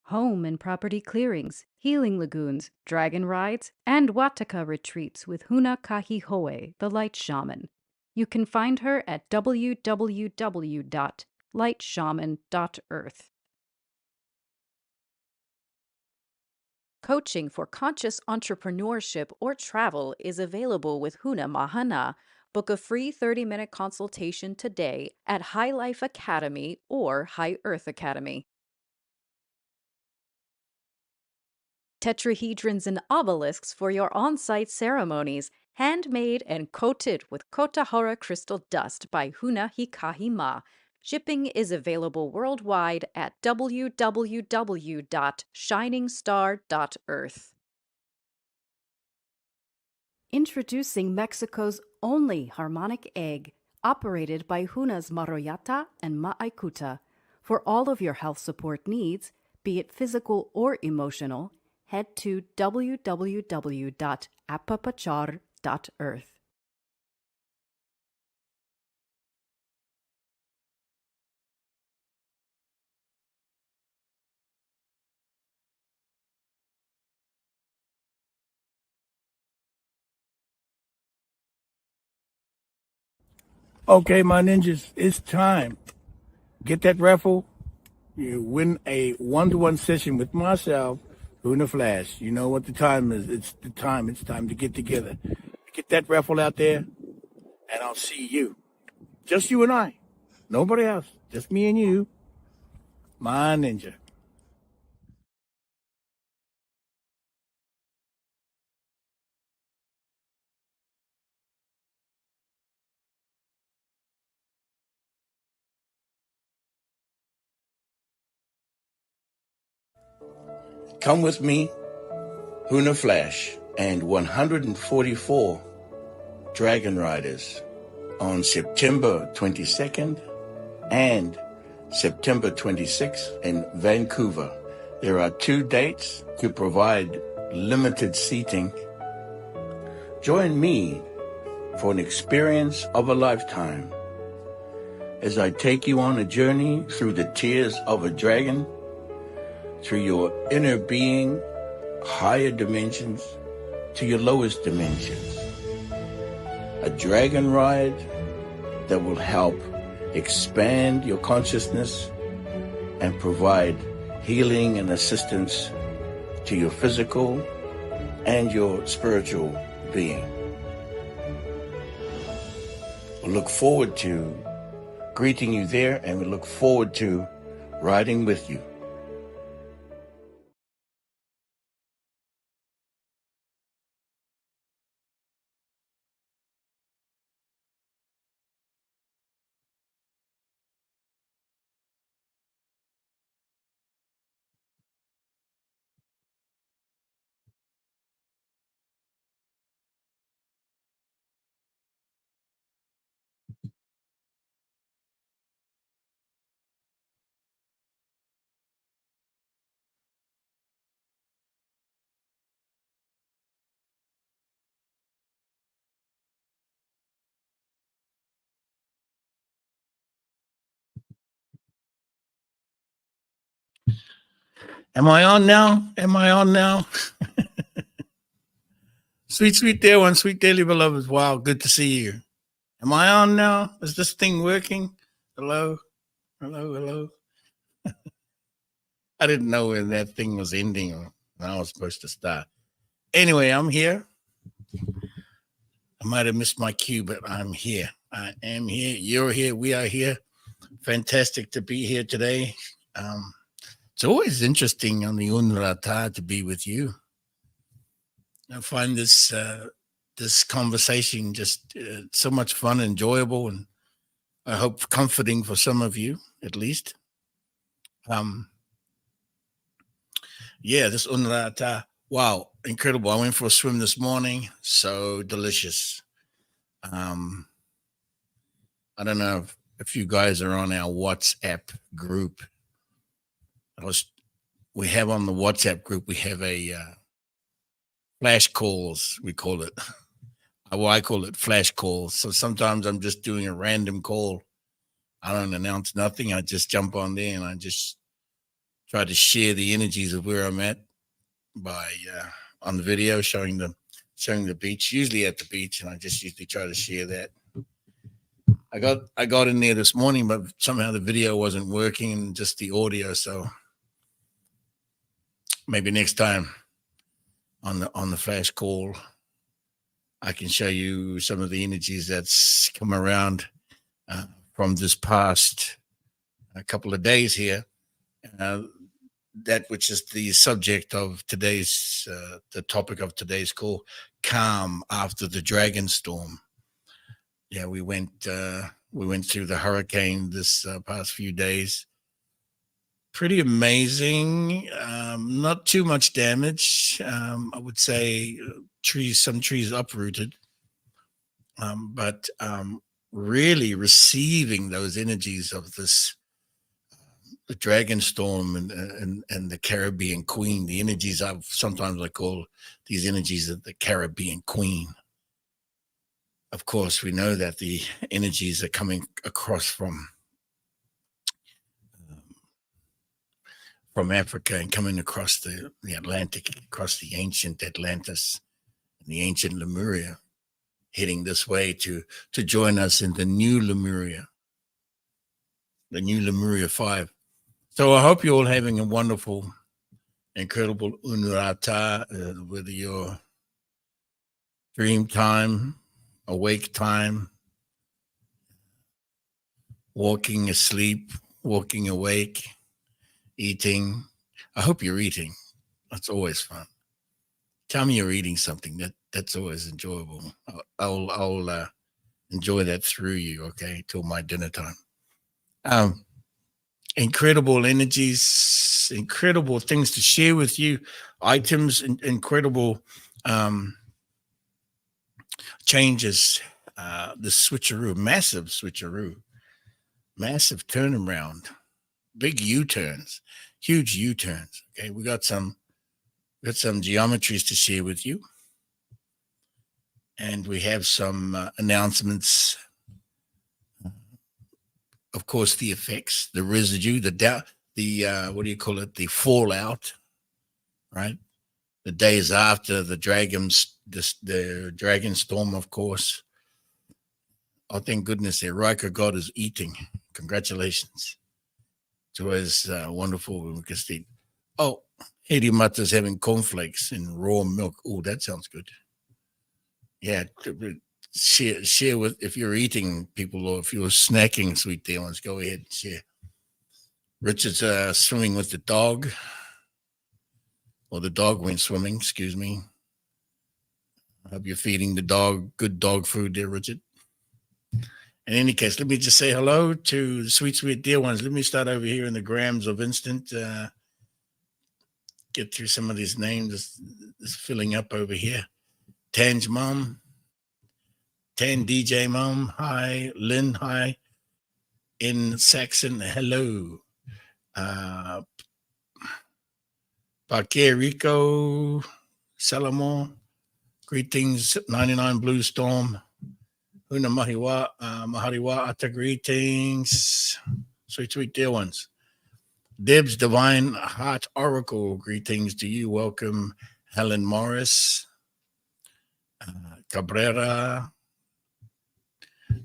home and property clearings, healing lagoons, dragon rides, and Wataka retreats with Huna Kahihoe, the light shaman. You can find her at www.lightshaman.earth. Coaching for conscious entrepreneurship or travel is available with Huna Mahana. Book a free 30-minute consultation today at High Life Academy or High Earth Academy. Tetrahedrons and obelisks for your on-site ceremonies, handmade and coated with Kotahara crystal dust by Huna Hikahima. Shipping is available worldwide at www.shiningstar.earth. Introducing Mexico's only harmonic egg, operated by Huna's Maroyata and Ma'aikuta. For all of your health support needs, be it physical or emotional, head to www.apapachar.earth. Okay, my ninjas, it's time. Get that raffle. You win a one-to-one session with myself, Huna Flash. You know what the time is. It's the time. It's time to get together. Get that raffle out there, and I'll see you. Just you and I. Nobody else. Just me and you. My ninja. Come with me, Huna Flash, and 144 Dragon Riders on September 22nd and September 26th in Vancouver. There are 2 dates to provide limited seating. Join me for an experience of a lifetime as I take you on a journey through the tears of a dragon, through your inner being, higher dimensions, to your lowest dimensions. A dragon ride that will help expand your consciousness and provide healing and assistance to your physical and your spiritual being. We look forward to greeting you there, and we look forward to riding with you. Am I on now? Am I on now? Sweet, sweet dear one, sweet daily beloveds. Wow, good to see you. Am I on now? Is this thing working? Hello? Hello, hello? I didn't know when that thing was ending or when I was supposed to start. Anyway, I'm here. I might have missed my cue, but I'm here. I am here. You're here. We are here. Fantastic to be here today. It's always interesting on the Unrata to be with you. I find this conversation just so much fun, enjoyable, and I hope comforting for some of you, at least. Yeah, this Unrata, wow, incredible. I went for a swim this morning. So delicious. I don't know if you guys are on our WhatsApp group. We have on the WhatsApp group, we have a flash calls, we call it. Well, I call it flash calls. So sometimes I'm just doing a random call. I don't announce nothing. I just jump on there and I just try to share the energies of where I'm at by on the video showing the beach, usually at the beach, and I just usually try to share that. I got in there this morning, but somehow the video wasn't working, just the audio. So maybe next time on the flash call, I can show you some of the energies that's come around from this past a couple of days here. That which is the subject of today's, the topic of today's call, calm after the dragon storm. Yeah, we went through the hurricane this past few days. Pretty amazing. Not too much damage. I would say some trees uprooted, but really receiving those energies of this, the dragon storm and the Caribbean queen. The energies sometimes I call these energies of the Caribbean queen. Of course, we know that the energies are coming across from Africa and coming across the Atlantic, across the ancient Atlantis and the ancient Lemuria, heading this way to join us in the new Lemuria, the new Lemuria 5. So I hope you're all having a wonderful, incredible Unurata, whether you're dream time, awake time, walking asleep, walking awake, eating. I hope you're eating. That's always fun. Tell me you're eating something. That's always enjoyable. I'll enjoy that through you, okay, till my dinner time. Incredible energies, incredible things to share with you, items, incredible changes, the switcheroo, massive turnaround, big U-turns, huge U-turns. Okay, we got some geometries to share with you, and we have some announcements. Of course, the effects, the residue, the what do you call it? The fallout, right? The days after the dragon storm, of course. Oh, thank goodness, the Riker God is eating. Congratulations. It's always wonderful because Eddie Mata's having cornflakes and raw milk. Oh, that sounds good. Yeah, share with, if you're eating, people, or if you're snacking, sweet dear ones, go ahead and share. Richard's swimming with the dog, or the dog went swimming, excuse me. I hope you're feeding the dog good dog food there, Richard. In any case, let me just say hello to the sweet dear ones. Let me start over here in the grams of instant. Get through some of these names. It's filling up over here. Tange Mom. Tan DJ Mom, hi. Lynn, hi. In Saxon, hello. Paque Rico, Salomon, greetings. 99 Blue Storm, Huna Mahiwa, Mahariwa Ata, greetings. Sweet dear ones. Dibs Divine Heart Oracle, greetings to you. Welcome, Helen Morris, Cabrera,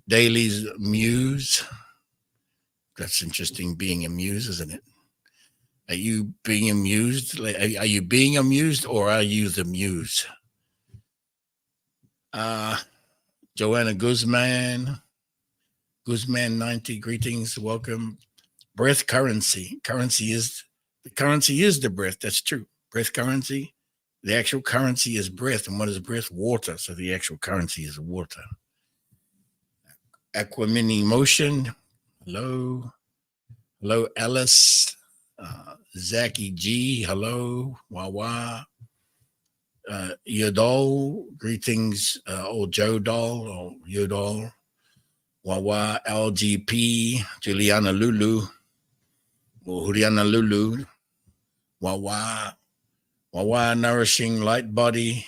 Daly's Muse. That's interesting, being a muse, isn't it? Are you being amused? Are you being amused, or are you the muse? Joanna Guzman 90, greetings, welcome. Breath currency. The currency is the breath. That's true. Breath currency. The actual currency is breath. And what is breath? Water. So the actual currency is water. Aquamini Motion. Hello, Alice. Zachy G. Hello, Wawa. Yodol. Greetings, old Joe Doll or Yodol. Wawa. LGP. Juliana Lulu. Or Juliana Lulu. Wawa. Nourishing Light Body.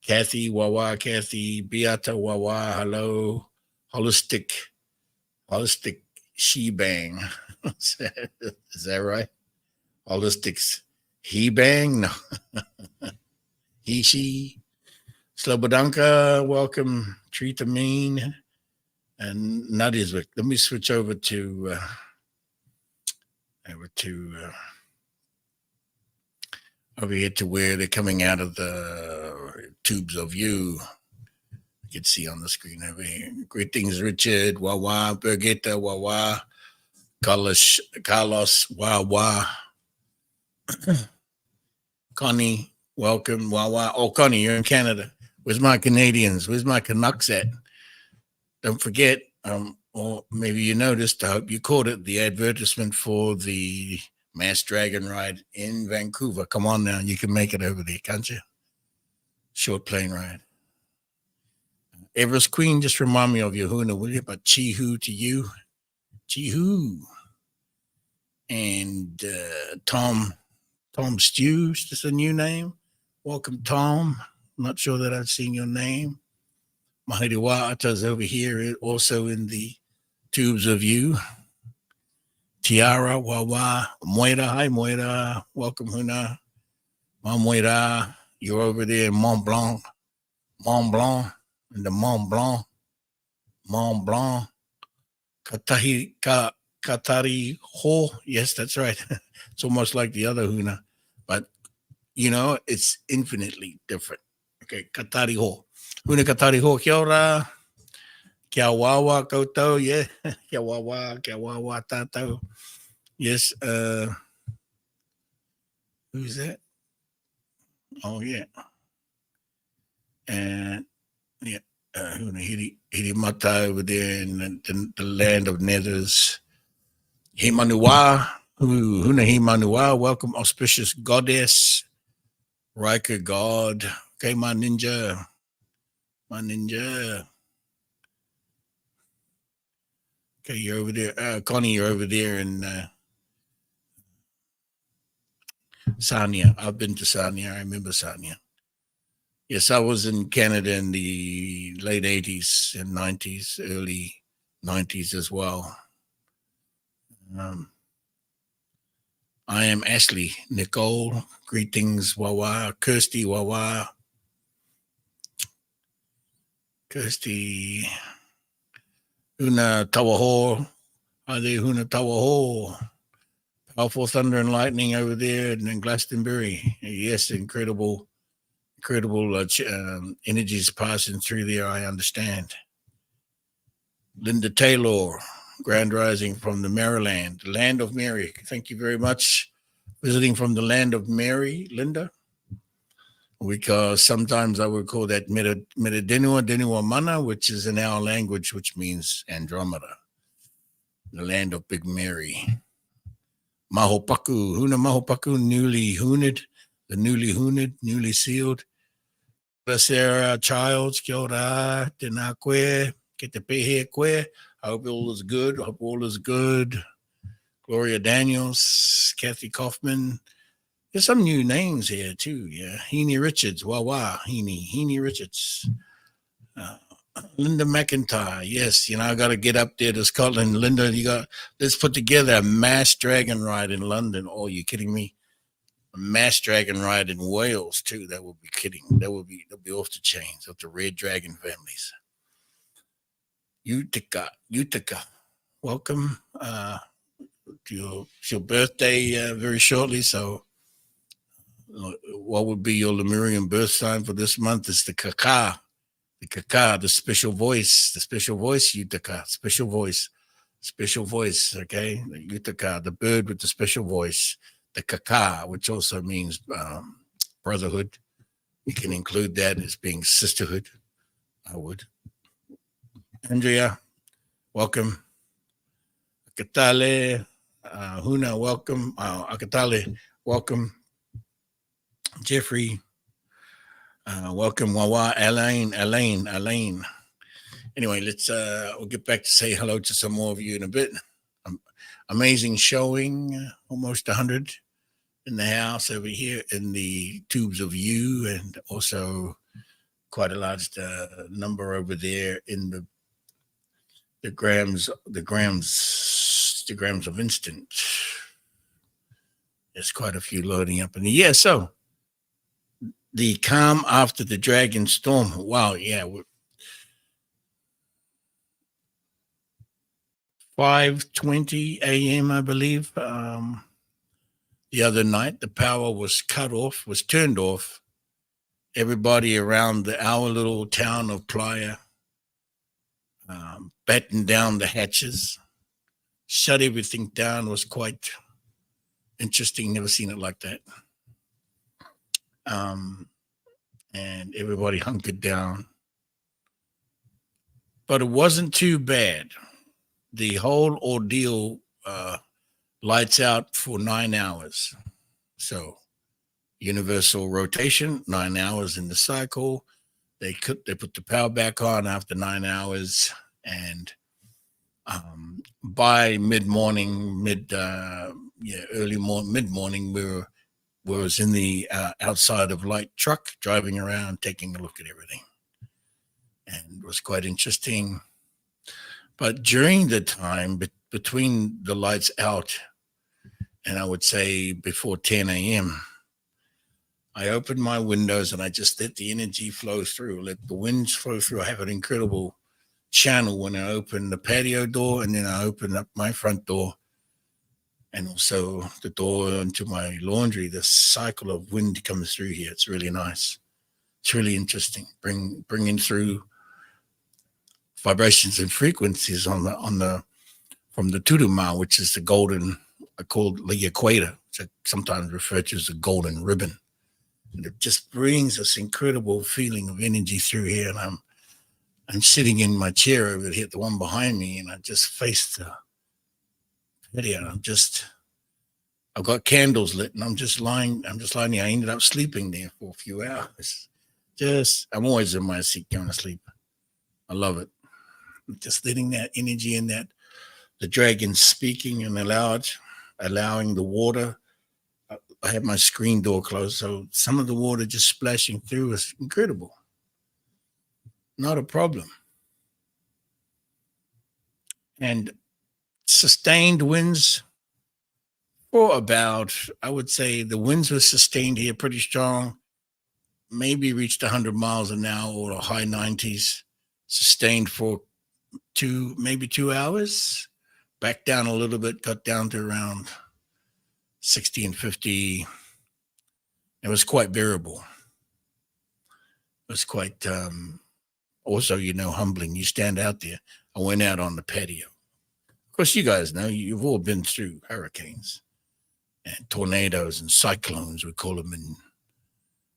Kathy, Wawa, Kathy, Beata, Wawa, hello. Holistic Shebang. Is that right? Holistics. He bang. No. He, she. Slobodanka, welcome. Trita Mean. And Nadia's. Let me switch over to over here to where they're coming out of the tubes of you. You can see on the screen over here. Greetings, Richard. Wawa, Birgitta, Wawa, Carlos, Wawa, Connie, welcome, Wawa. Oh, Connie, you're in Canada. Where's my Canadians? Where's my Canucks at? Don't forget, or maybe you noticed, I hope you caught it, the advertisement for the Mass Dragon Ride in Vancouver. Come on now, you can make it over there, can't you? Short plane ride. Everest Queen, just remind me of your Huna, will you? But Chi-Hu to you. Chi-Hu. And Tom Stew, is this a new name? Welcome, Tom. I'm not sure that I've seen your name. Mahiriwa Ata's over here, also in the tubes of you. Tiara, Wawa, Moira, hi Moira, welcome Huna. Moira, you're over there in Mont Blanc, and the Mont Blanc, Katari Ho, yes, that's right. It's almost like the other Huna, but you know, it's infinitely different. Okay, Katari Ho. Huna Katari Ho, kia ora. Kia wawa koutou, yeah. Kia wawa tātou. Yes, who's that? Oh, yeah. And, yeah, Hiri Mata over there in the land of nethers. Himanua, Huna Himanua, welcome, auspicious goddess. Riker God. Okay, my ninja. Okay, you're over there. Connie, you're over there in Sanya. I've been to Sanya. I remember Sanya. Yes, I was in Canada in the late 80s and 90s, early 90s as well. I am Ashley. Nicole, greetings, Wawa. Kirsty, Wawa. Kirsty. Huna Tawaho. Hi there, Huna Tawaho. Powerful thunder and lightning over there in Glastonbury. Yes, incredible energies passing through there, I understand. Linda Taylor, Grand Rising from the Maryland, the land of Mary. Thank you very much. Visiting from the land of Mary, Linda. Because sometimes I would call that Metadenua Mana, which is in our language, which means Andromeda, the land of Big Mary. Mahopaku, Huna Mahopaku, newly huned, the newly huned, newly sealed. Sarah Childs, kia ora, tēnā koe, ke te pehe koe. I hope all is good. Gloria Daniels, Kathy Kaufman. There's some new names here too, yeah. Heaney Richards, Wawa, Heaney Richards. Linda McIntyre, yes, you know, I got to get up there to Scotland. Linda, let's put together a mass dragon ride in London. Oh, you kidding me? A mass dragon ride in Wales too. That would be kidding. That'll be off the chains of the red dragon families. Utica, welcome to your birthday very shortly. So, what would be your Lemurian birth sign for this month? Is the Kaka, the special voice, Utica, special voice. Okay, the Utica, the bird with the special voice. The Kaka, which also means brotherhood. You can include that as being sisterhood. I would. Andrea, welcome. Akatale, Huna, welcome. Akatale, welcome. Jeffrey, welcome. Wawa, Elaine. Anyway, we'll get back to say hello to some more of you in a bit. Amazing showing, almost 100 in the house over here in the tubes of you, and also quite a large number over there in the grams of instant. There's quite a few loading up in the year. So the calm after the dragon storm. Wow, yeah. 5:20 a.m., I believe. The other night, the power was turned off. Everybody around our little town of Playa battened down the hatches, shut everything down. It was quite interesting. Never seen it like that. And everybody hunkered down. But it wasn't too bad. The whole ordeal lights out for 9 hours. So universal rotation, 9 hours in the cycle. They put the power back on after 9 hours, and by mid-morning, mid-morning, we was in the outside of light truck driving around, taking a look at everything, and it was quite interesting. But during the time between the lights out, and I would say before 10 a.m., I opened my windows and I just let the energy flow through, let the winds flow through. I have an incredible channel when I open the patio door, and then I open up my front door and also the door into my laundry. The cycle of wind comes through here. It's really nice. It's really interesting. Bringing through vibrations and frequencies from the Turuma, which is the golden, called the equator, which I sometimes referred to as the golden ribbon. And it just brings this incredible feeling of energy through here. And I'm sitting in my chair over here, the one behind me, and I just face the patio. I've got candles lit, and I'm just lying here. I ended up sleeping there for a few hours. I'm always in my seat going to sleep. I love it. Just letting that energy in, that the dragon speaking and allowing the water. I have my screen door closed, so some of the water just splashing through is incredible. Not a problem. And sustained winds for about, I would say the winds were sustained here pretty strong, maybe reached 100 miles an hour or high 90s, sustained for maybe 2 hours, back down a little bit, got down to around 60 and 50. It was quite bearable. It was quite, also, humbling. You stand out there. I went out on the patio. Of course, you guys know, you've all been through hurricanes and tornadoes and cyclones. We call them in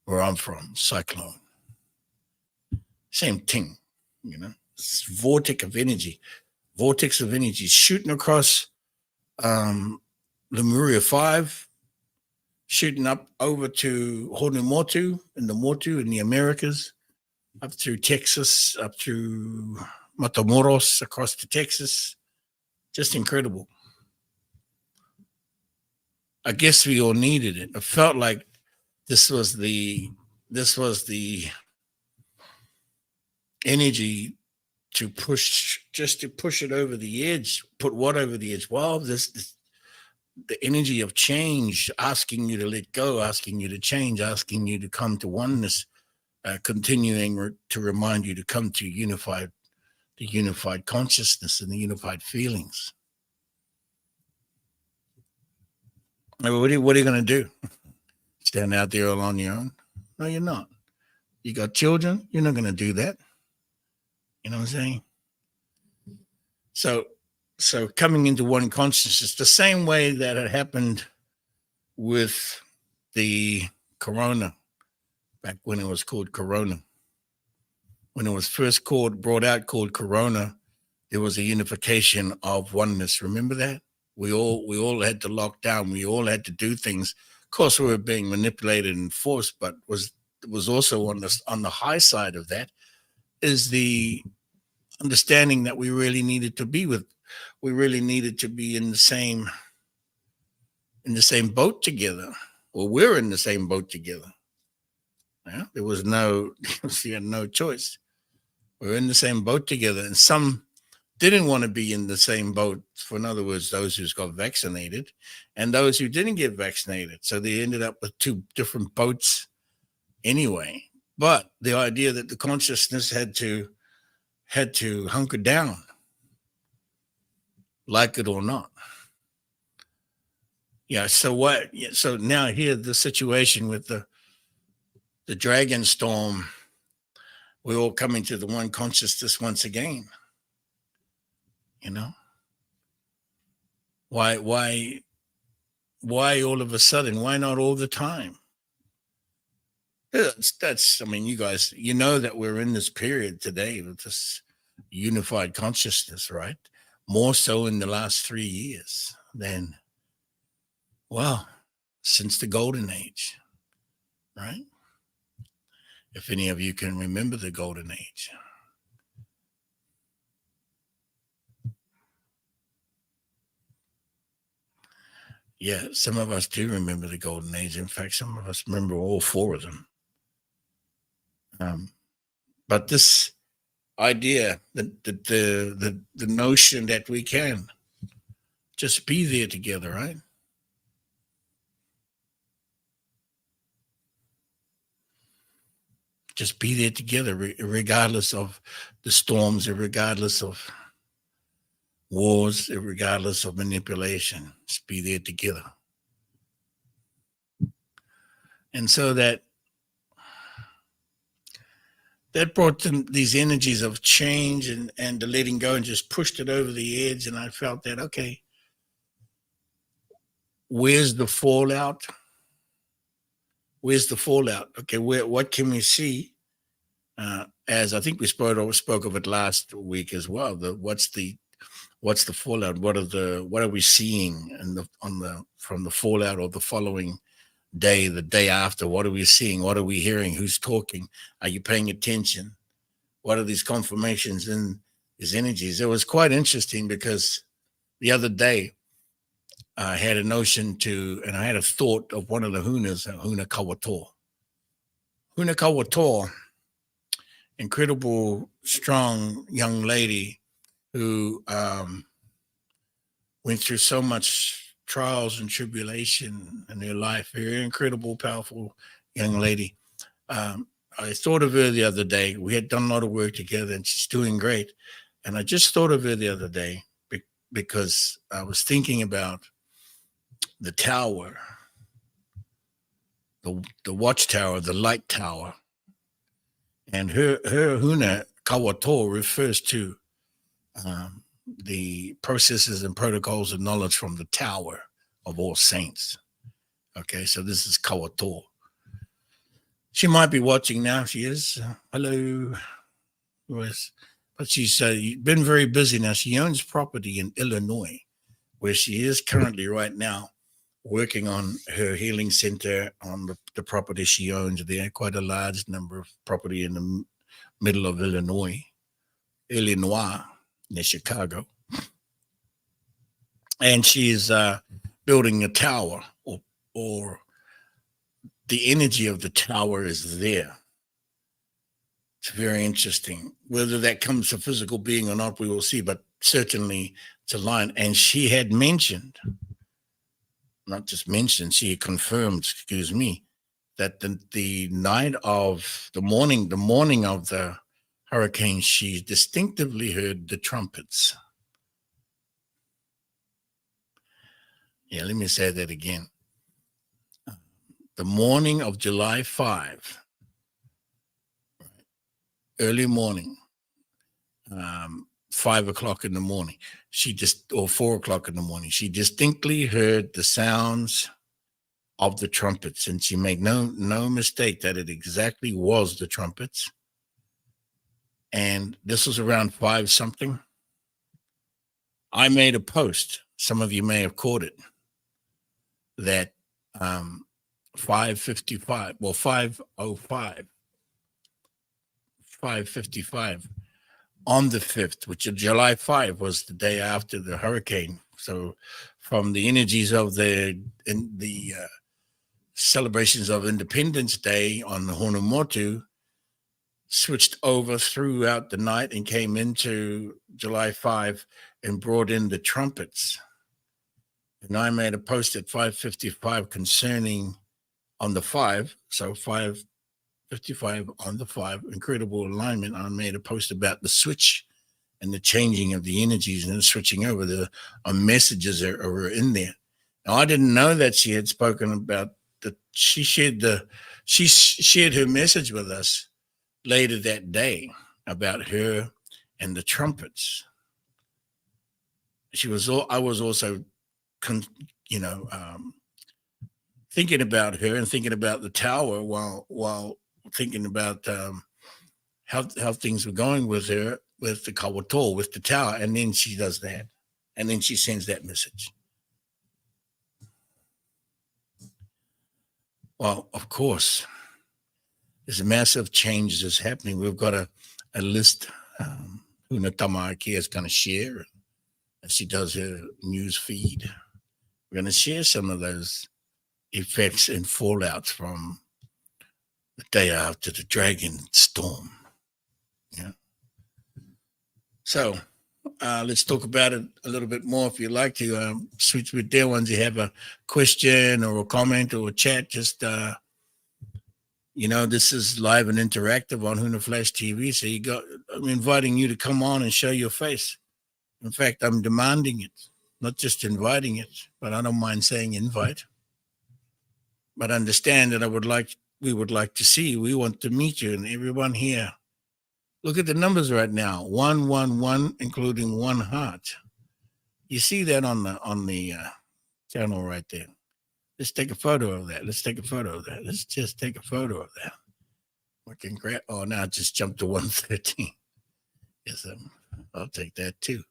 where I'm from, cyclone. Same thing, This vortex of energy shooting across Lemuria 5, shooting up over to Huna in the Americas, up through Texas, up through Matamoros, across to Texas. Just incredible. I guess we all needed it. It felt like this was the energy to push it over the edge. Put what over the edge? Well, the energy of change, asking you to let go, asking you to change, asking you to come to oneness, continuing to remind you to come to the unified consciousness and the unified feelings. What are you going to do? Stand out there all on your own? No, you're not. You got children? You're not going to do that. You know what I'm saying? So coming into one consciousness, the same way that it happened with the corona, back when it was called corona. When it was first brought out called corona, there was a unification of oneness. Remember that? We all had to lock down. We all had to do things. Of course, we were being manipulated and forced, but was also on the high side of that is the understanding that we really needed to be in the same boat together. Well, we're in the same boat together. Yeah, you had no choice. We're in the same boat together, and some didn't want to be in the same boat. For in other words, those who got vaccinated and those who didn't get vaccinated. So they ended up with two different boats anyway. But the idea that the consciousness had to hunker down, like it or not. Yeah. So what? So now here the situation with the dragon storm. We're all coming to the one consciousness once again. You know, why all of a sudden? Why not all the time? That's. I mean, you guys, you know that we're in this period today with this unified consciousness, right? More so in the last 3 years than, well, since the golden age, right? If any of you can remember the golden age. Yeah, some of us do remember the golden age. In fact, some of us remember all four of them. But this idea, the notion that we can just be there together, right? Just be there together, regardless of the storms, regardless of wars, regardless of manipulation. Just be there together. And so that brought them these energies of change and the letting go and just pushed it over the edge. And I felt that, okay, where's the fallout? Where's the fallout? Okay, what can we see? As I think we spoke of it last week as well. What's the fallout? What are we seeing from the fallout of the following day, the day after? What are we seeing? What are we hearing? Who's talking? Are you paying attention? What are these confirmations in these energies? It was quite interesting because the other day I had a notion and I had a thought of one of the Hunas, Huna Kawator. Huna Kawator, incredible, strong young lady who went through so much trials and tribulation in her life. Very incredible, powerful young lady. I thought of her the other day. We had done a lot of work together and she's doing great. And I just thought of her the other day because I was thinking about the tower, the watchtower, the light tower. And her Huna Kawato refers to the processes and protocols of knowledge from the tower of all saints. Okay, so this is Kawato. She might be watching now. She is. Hello. But she's been very busy now. She owns property in Illinois, where she is currently right now working on her healing center on the property she owns there. Quite a large number of property in the middle of Illinois, near Chicago. And she's building a tower, or the energy of the tower is there. It's very interesting. Whether that comes to physical being or not, we will see, but certainly it's aligned. And she had mentioned, not just mentioned, she had confirmed, excuse me, that the night of the morning of the hurricane, she distinctively heard the trumpets. Yeah, let me say that again. The morning of July 5, early morning, 5 o'clock in the morning, or 4 o'clock in the morning, she distinctly heard the sounds of the trumpets, and she made no mistake that it exactly was the trumpets. And this was around 5 something. I made a post. Some of you may have caught it. That 5:55, well, 5:05, 5:55 on the 5th, which of July 5 was the day after the hurricane. So from the energies of the celebrations of Independence Day on the Honomotu, switched over throughout the night and came into July 5 and brought in the trumpets. And I made a post at 5:55 concerning on the 5, so 5:55 on the 5, incredible alignment. I made a post about the switch and the changing of the energies and the switching over. The messages are in there. Now, I didn't know that she had spoken about she shared her message with us later that day about her and the trumpets. I was also, thinking about her and thinking about the tower while thinking about how things were going with her, with the Kawatol, with the tower. And then she does that. And then she sends that message. Well, of course, there's massive changes that's happening. We've got a list Huna Tamaraki is going to share as she does her news feed. We're going to share some of those effects and fallouts from the day after the dragon storm. Yeah. So let's talk about it a little bit more if you'd like to. Sweet dear ones, you have a question or a comment or a chat, just this is live and interactive on Huna Flash TV. So I'm inviting you to come on and show your face. In fact, I'm demanding it, not just inviting it, but I don't mind saying invite. But understand that we would like to see you. We want to meet you and everyone here. Look at the numbers right now, 111, including one heart. You see that on the channel right there. Let's take a photo of that. Let's just take a photo of that. We can grab. Oh, now it just jumped to 113. Yes, I'll take that too.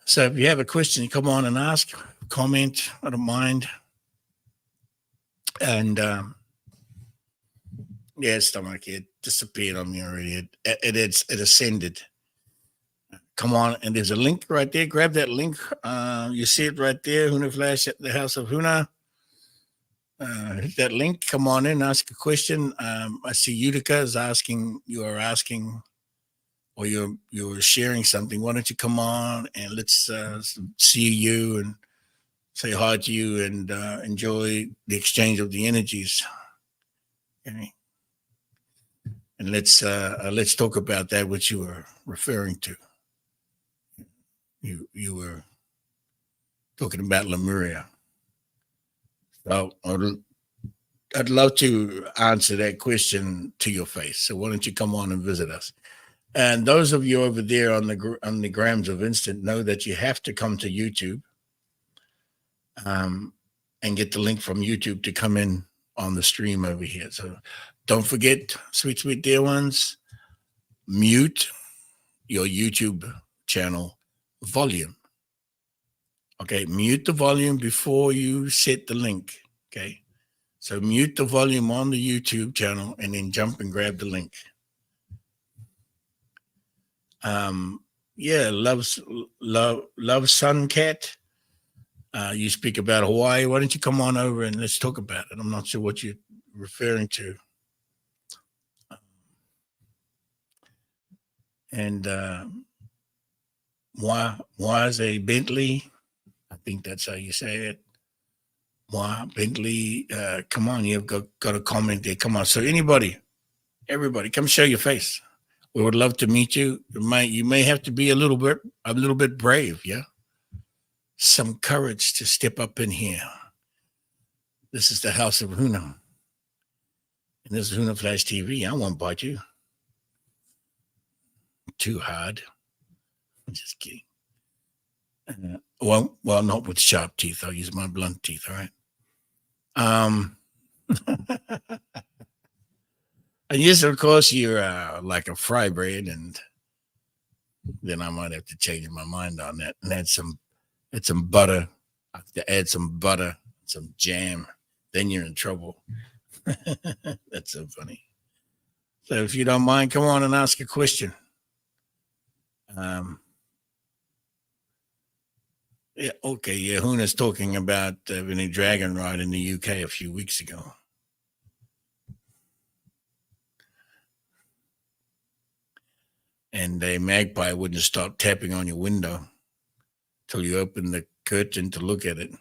So if you have a question, come on and ask, comment. I don't mind. And stomach, it disappeared on me already. It ascended. Come on, and there's a link right there. Grab that link. You see it right there, Huna Flash at the House of Huna. Hit that link. Come on in, ask a question. I see Utica is asking, or you're sharing something. Why don't you come on and let's see you and say hi to you and enjoy the exchange of the energies. Okay. And let's talk about that which you were referring to. You were talking about Lemuria. So I'd love to answer that question to your face. So why don't you come on and visit us? And those of you over there on the Grams of Instant know that you have to come to YouTube and get the link from YouTube to come in on the stream over here. So don't forget, sweet dear ones, mute your YouTube channel volume. Okay, mute the volume before you set the link. Okay, so mute the volume on the YouTube channel and then jump and grab the link. Love Sun Cat. You speak about Hawaii. Why don't you come on over and let's talk about it? I'm not sure what you're referring to. And why is a Bentley? I think that's how you say it. Why Bentley? Come on, you've got a comment there. Come on. So everybody, come show your face. We would love to meet you. You may have to be a little bit brave, yeah. Some courage to step up in here. This is the House of Huna. And this is Huna Flash TV. I won't bite you too hard. I'm just kidding. Well, not with sharp teeth. I'll use my blunt teeth, all right? And yes, of course, you're like a fry bread, and then I might have to change my mind on that and add some butter. I have to add some butter, some jam. Then you're in trouble. That's so funny. So if you don't mind, come on and ask a question. Huna's talking about having a dragon ride in the UK a few weeks ago. and a magpie wouldn't stop tapping on your window till you open the curtain to look at it.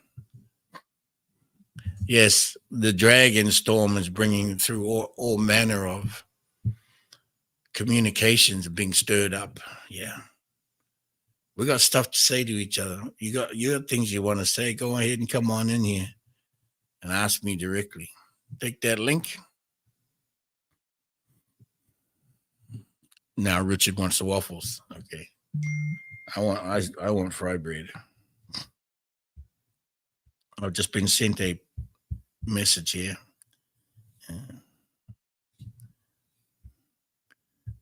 Yes, the dragon storm is bringing through all manner of communications being stirred up. Yeah. We got stuff to say to each other. You got things you want to say. Go ahead and come on in here and ask me directly. Take that link. Now Richard wants the waffles. Okay. I want fry bread. I've just been sent a message here.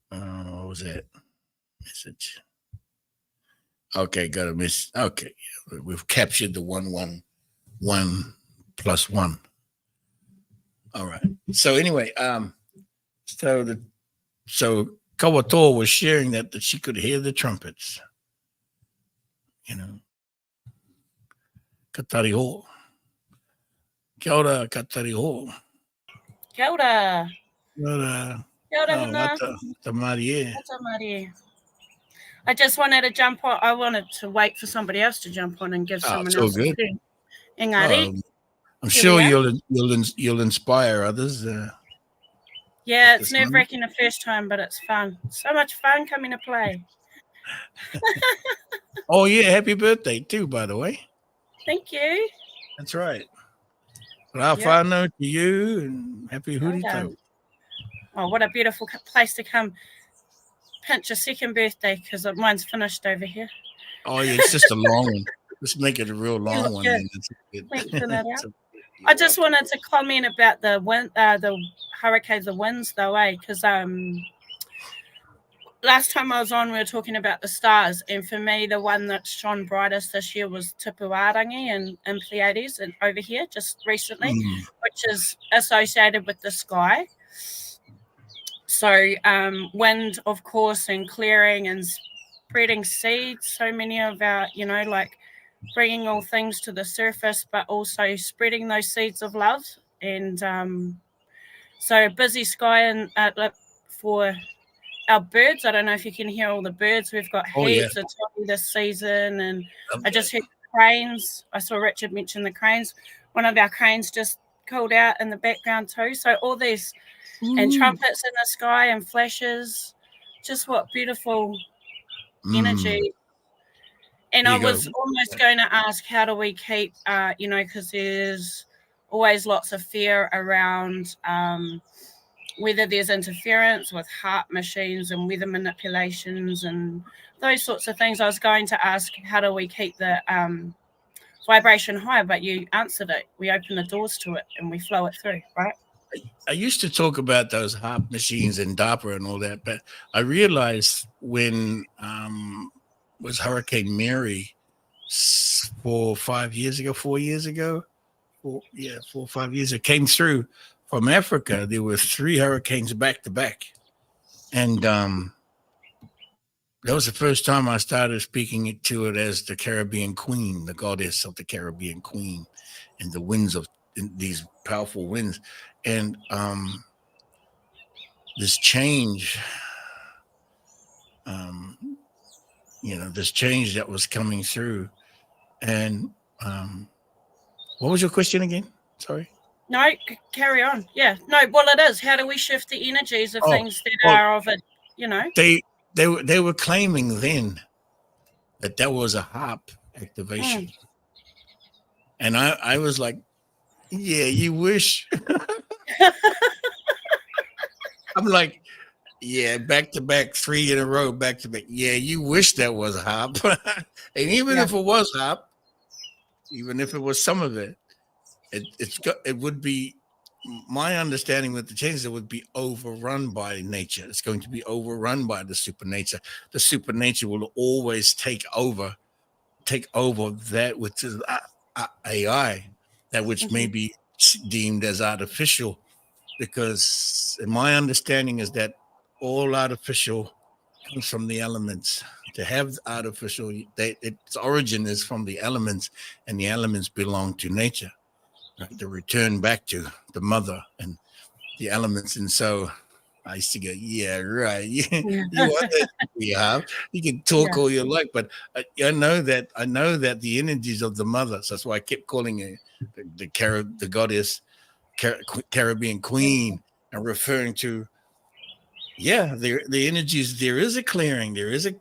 What was that message? Okay, got a miss. Okay, we've captured the 111 plus 1. All right. So anyway, so Kawato was sharing that she could hear the trumpets. You know, Katariho. Kia ora, Katariho. Kia ora. Kia ora. Kia ora, Huna. I just wanted to jump on. I wanted to wait for somebody else to jump on and give someone else a turn. Engari. I'm sure you'll inspire others. Yeah, it's nerve-wracking the first time, but it's fun. So much fun coming to play. Oh yeah, happy birthday too, by the way. Thank you. That's right. Rafano to you, and happy Hurito. Oh, what a beautiful place to come pinch a second birthday, because mine's finished over here. Oh yeah, it's just a long one. Let's make it a real long one. Lengthen it out. I just wanted to comment about the wind, the hurricanes, the winds, though, because last time I was on, we were talking about the stars, and for me, the one that shone brightest this year was Tipuarangi and Pleiades, and over here just recently, which is associated with the sky. So wind, of course, and clearing and spreading seeds. So many of our, like bringing all things to the surface, but also spreading those seeds of love. And so busy sky and for our birds. I don't know if you can hear all the birds. We've got heaps of tongue this season. And I just heard cranes. I saw Richard mention the cranes. One of our cranes just called out in the background too. So all these and trumpets in the sky and flashes. Just what beautiful energy. And I was almost going to ask, how do we keep, because there's always lots of fear around whether there's interference with heart machines and weather manipulations and those sorts of things. I was going to ask, how do we keep the vibration high? But you answered it. We open the doors to it and we flow it through, right? I used to talk about those heart machines and DARPA and all that, but I realized when was Hurricane Mary 4 or 5 years ago, 4 years ago, 4 or 5 years ago, came through from Africa. There were 3 hurricanes back to back. And that was the first time I started speaking to it as the Caribbean Queen, the goddess of the Caribbean Queen, and the winds of these powerful winds. And this change, this change that was coming through. And what was your question again? Sorry. No, carry on. Yeah. No, well, it is. How do we shift the energies of things that are of it, They were claiming then that was a harp activation. And I was like, yeah, you wish. I'm like, yeah, back to back, 3 in a row, back to back. Yeah, you wish that was a harp. And even if it was harp, even if it was some of it, it would be, my understanding with the changes, it would be overrun by nature. It's going to be overrun by the supernature. The supernature will always take over that which is AI, that which may be deemed as artificial, because my understanding is that all artificial comes from the elements. To have artificial, its origin is from the elements, and the elements belong to nature. Right? To return back to the mother and the elements. And so I used to go, yeah, right. You Yeah. want that? You have. You can talk Yeah. all you like, but I know that the energies of the mothers. That's why I kept calling her the goddess, Caribbean queen, and referring to the energies. There is a clearing. There is a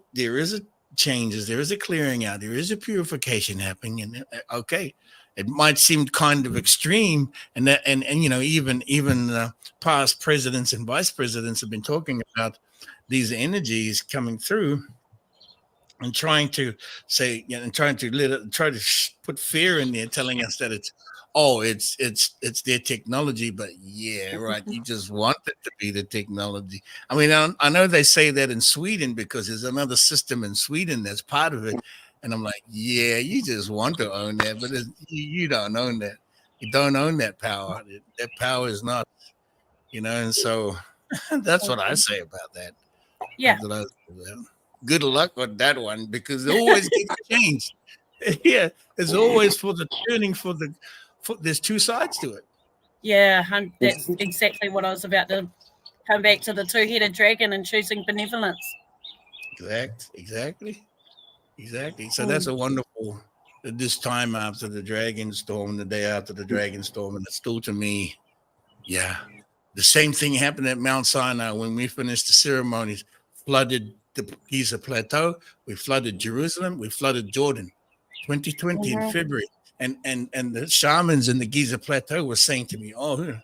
changes. There is a clearing out. There is a purification happening. And okay, it might seem kind of extreme, and even past presidents and vice presidents have been talking about these energies coming through and trying to say, and trying to put fear in there, telling us that it's their technology. But yeah, right, you just want it to be the technology. I mean, I know they say that in Sweden because there's another system in Sweden that's part of it, and I'm like, yeah, you just want to own that, but you don't own that. You don't own that power. That power is not, and so that's what I say about that. Yeah. Good luck with that one because it always gets changed. Yeah, it's always for the turning there's two sides to it. Yeah, that's exactly what I was about to come back to, the two-headed dragon and choosing benevolence. Exactly. So that's a wonderful. This time after the dragon storm, the day after the dragon storm, and it's still to me, yeah, the same thing happened at Mount Sinai when we finished the ceremonies. Flooded the Giza Plateau, we flooded Jerusalem, we flooded Jordan, 2020 in February, and the shamans in the Giza Plateau were saying to me, "Oh,"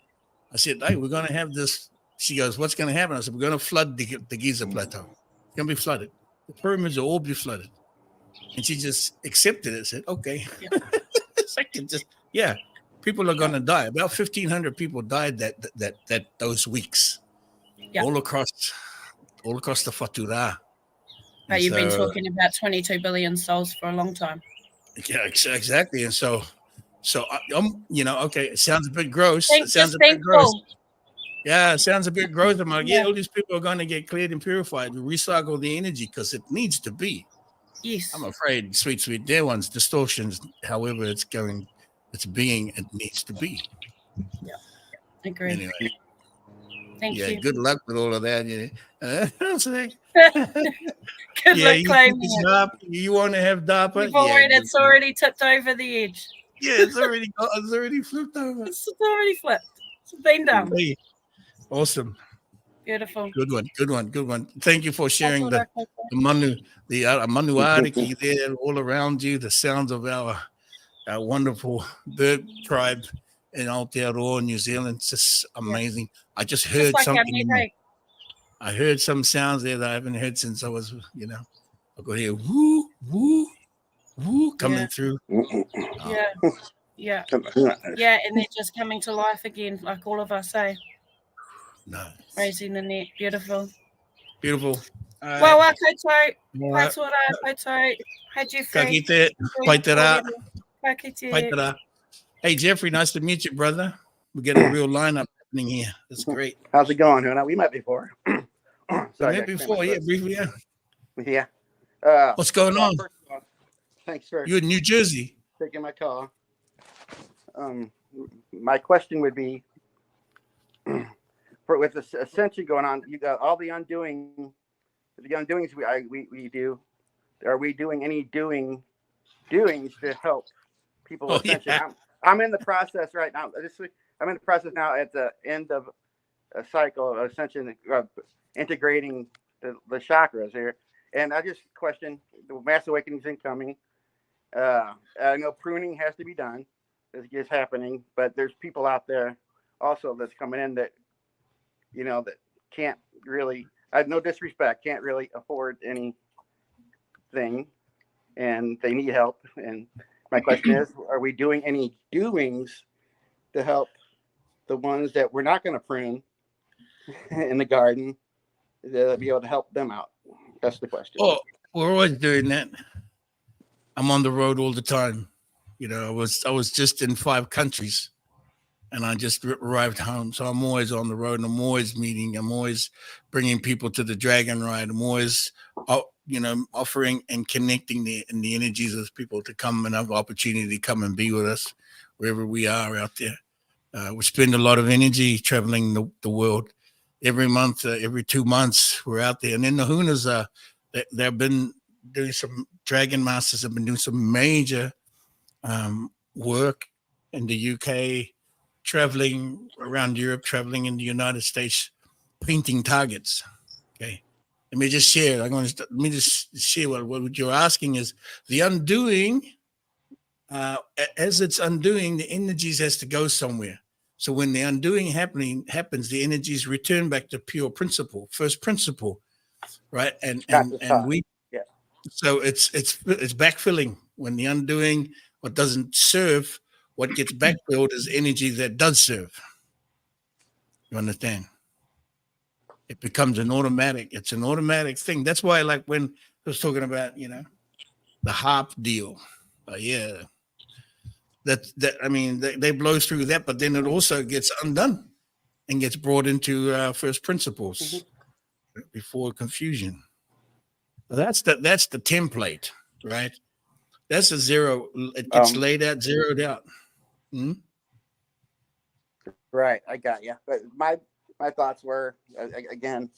I said, "Hey, we're going to have this." She goes, "What's going to happen?" I said, "We're going to flood the Giza Plateau. It's going to be flooded. The pyramids will all be flooded." And she just accepted it. Said, "Okay." Yeah. People are going to die. About 1,500 people died those weeks, all across the Fatura. But you've been talking about 22 billion souls for a long time. Yeah, exactly. And so okay, it sounds a bit gross. Yeah, it sounds a bit gross. I'm like, all these people are going to get cleared and purified. We recycle the energy because it needs to be. Yes. I'm afraid, sweet, dear ones, distortions, however it's being, it needs to be. Yeah, agree. Anyway. Thank you. Good luck with all of that. Good luck claiming it. You want to have DARPA? It's already tipped over the edge. Yeah, it's already flipped over. It's already flipped. It's been done. Awesome. Beautiful. Good one. Thank you for sharing the Manuariki there all around you, the sounds of our wonderful bird tribe in Aotearoa, New Zealand. It's just amazing. I just heard something. I heard some sounds there that I haven't heard since I was, I could hear woo, woo, woo coming through. Yeah, and they're just coming to life again, like all of us say. Nice. Raising the net. Beautiful. Well, koutou. Koutou, koutou. Hi, Jeffrey. Paitara. Hey, Jeffrey, nice to meet you, brother. We get a real lineup happening here. That's great. How's it going, Huna? We met before. Sorry, briefly, Yeah. What's going on? Thanks for You in New Jersey? taking my call. My question would be, with the Ascension going on, you got all the undoings we do. Are we doing any doings to help people with Ascension? Yeah. I'm in the process right now. I'm in the process now at the end of a cycle of Ascension, integrating the chakras here. And I just question, the mass awakening is incoming. I know pruning has to be done. This is happening, but there's people out there also that's coming in that, that can't really, I have no disrespect, can't really afford anything, and they need help. And my question is, are we doing any doings to help the ones that we're not going to prune in the garden, to be able to help them out? That's the question. Oh, we're always doing that. I'm on the road all the time. I was just in 5 countries, and I just arrived home. So I'm always on the road, and I'm always meeting. I'm always bringing people to the dragon ride. I'm always, offering and connecting the energies of people to come and have opportunity to come and be with us wherever we are out there. We spend a lot of energy traveling the world, every month, every 2 months, we're out there. And then the Hunas, they've been doing some, Dragon Masters have been doing some major work in the UK, traveling around Europe, traveling in the United States, painting targets. Okay. Let me just share. Let me just share what you're asking is the undoing. As it's undoing, the energies has to go somewhere. So when the undoing happens, the energies return back to pure principle, first principle, right? And we, yeah. So it's backfilling. When the undoing, what doesn't serve, what gets backfilled is energy that does serve. You understand? It becomes an automatic. It's an automatic thing. That's why, like when I was talking about, the harp deal, yeah. I mean, they blow through that, but then it also gets undone and gets brought into first principles before confusion. That's the template, right? That's a zero. It gets laid out, zeroed out. Right, I got you. But my thoughts were, again,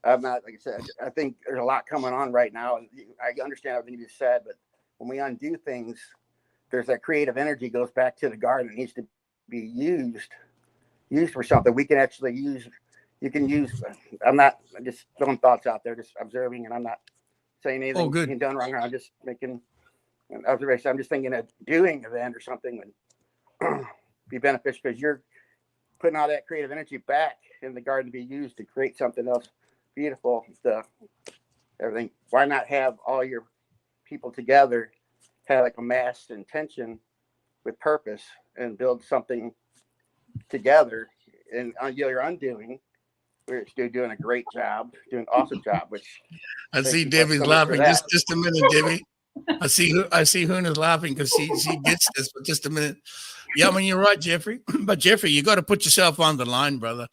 I'm not, like I said, I think there's a lot coming on right now. I understand everything you said, but when we undo things, there's that creative energy goes back to the garden. It needs to be used for something. We can actually use. You can use. I'm just throwing thoughts out there, just observing, and I'm not saying anything being done wrong. I'm just making an observation. I'm just thinking a doing event or something would be beneficial because you're putting all that creative energy back in the garden to be used to create something else beautiful. Everything. Why not have all your people together, have like a mass intention with purpose, and build something together? And you're undoing. We're still doing a great job, doing an awesome job. Which I see Debbie's laughing. Just a minute, Debbie. I see Huna's laughing because she gets this. But just a minute. Yeah, I mean, you're right, Jeffrey. But Jeffrey, you got to put yourself on the line, brother.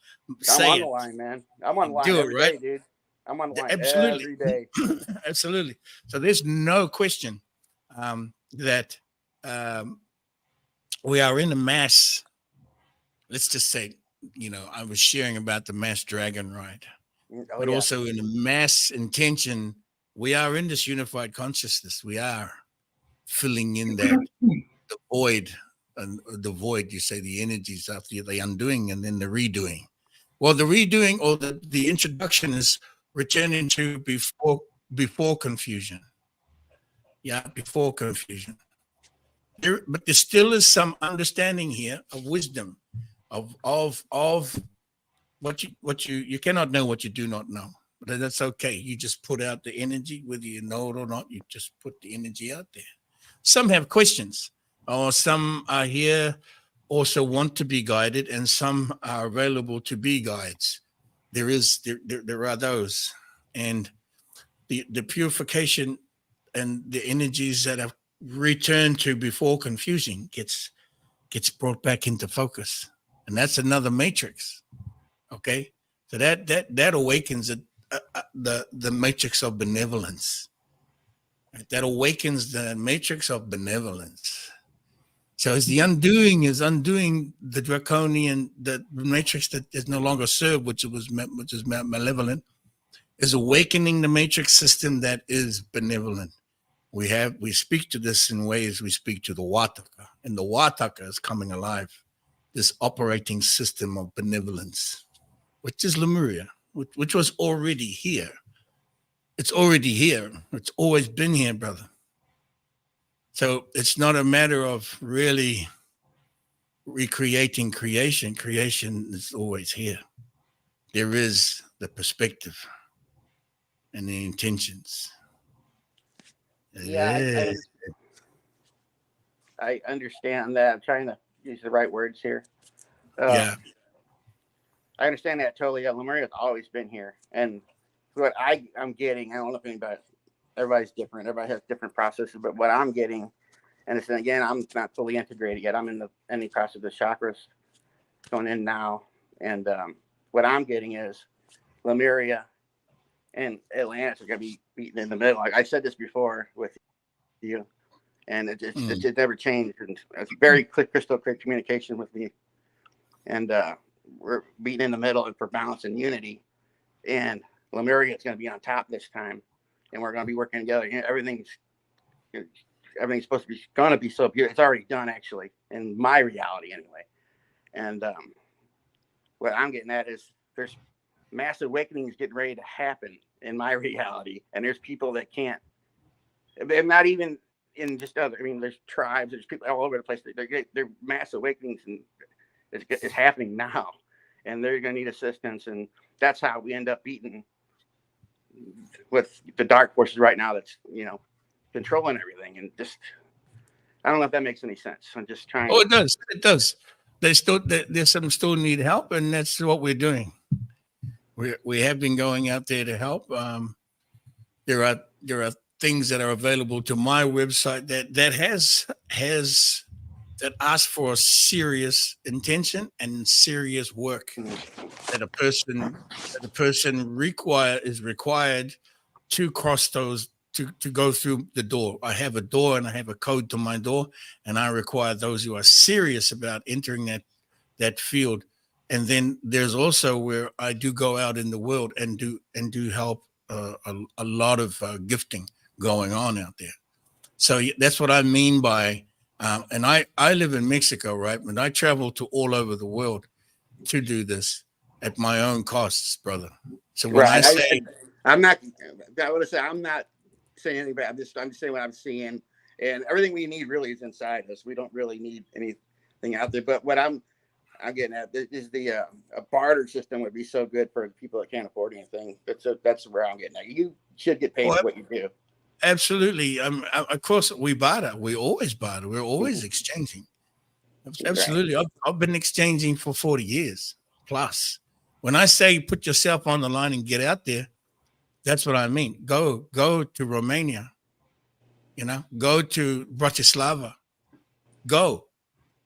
I'm on the line, man. I'm on the line every day, dude. I'm on the line every day. Absolutely. So there's no question that we are in a mass. Let's just say, I was sharing about the mass dragon ride, but also in a mass intention, we are in this unified consciousness. We are filling in that the void, and the void. You say the energies after the undoing and then the redoing. Well, the redoing or the introduction is returning to before confusion. Yeah, before confusion. But there still is some understanding here of wisdom, of what you cannot know what you do not know. But that's okay. You just put out the energy, whether you know it or not. You just put the energy out there. Some have questions, or some are here also want to be guided, and some are available to be guides. There are those, and the purification and the energies that have returned to before confusion gets brought back into focus, and that's another matrix. Okay, so that awakens the matrix of benevolence. That awakens the matrix of benevolence. So as the undoing is undoing the draconian, the matrix that is no longer served, which is malevolent, is awakening the matrix system that is benevolent. We speak to this in ways we speak to the Wataka, and the Wataka is coming alive. This operating system of benevolence, which is Lemuria, which was already here. It's already here. It's always been here, brother. So it's not a matter of really recreating creation. Creation is always here. There is the perspective and the intentions. Yeah, I understand that. I'm trying to use the right words here. Yeah. I understand that totally. Yeah, Lemuria has always been here. And what I'm getting, I don't know if anybody, everybody's different. Everybody has different processes. But what I'm getting, and it's, again, I'm not fully integrated yet. I'm in the process of the chakras going in now. And what I'm getting is Lemuria and Atlantis are going to be beaten in the middle. Like I said this before with you, and it just never changed. And it's very crystal clear communication with me. And we're beating in the middle and for balance and unity. And Lemuria is going to be on top this time, and we're going to be working together. You know, everything's supposed to be so beautiful. It's already done, actually, in my reality anyway. And what I'm getting at is there's massive awakenings getting ready to happen in my reality, and there's people that can't. They're not even in just other. I mean, there's tribes. There's people all over the place. They're massive awakenings, and it's happening now, and they're going to need assistance. And that's how we end up beating with the dark forces right now. That's, you know, controlling everything. And just, I don't know if that makes any sense. I'm just trying. Oh, it does. It does. There's some still need help, and that's what we're doing. We have been going out there to help. There are things that are available to my website that ask for serious intention and serious work that a person is required to cross those to go through the door. I have a door and I have a code to my door, and I require those who are serious about entering that field. And then there's also where I do go out in the world and do help a lot of gifting going on out there. So that's what I mean by, and I live in Mexico, right? But I travel to all over the world to do this at my own costs, brother. So when I say, I'm not saying anything, but I'm just saying what I'm seeing, and everything we need really is inside us. We don't really need anything out there. But what I'm getting at is a barter system would be so good for people that can't afford anything. That's where I'm getting at. You should get paid for what you do. Absolutely. Of course, we barter. We always barter. We're always exchanging. Absolutely. Right. I've been exchanging for 40 years plus. When I say put yourself on the line and get out there, that's what I mean. Go to Romania. You know, go to Bratislava. Go.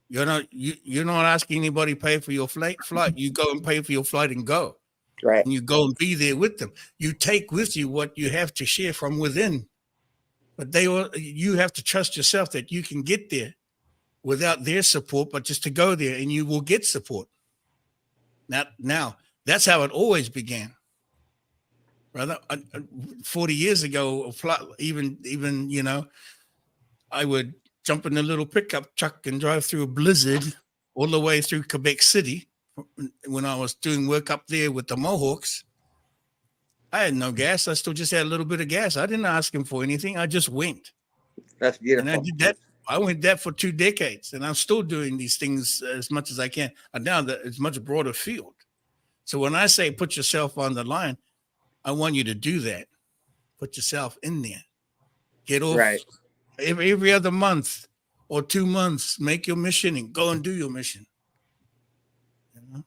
You're not asking anybody to pay for your flight. You go and pay for your flight and go. Right. And you go and be there with them. You take with you what you have to share from within. But you have to trust yourself that you can get there without their support, but just to go there and you will get support. Now that's how it always began. Brother, 40 years ago, even, you know, I would jump in a little pickup truck and drive through a blizzard all the way through Quebec City when I was doing work up there with the Mohawks. I had no gas. I still just had a little bit of gas. I didn't ask him for anything. I just went. That's beautiful. And I did that. I went that for 2 decades, and I'm still doing these things as much as I can. And now that it's much broader field. So when I say put yourself on the line, I want you to do that. Put yourself in there. Get off every other month or 2 months. Make your mission and go and do your mission. You know?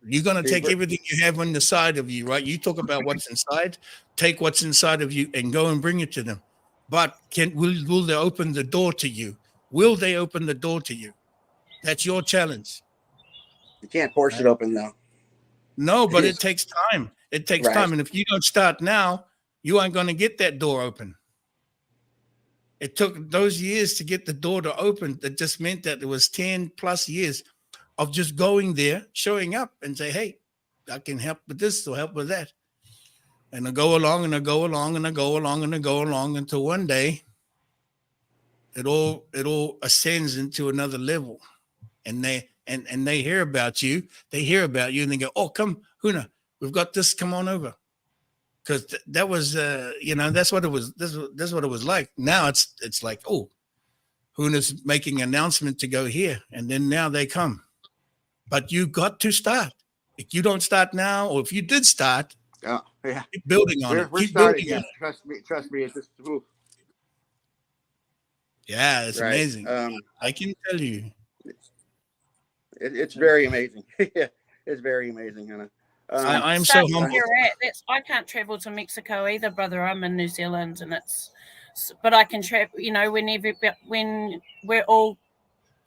You're going to take everything you have on the side of you, right? You talk about what's inside. Take what's inside of you and go and bring it to them. But will they open the door to you? Will they open the door to you? That's your challenge. You can't force it open, though. No, but it takes time. It takes time. And if you don't start now, you aren't going to get that door open. It took those years to get the door to open. That just meant that it was 10 plus years of just going there, showing up and say, hey, I can help with this or help with that. And I go along and I go along and I go along and I go along until one day it all ascends into another level. And they hear about you. They hear about you and they go, oh, come, Huna, we've got this. Come on over. Because that was, that's what it was. That's what it was like. Now it's like, oh, Huna's making an announcement to go here. And then now they come. But you got to start. If you don't start now, or if you did start, keep building on it. We're starting. Yeah. Trust me. It's just, ooh. Yeah, it's amazing. I can tell you. It's very amazing. Yeah, it's very amazing, Huna. I'm so humble. I can't travel to Mexico either, brother. I'm in New Zealand, but I can travel. You know, when we're all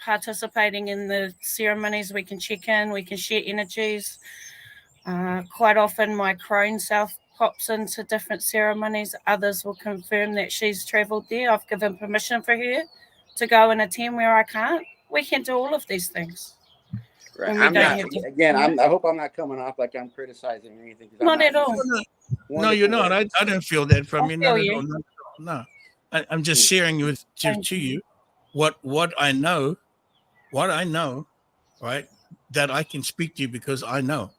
participating in the ceremonies, we can check in, we can share energies. Quite often, my crone self pops into different ceremonies. Others will confirm that she's travelled there. I've given permission for her to go and attend where I can't. We can do all of these things. Right. And we I'm don't not. have to. Again, I hope I'm not coming off like I'm criticizing or anything. 'Cause I'm Not at all. No, you're not. I don't feel that from I you. feel Not at you. all. No. I'm just sharing with to you what I know, right? That I can speak to you because I know.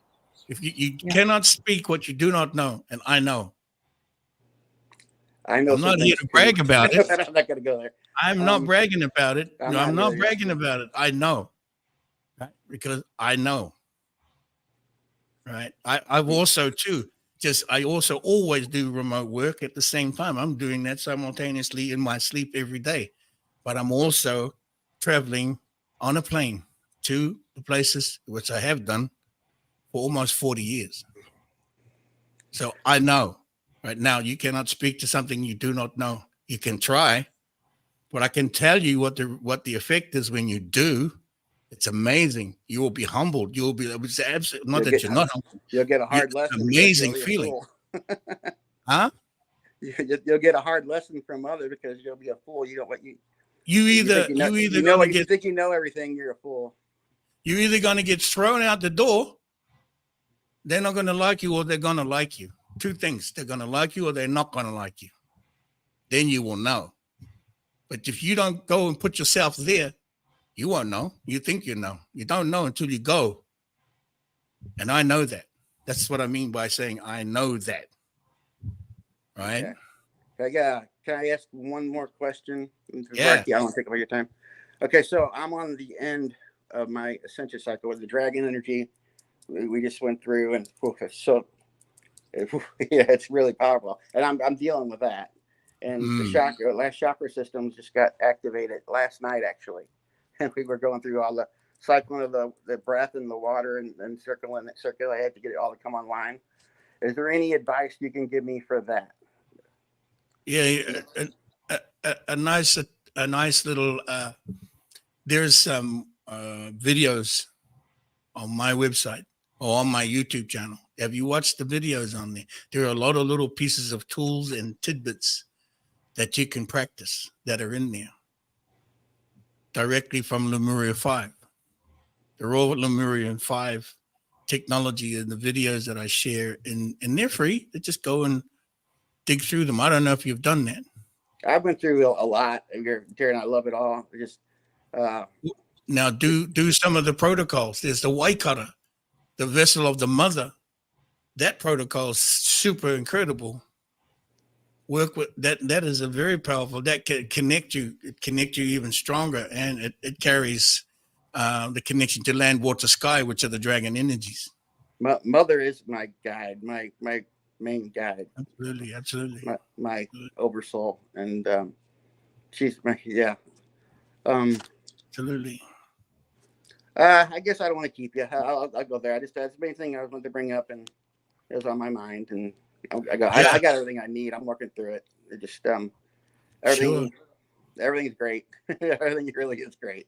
If you Yeah. cannot speak what you do not know, and I know. I know. I'm not here to brag about it. I'm not going to go there. I'm not bragging about it. I'm No, I'm not not really, bragging about it. I know. Right? Because I know. Right. I've also too. I also always do remote work at the same time. I'm doing that simultaneously in my sleep every day. But I'm also traveling on a plane to the places which I have done for almost 40 years. So I know. Right now, you cannot speak to something you do not know. You can try, but I can tell you what the effect is when you do. It's amazing. You will be humbled. You will be. It's absolutely not that you're not humbled. You'll get a hard It's lesson. an amazing Because feeling. Huh? Huh? You'll get a hard lesson from others because you'll be a fool. You don't what you. You either You think you know everything. You're a fool. You're either gonna get thrown out the door. They're not gonna like you, or they're gonna like you. Two things: they're gonna like you, or they're not gonna like you. Then you will know. But if you don't go and put yourself there, you won't know. You think you know. You don't know until you go. And I know that. That's what I mean by saying I know that. Right? Okay. Can I ask one more question? Yeah. I don't want to take up all your time. Okay, so I'm on the end of my ascension cycle with the dragon energy. We just went through, and it's really powerful, and I'm dealing with that. And the last chakra systems just got activated last night, actually, and we were going through all the cycling of the breath and the water and circling. I had to get it all to come online. Is there any advice you can give me for that? Yeah, a nice little. There's some videos on my website or on my YouTube channel. Have you watched the videos on there? There are a lot of little pieces of tools and tidbits that you can practice that are in there directly from Lemuria 5. The raw Lemurian 5 technology and the videos that I share, and they're free. They just go and dig through them. I don't know if you've done that. I've been through a lot, Terry, and I love it all. Now do some of the protocols. There's the Waikara, the vessel of the mother. That protocol is super incredible. Work with that. That is a very powerful. That can connect you even stronger, and it carries the connection to land, water, sky, which are the dragon energies. Mother is my guide, my main guide. Absolutely. My oversoul, and she's my Absolutely. I guess I don't want to keep you. I'll go there. That's the main thing I wanted to bring up, and it was on my mind, and I got everything I need. I'm working through it. It just everything's great. Everything really is great.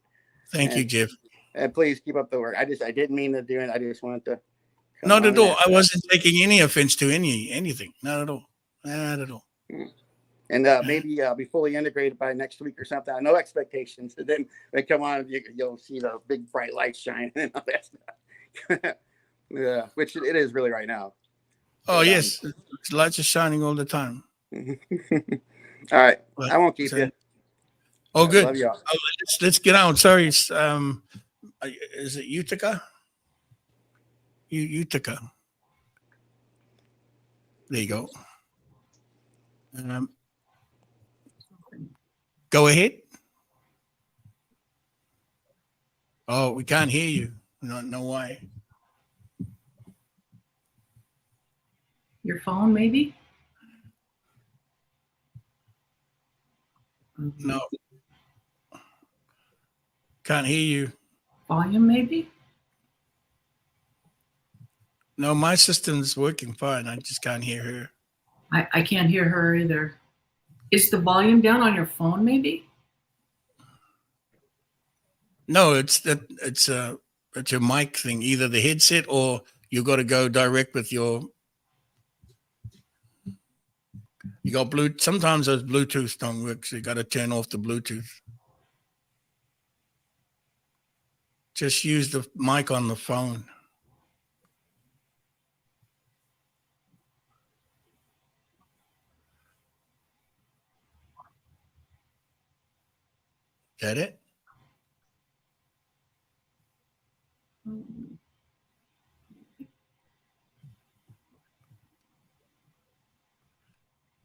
Thank you, Jeff. And please keep up the work. I didn't mean to do it. I just wanted to. Not at all. I wasn't taking any offense to anything. Not at all. Not at all. And maybe be fully integrated by next week or something. No expectations. And then they come on, you'll see the big bright lights shine and all that stuff. Yeah, which it is really right now. Oh, yes. Lights are shining all the time. All right. But, I won't keep you. Oh, good. Love y'all. Let's get on. Sorry. Is it Utica? Utica. There you go. Go ahead. Oh, we can't hear you. I don't know why. Your phone, maybe? No. Can't hear you. Volume, maybe? No, my system's working fine. I just can't hear her. I can't hear her either. Is the volume down on your phone, maybe? No, it's your mic thing, either the headset or you got to go direct with your. You got Bluetooth. Sometimes those Bluetooth don't work, so you got to turn off the Bluetooth. Just use the mic on the phone. Is that it?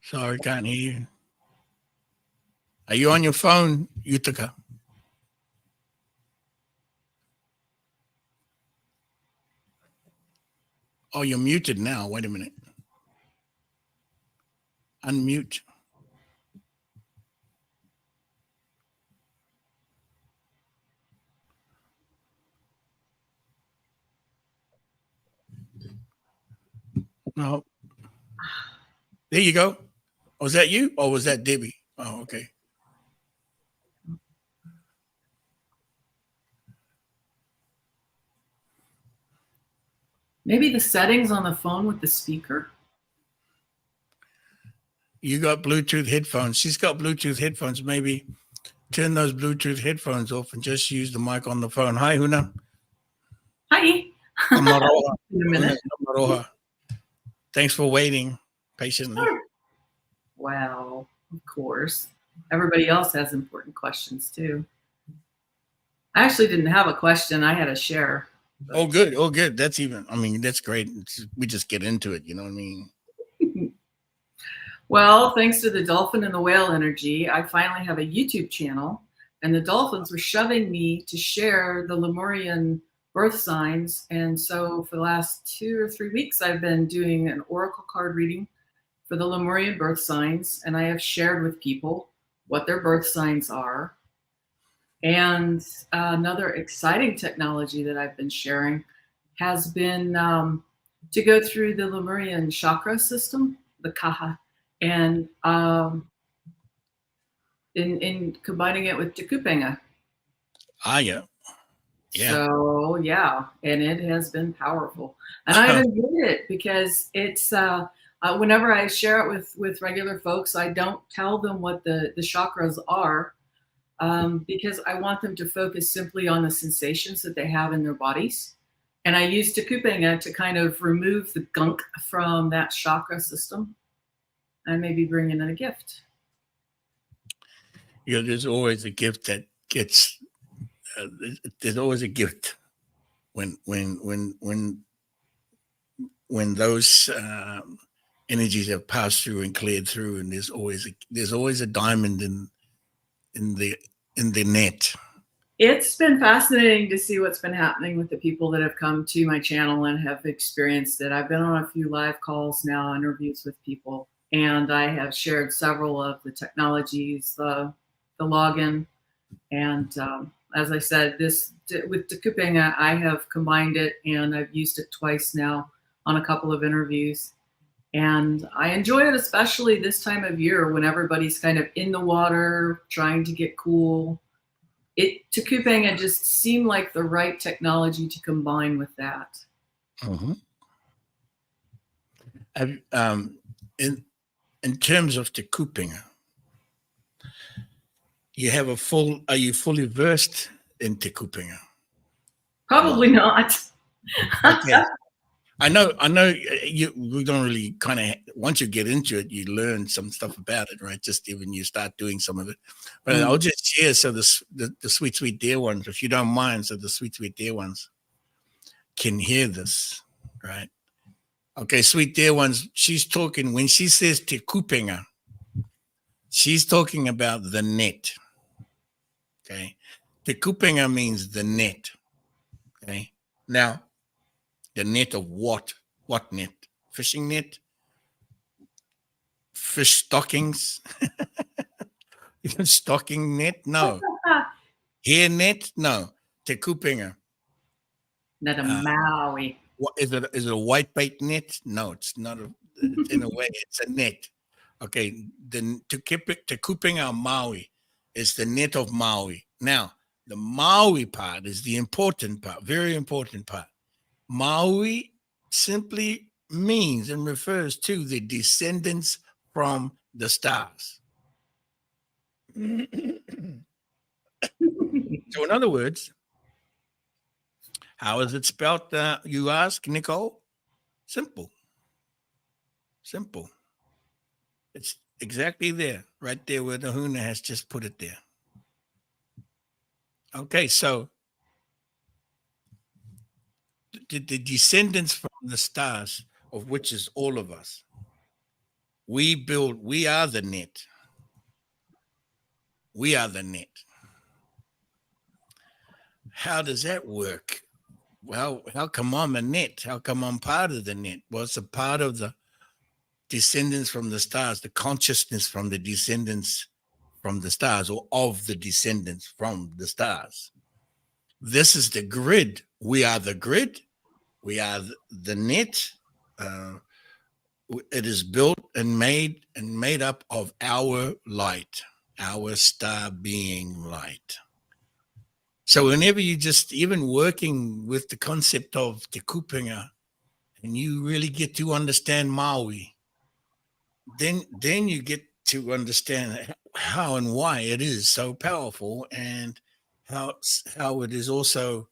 Sorry, can't hear you. Are you on your phone, Utica? Oh, you're muted now. Wait a minute. Unmute. No. There you go. Was that you or was that Debbie? Oh, okay. Maybe the settings on the phone with the speaker. You got Bluetooth headphones. She's got Bluetooth headphones. Maybe turn those Bluetooth headphones off and just use the mic on the phone. Hi, Huna. Hi. Kamaroha. In a minute. Kamaroha. Thanks for waiting patiently. Wow, of course. Everybody else has important questions too. I actually didn't have a question. I had a share. Oh, good. Oh, good. That's even, I mean, that's great. We just get into it. You know what I mean? Well, thanks to the dolphin and the whale energy, I finally have a YouTube channel, and the dolphins were shoving me to share the Lemurian birth signs. And so for the last 2 or 3 weeks, I've been doing an oracle card reading for the Lemurian birth signs, and I have shared with people what their birth signs are. And another exciting technology that I've been sharing has been to go through the Lemurian chakra system, the Kaha, and in combining it with Tekupenga. Ah, yeah. Yeah. So yeah, and it has been powerful, and I've enjoyed it because it's whenever I share it with regular folks, I don't tell them what the chakras are, because I want them to focus simply on the sensations that they have in their bodies, and I use Tekupenga to kind of remove the gunk from that chakra system, and maybe bring in a gift. You know, there's always a gift that gets. There's always a gift when those energies have passed through and cleared through, and there's always a diamond in the net. It's been fascinating to see what's been happening with the people that have come to my channel and have experienced it. I've been on a few live calls now, interviews with people, and I have shared several of the technologies, the login, and as I said, this with Tekupenga, I have combined it, and I've used it twice now on a couple of interviews. And I enjoy it, especially this time of year when everybody's kind of in the water, trying to get cool. Tekupenga just seemed like the right technology to combine with that. Mm-hmm. In terms of Tekupenga, are you fully versed in Tekupenga? Probably not. Okay. I know we don't really kind of, once you get into it, you learn some stuff about it, right? Just even you start doing some of it. But I'll just share so the sweet dear ones, if you don't mind, so the sweet dear ones can hear this, right? Okay, sweet dear ones, she's talking, when she says Tekupenga, she's talking about the net. Okay. Tekupenga means the net. Okay. Now, the net of what? What net? Fishing net? Fish stockings? Stocking net? No. Hair net? No. Tekupenga. Not a Maui. What is it? Is it a white bait net? No, it's not. In a way, it's a net. Okay. The Tekupenga Maui is the net of Maui. Now, the Maui part is the important part, very important part. Maui simply means and refers to the descendants from the stars. So in other words, How is it spelled, you ask, Nicole? Simple. Simple. It's exactly there, right there where the Huna has just put it there. Okay, so the descendants from the stars, of which is all of us, we are the net. We are the net. How does that work? Well, how come I'm a net? How come I'm part of the net? Well, it's a part of the descendants from the stars, the consciousness from the descendants from the stars, or of the descendants from the stars. This is the grid. We are the grid. We are the net. It is built and made up of our light, our star being light. So whenever you just even working with the concept of Te Kupenga, and you really get to understand Maui, then you get to understand how and why it is so powerful, and how it is also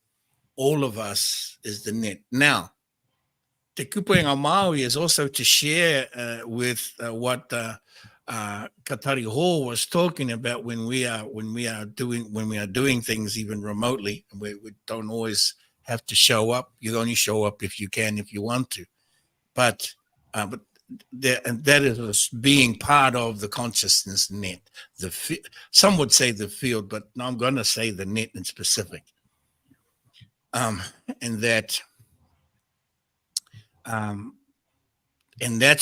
all of us is the net. Now, Te Kupenga Maui is also to share with what Katari Hall was talking about when we are doing things even remotely. We don't always have to show up. You only show up if you can, if you want to. But that is being part of the consciousness net. Some would say the field, but no, I'm going to say the net in specific. And that's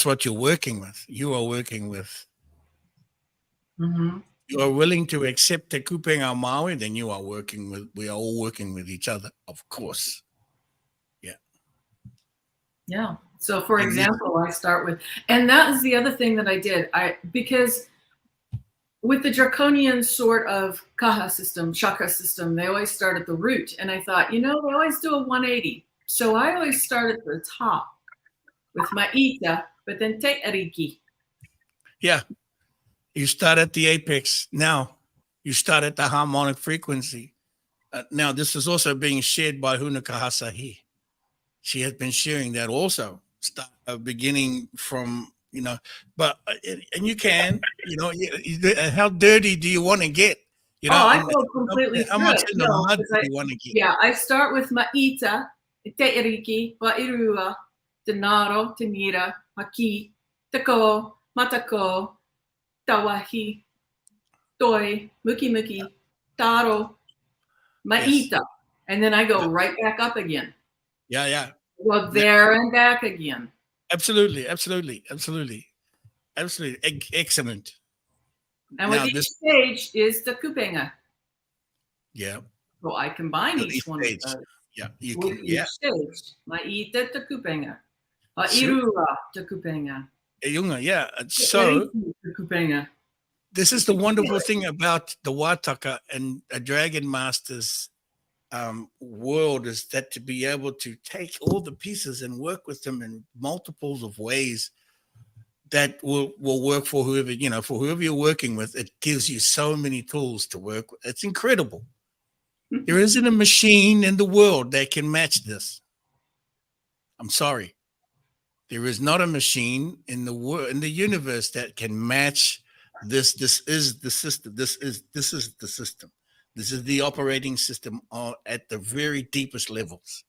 what you're working with. You are working with. Mm-hmm. You are willing to accept Te Kupenga Maui, then we are all working with each other, of course. Yeah. Yeah. So for example, I start with, and that is the other thing that I did. Because with the draconian sort of kaha system, chakra system, they always start at the root. And I thought, they always do a 180. So I always start at the top with my ita, but then te ariki. Yeah. You start at the apex. Now you start at the harmonic frequency. Now this is also being shared by Huna Kahasahi. She has been sharing that also, beginning from, but, and you can, how dirty do you want to get? I go completely how much in the mud do you want to get? Yeah, I start with Ma'ita, Te Iriki, Wa'irua, Te Naro, Te Nira, Maki, Te Ko, Matako, Tawahi, Toi, Muki Muki, Taro, Ma'ita. Yes. And then I go right back up again. Yeah. Go there and back again. Absolutely. Excellent. And with each stage is the Kupenga. Yeah. So I combine each one of those. Yeah, you with can. Each stage. Ma'ita te Kupenga. Wa'irua te Kupenga. Yunga, yeah. So this is the wonderful thing about the Wataka and a Dragon Master's world, is that to be able to take all the pieces and work with them in multiples of ways that will work for whoever, for whoever you're working with. It gives you so many tools to work with. It's incredible. There isn't a machine in the world that can match this. I'm sorry. There is not a machine in the world, in the universe, that can match this. This is the system. This is the system. This is the operating system at the very deepest levels.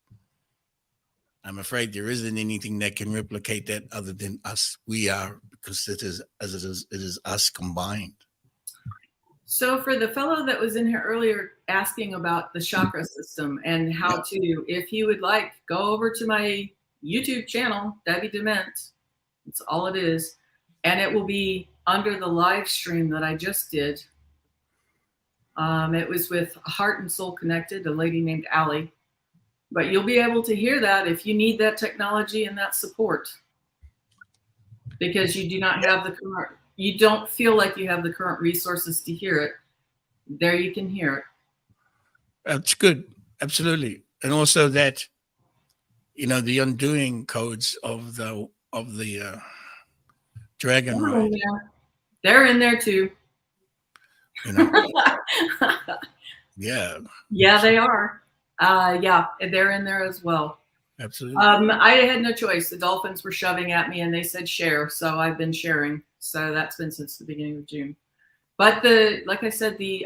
I'm afraid there isn't anything that can replicate that other than us. We are, because it is us combined. So for the fellow that was in here earlier asking about the chakra system and how to, if you would like, go over to my YouTube channel, Debbie Dement. That's all it is. And it will be under the live stream that I just did. It was with Heart and Soul Connected, a lady named Allie. But you'll be able to hear that if you need that technology and that support. Because you do not have the current, you don't feel like you have the current resources to hear it. There you can hear it. That's good. Absolutely. And also that, the undoing codes of the dragon ride. Yeah. They're in there too. Yeah. Yeah, they are. Yeah, they're in there as well. Absolutely. I had no choice. The dolphins were shoving at me and they said share. So I've been sharing. So that's been since the beginning of June. But like I said, they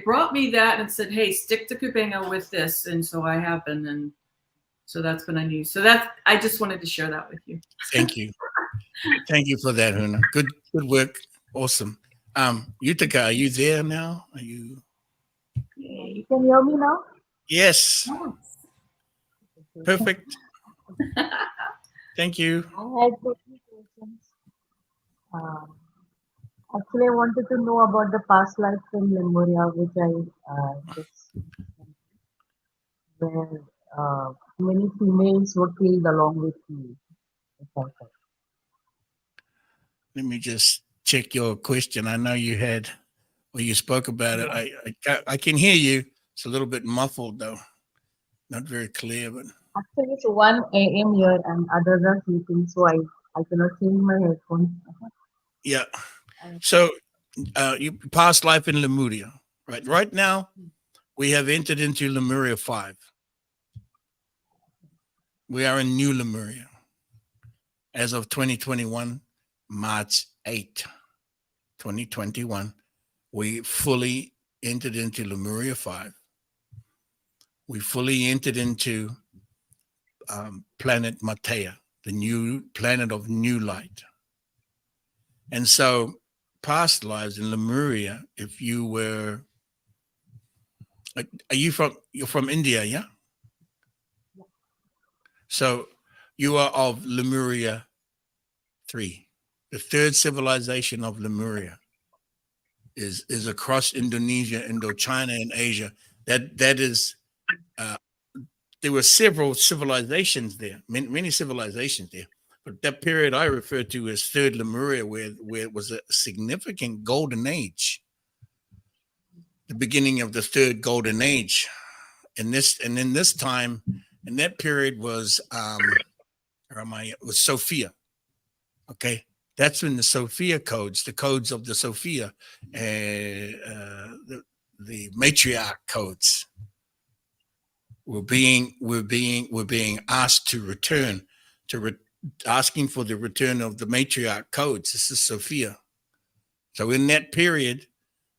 brought me that and said, hey, stick to Kubenga with this. And so I have been. And so that's been I knew. So I just wanted to share that with you. Thank you. Thank you for that, Huna. Good work. Awesome. Utica, are you there now? Are you? You can hear me now? Yes. Perfect. Thank you. I had two questions. Actually, I wanted to know about the past life in Lemuria, which I just where many females were killed along with me. Let me just check your question. I know you had, or you spoke about it. I can hear you. It's a little bit muffled though, not very clear. But Actually, it's 1 a.m. here and others are sleeping, so I cannot change my headphones. yeah. So you past life in Lemuria, right? Right now, we have entered into Lemuria 5. We are in New Lemuria. As of 2021, March 8, 2021, we fully entered into Lemuria 5. We fully entered into planet Matea, the new planet of new light. And so past lives in Lemuria, if you were, you're from India, yeah? So you are of Lemuria 3. The third civilization of Lemuria is across Indonesia, Indochina, and Asia. That is, there were several civilizations there, many civilizations there. But that period I refer to as Third Lemuria, where it was a significant golden age, the beginning of the third golden age. And in this time, and that period was was Sophia. Okay, that's when the Sophia codes, the codes of the Sophia, the matriarch codes were being asked to return, asking for the return of the matriarch codes. This is Sophia. So in that period,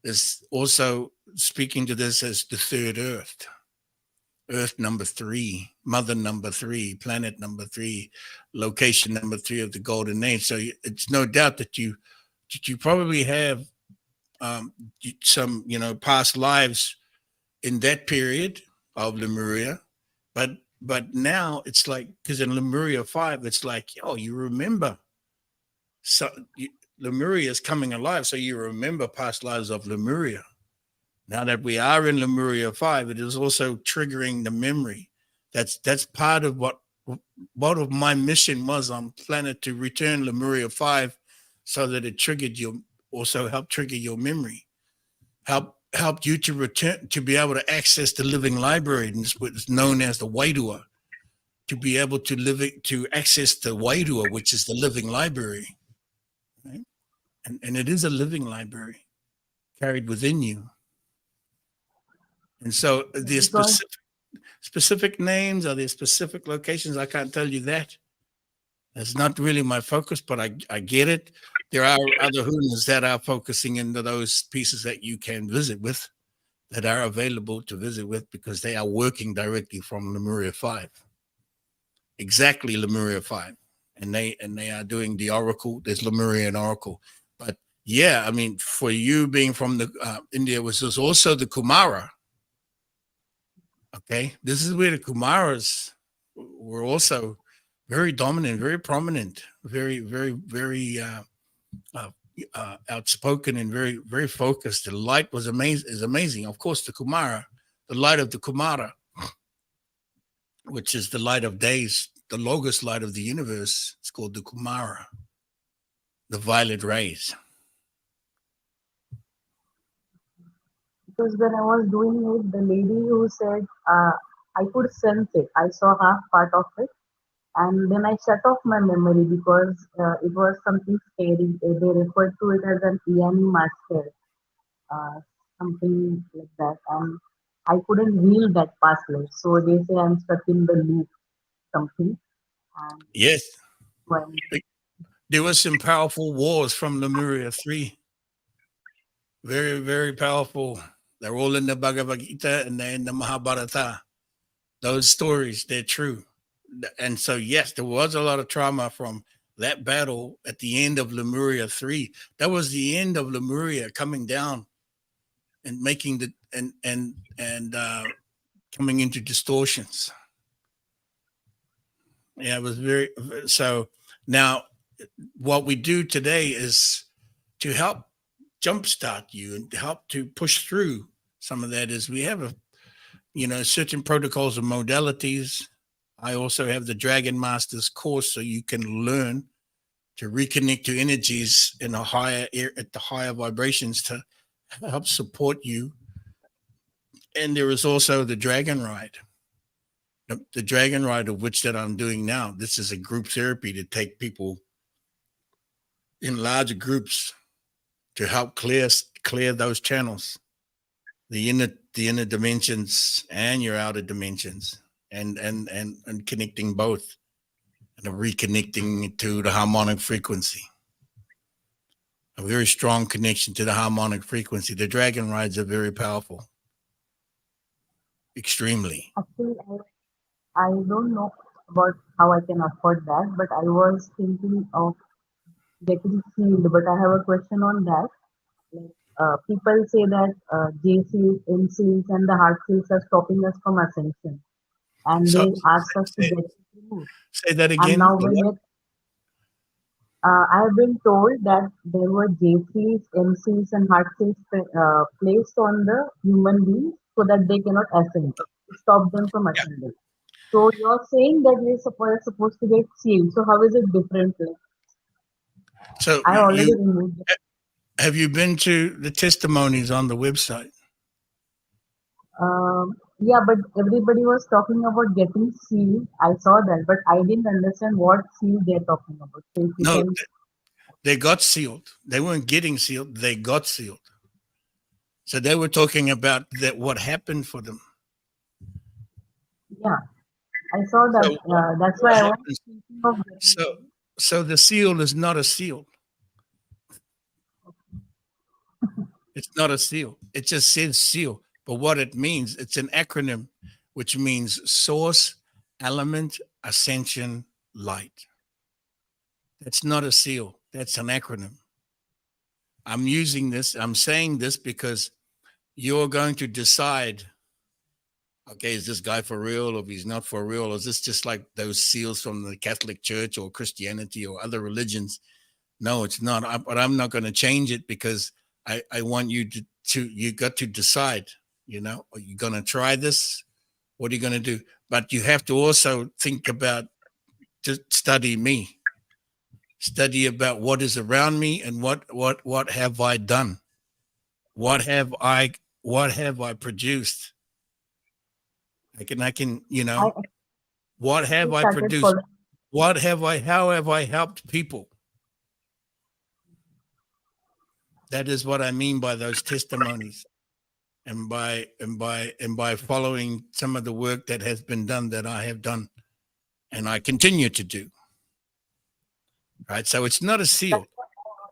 there's also speaking to this as the third Earth. Earth number 3, mother number 3, planet number 3, location number 3 of the golden age. So it's no doubt that you probably have some past lives in that period of Lemuria, but now it's like, because in Lemuria 5, it's like, you remember, so Lemuria is coming alive, so you remember past lives of Lemuria. Now that we are in Lemuria 5, it is also triggering the memory. That's part of what of my mission was on planet, to return Lemuria 5, so that it triggered helped trigger your memory, helped you to return, to be able to access the living library, and it's what's known as the Waidua, to be able to access the Waidua, which is the living library, right? And it is a living library carried within you. And so there's specific names, or there's specific locations. I can't tell you that. That's not really my focus, but I get it. There are other Hunas that are focusing into those pieces that you can visit with, that are available to visit with, because they are working directly from Lemuria 5. Exactly Lemuria 5. And they are doing the oracle. There's Lemurian oracle. But yeah, I mean, for you being from the India, was also the Kumara. Okay, this is where the Kumaras were also very dominant, very prominent, very, very, very outspoken, and very, very focused. The light was amazing. Of course, the Kumara, the light of the Kumara, which is the light of days, the logos light of the universe. It's called the Kumara, the violet rays. Because when I was doing it, the lady who said, I could sense it. I saw half part of it. And then I shut off my memory because it was something scary. They referred to it as an Iani master, something like that. And I couldn't heal that past life. So they say I'm stuck in the loop, something. And Yes, when, there was some powerful wars from Lemuria 3. Very, very powerful. They're all in the Bhagavad Gita and they're in the Mahabharata. Those stories, they're true. And so, yes, there was a lot of trauma from that battle at the end of Lemuria 3. That was the end of Lemuria coming down and making the coming into distortions. Yeah, it was very so. Now, what we do today is to help jumpstart you and help to push through some of that. Is we have certain protocols and modalities. I also have the Dragon Masters course, so you can learn to reconnect to energies in a higher at the higher vibrations to help support you. And there is also the Dragon Ride. The Dragon Ride of which that I'm doing now. This is a group therapy to take people in larger groups to help clear those channels, the inner dimensions and your outer dimensions, and connecting both and reconnecting to the harmonic frequency. A very strong connection to the harmonic frequency. The Dragon Rides are very powerful. Extremely. actually, I don't know about how I can afford that, but I was thinking of getting sealed. But I have a question on that. Like, people say that JCs, MCs, and the heart seals are stopping us from ascension, and So they ask us to say, get sealed. say that And again. now, I have been told that there were JCs, MCs, and heart seals placed on the human beings so that they cannot ascend, to stop them from Yeah. ascending. So you're saying that we're supposed to get sealed. So how is it different? Like, So I already removed it. have you been to the testimonies on the website? Yeah, but everybody was talking about getting sealed. I saw that, but I didn't understand what seal they're talking about. So if you No, can, they got sealed. They weren't getting sealed. They got sealed. So they were talking about that what happened for them. yeah, I saw that. So what, That's what why I was happens? thinking of getting So sealed. so the seal is not a seal. It's not a seal. It just says seal. But what it means, it's an acronym, which means source, element, ascension, light. That's not a seal. That's an acronym. I'm saying this because you're going to decide, okay, is this guy for real or if he's not for real? Or is this just like those seals from the Catholic Church or Christianity or other religions? No, it's not. But I'm not going to change it because I want you you got to decide, are you going to try this? What are you going to do? But you have to also think about, just study me, study about what is around me and what have I done? What have I produced? I can, I what have actually I started produced? following. How have I helped people? That is what I mean by those testimonies. And by following some of the work that has been done, that I have done and I continue to do. Right. So it's not a seal.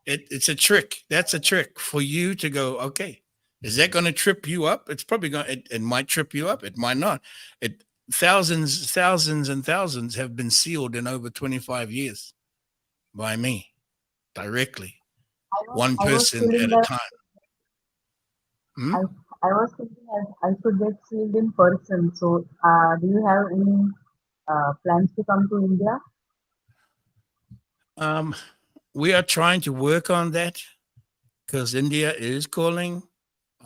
It's a trick. That's a trick for you to go, okay, is that going to trip you up? It's probably it might trip you up. It might not. Thousands and thousands have been sealed in over 25 years by me directly, one I was person feeling at a that time. Hmm? I I was thinking I should get sealed in person. So, do you have any plans to come to India? We are trying to work on that because India is calling.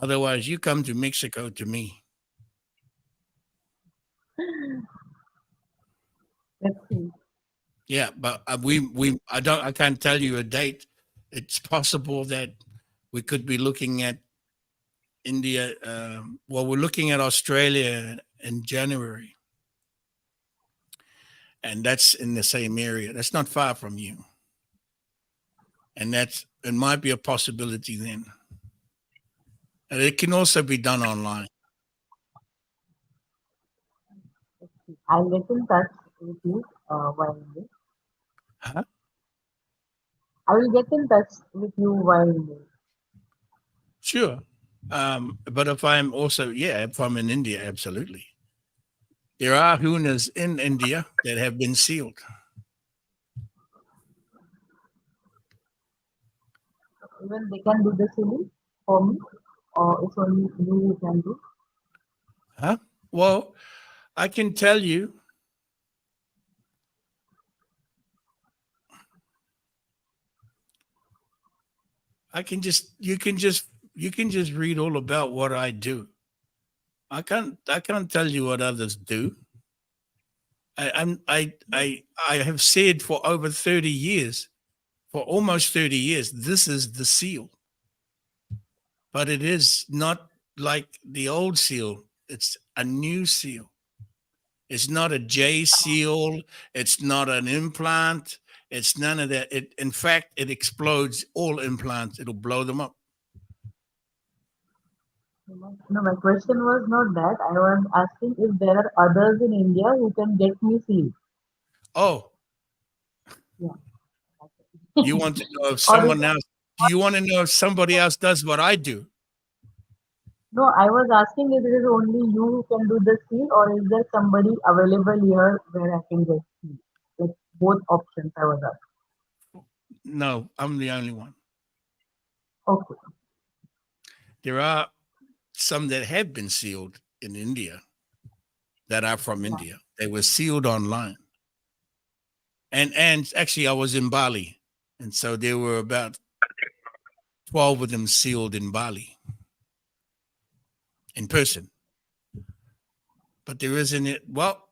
Otherwise, you come to Mexico to me. Let's see. Yeah, but I can't tell you a date. It's possible that we could be looking at India. Well, we're looking at Australia in January, and that's in the same area. That's not far from you, and it might be a possibility then. And it can also be done online. I'll get in touch with you while this. Huh? I will get in touch with you while this. Sure. But if I'm also, yeah, if I'm in India, absolutely. There are Hunas in India that have been sealed. Even they can do the sealing for me, or it's only you who can do. Huh? Well, I can tell you, you can just read all about what I do. I can't tell you what others do. I have said for over 30 years, for almost 30 years, this is the seal. But it is not like the old seal. It's a new seal. It's not a J seal. It's not an implant. It's none of that. It, in fact, it explodes all implants. It'll blow them up. No, my question was not that. I was asking if there are others in India who can get me sealed. Oh, Yeah. you want to know if Or if, someone else? Do you want to know if somebody else does what I do? no, I was asking if it is only you who can do the seal, or is there somebody available here where I can get sealed? Like both options I was asking. No, I'm the only one. Okay. There are some that have been sealed in India that are from Yeah. India. They were sealed online. And actually I was in Bali. And so there were about 12 of them sealed in Bali in person. But there isn't it. Well,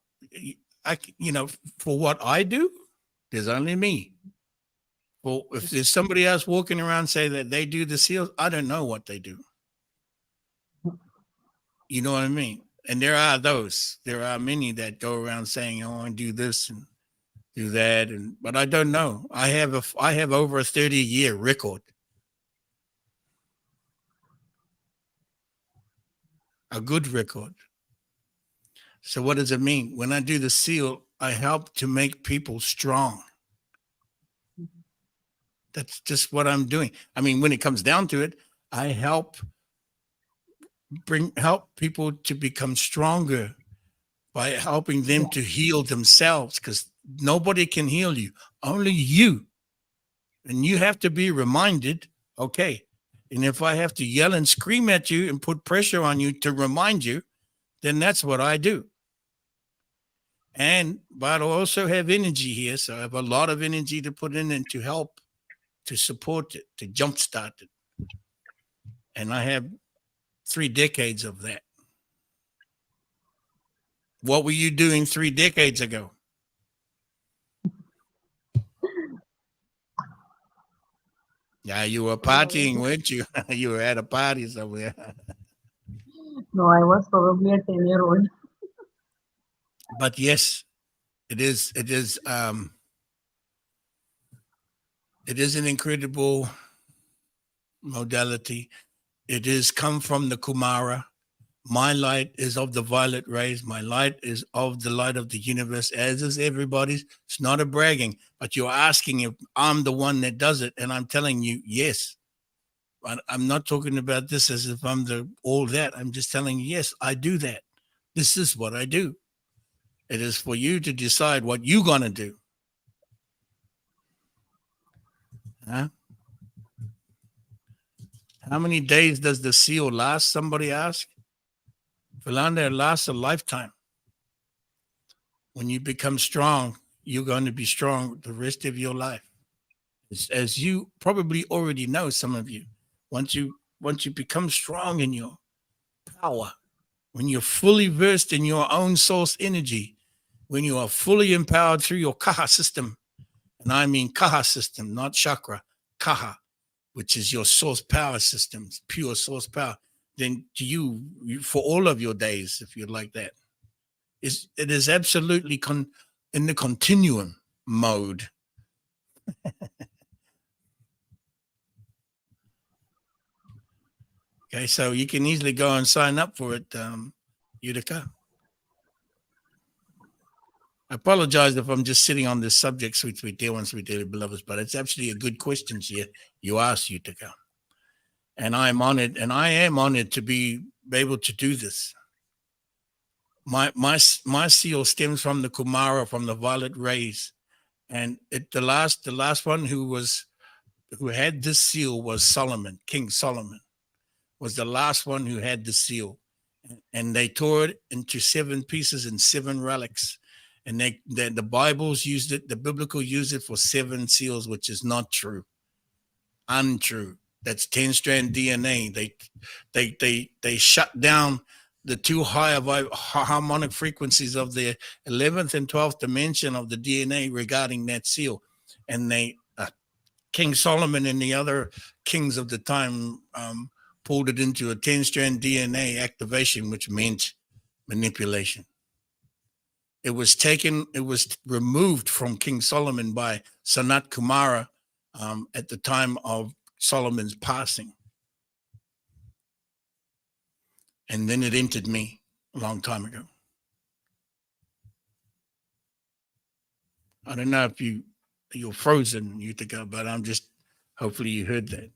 for what I do, there's only me. Well, if there's somebody else walking around say that they do the seals, I don't know what they do. You know what I mean? And there are many that go around saying, "Oh, I do this and do that," but I don't know. I have over a 30-year record, a good record. So what does it mean? When I do the seal, I help to make people strong. That's just what I'm doing. I mean, when it comes down to it, I help people to become stronger by helping them Yeah. to heal themselves, because nobody can heal you, only you. And you have to be reminded, okay. And if I have to yell and scream at you and put pressure on you to remind you, then that's what I do. But I also have energy here. So I have a lot of energy to put in and to help, to support it, to jumpstart it. And I have 3 decades of that. What were you doing 3 decades ago? Yeah, you were partying, weren't you? You were at a party somewhere. No, I was probably a 10-year-old. But yes, it is an incredible modality. It is come from the Kumara. My light is of the violet rays. My light is of the light of the universe, as is everybody's. It's not a bragging, but you're asking if I'm the one that does it. And I'm telling you, yes. I'm not talking about this as if I'm all that. I'm just telling you, yes, I do that. This is what I do. It is for you to decide what you're going to do. Huh? How many days does the seal last? Somebody asked. Philanda, it lasts a lifetime. When you become strong, you're going to be strong the rest of your life. As you probably already know, some of you, once you become strong in your power, when you're fully versed in your own source energy, when you are fully empowered through your kaha system, and I mean kaha system, not chakra, kaha, which is your source power system, pure source power, then to you for all of your days, if you're like that, it is absolutely in the continuum mode. Okay, so you can easily go and sign up for it, Utica. I apologize if I'm just sitting on this subject, sweet dear ones, sweet dearly beloveds, but it's actually a good question here you asked, Utica. And I am honored to be able to do this. My seal stems from the Kumara, from the violet rays. And the last one who had this seal was Solomon. King Solomon was the last one who had the seal. And they tore it into 7 pieces and 7 relics. And the Bibles used it, the biblical used it for 7 seals, which is not true. Untrue. That's 10-strand DNA. They shut down the 2 higher harmonic frequencies of the 11th and 12th dimension of the DNA regarding that seal. And King Solomon and the other kings of the time pulled it into a 10-strand DNA activation, which meant manipulation. It was removed from King Solomon by Sanat Kumara at the time of Solomon's passing. And then it entered me a long time ago. I don't know if you're frozen, Utica, but hopefully you heard that.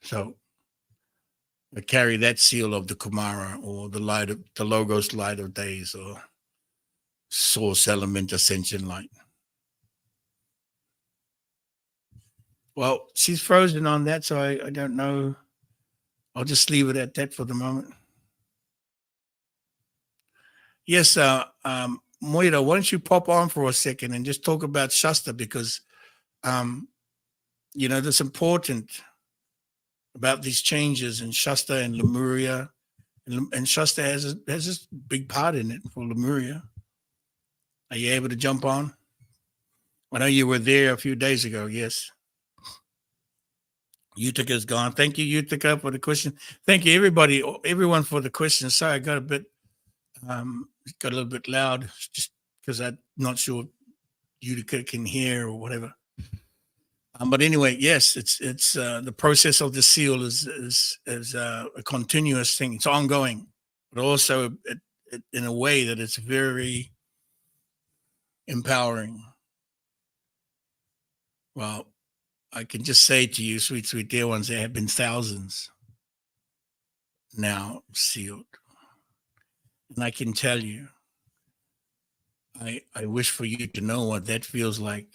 So I carry that seal of the Kumara, or the Logos light of days, or source element ascension light. Well, she's frozen on that, so I don't know. I'll just leave it at that for the moment. Yes, Moira, why don't you pop on for a second and just talk about Shasta, because, that's important about these changes in Shasta and Lemuria. And Shasta has this big part in it for Lemuria. Are you able to jump on? I know you were there a few days ago, yes. Utica's gone. Thank you, Utica, for the question. Thank you, everyone for the question. Sorry, I got a little bit loud just because I'm not sure Utica can hear or whatever. But anyway, yes, it's the process of the seal is a continuous thing. It's ongoing, but also in a way that it's very empowering. Well, I can just say to you, sweet dear ones, there have been thousands now sealed. And I can tell you, I wish for you to know what that feels like,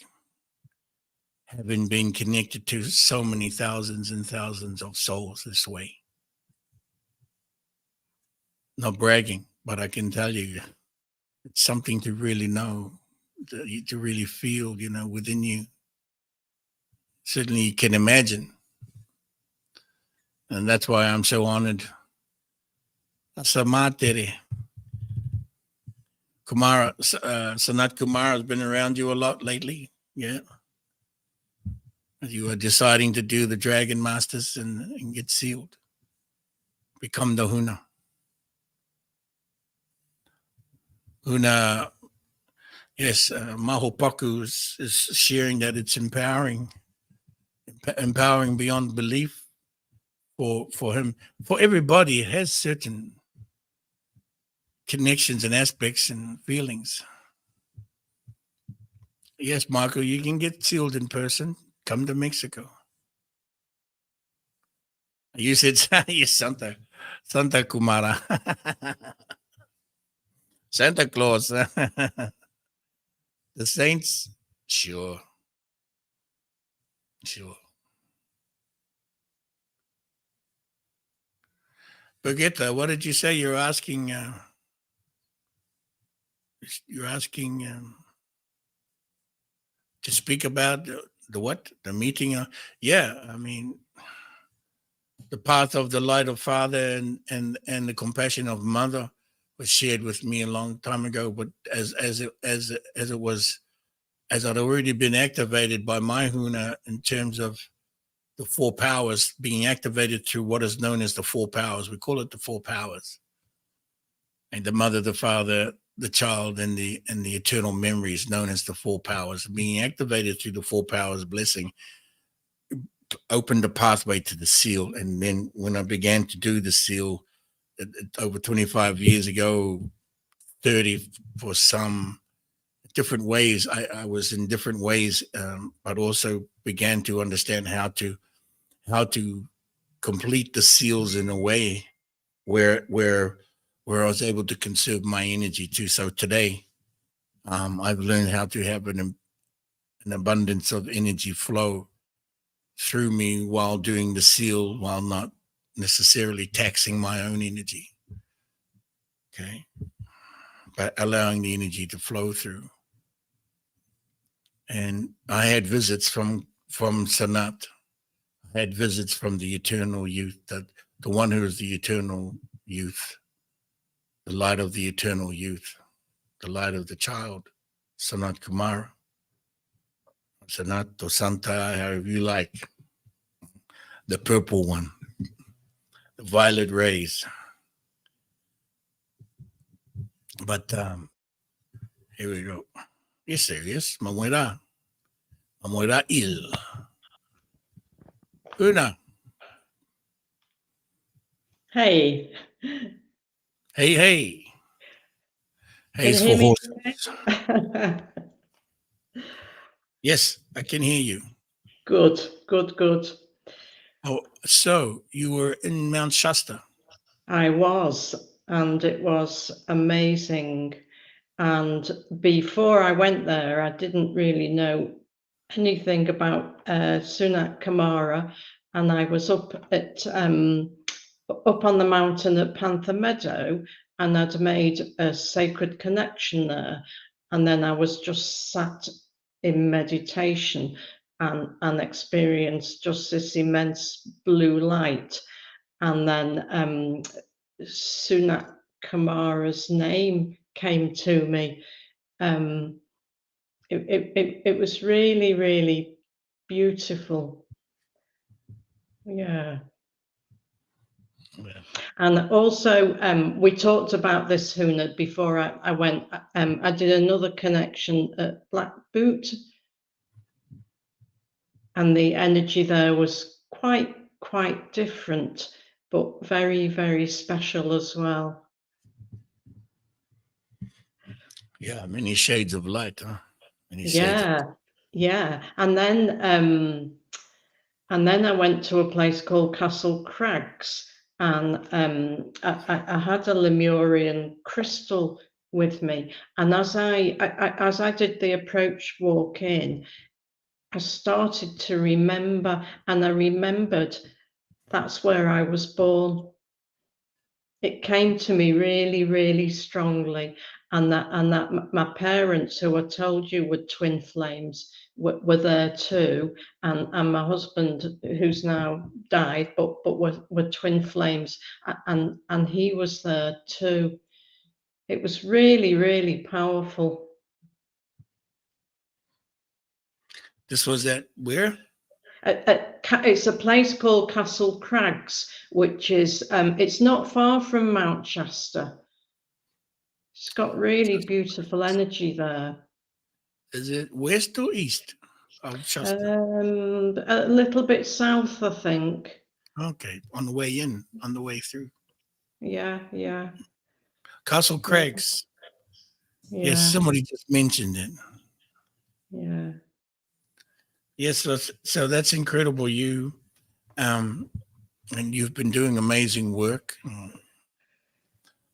having been connected to so many thousands and thousands of souls this way. Not bragging, but I can tell you, it's something to really know, to really feel, within you. Certainly you can imagine. And that's why I'm so honored. Asamatere. Kumara, Sanat Kumara has been around you a lot lately. Yeah. You are deciding to do the Dragon Masters and get sealed. Become the Huna. Huna, yes, Mahopaku is sharing that it's empowering beyond belief for him. For everybody, it has certain connections and aspects and feelings. Yes, Marco, you can get sealed in person. Come to Mexico. You said, yes, Santa Kumara. Santa Claus. The saints, sure. Birgitta, what did you say? You're asking to speak about the what? The meeting? Yeah, I mean, the path of the light of Father and the compassion of Mother was shared with me a long time ago. But as I'd already been activated by my Huna in terms of the 4 powers being activated through what is known as the 4 powers. We call it the 4 powers. And the Mother, the Father, the Child, and the eternal memories known as the 4 powers being activated through the 4 powers blessing opened the pathway to the seal. And then when I began to do the seal over 25 years ago, 30 for some different ways. I was in different ways, but also began to understand how to complete the seals in a way where I was able to conserve my energy too. So today, I've learned how to have an abundance of energy flow through me while doing the seal, while not necessarily taxing my own energy. Okay, but allowing the energy to flow through. And I had visits from Sanat. I had visits from the eternal youth, the one who is the eternal youth, the light of the eternal youth, the light of the child, Sanat Kumara, Sanat or Santa, however you like, the purple one, the violet rays. But here we go. Yes, there is. Mamuera il. Huna. Hey. Hey, hey. Hey's Can you for hear horses. me? Yes, I can hear you. Good, good, good. Oh, so you were in Mount Shasta. I was, and it was amazing. And before I went there, I didn't really know anything about Sunak Kumara, and I was up on the mountain at Panther Meadow, and I'd made a sacred connection there, and then I was just sat in meditation and experienced just this immense blue light, and then Sunak Kumara's name came to me. It was really, really beautiful. Yeah. And also, we talked about this, Huna, before I went. I did another connection at Black Boot, and the energy there was quite different, but very, very special as well. Yeah, many shades of light, huh? Yeah. And then I went to a place called Castle Crags, and I had a Lemurian crystal with me. And as I did the approach walk in, I started to remember, and I remembered that's where I was born. It came to me really, really strongly, and that my parents, who I told you were twin flames, were there too, and my husband, who's now died, but were twin flames, and he was there too. It was really, really powerful. This was at where? It's a place called Castle Crags, which is it's not far from Mount Shasta. It's got really beautiful energy there. Is it west or east of Shasta? A little bit south, I think. Okay, on the way in, on the way through. Yeah. Castle Crags. Yeah. Yes, somebody just mentioned it. Yeah. Yes, so that's incredible. You, and you've been doing amazing work,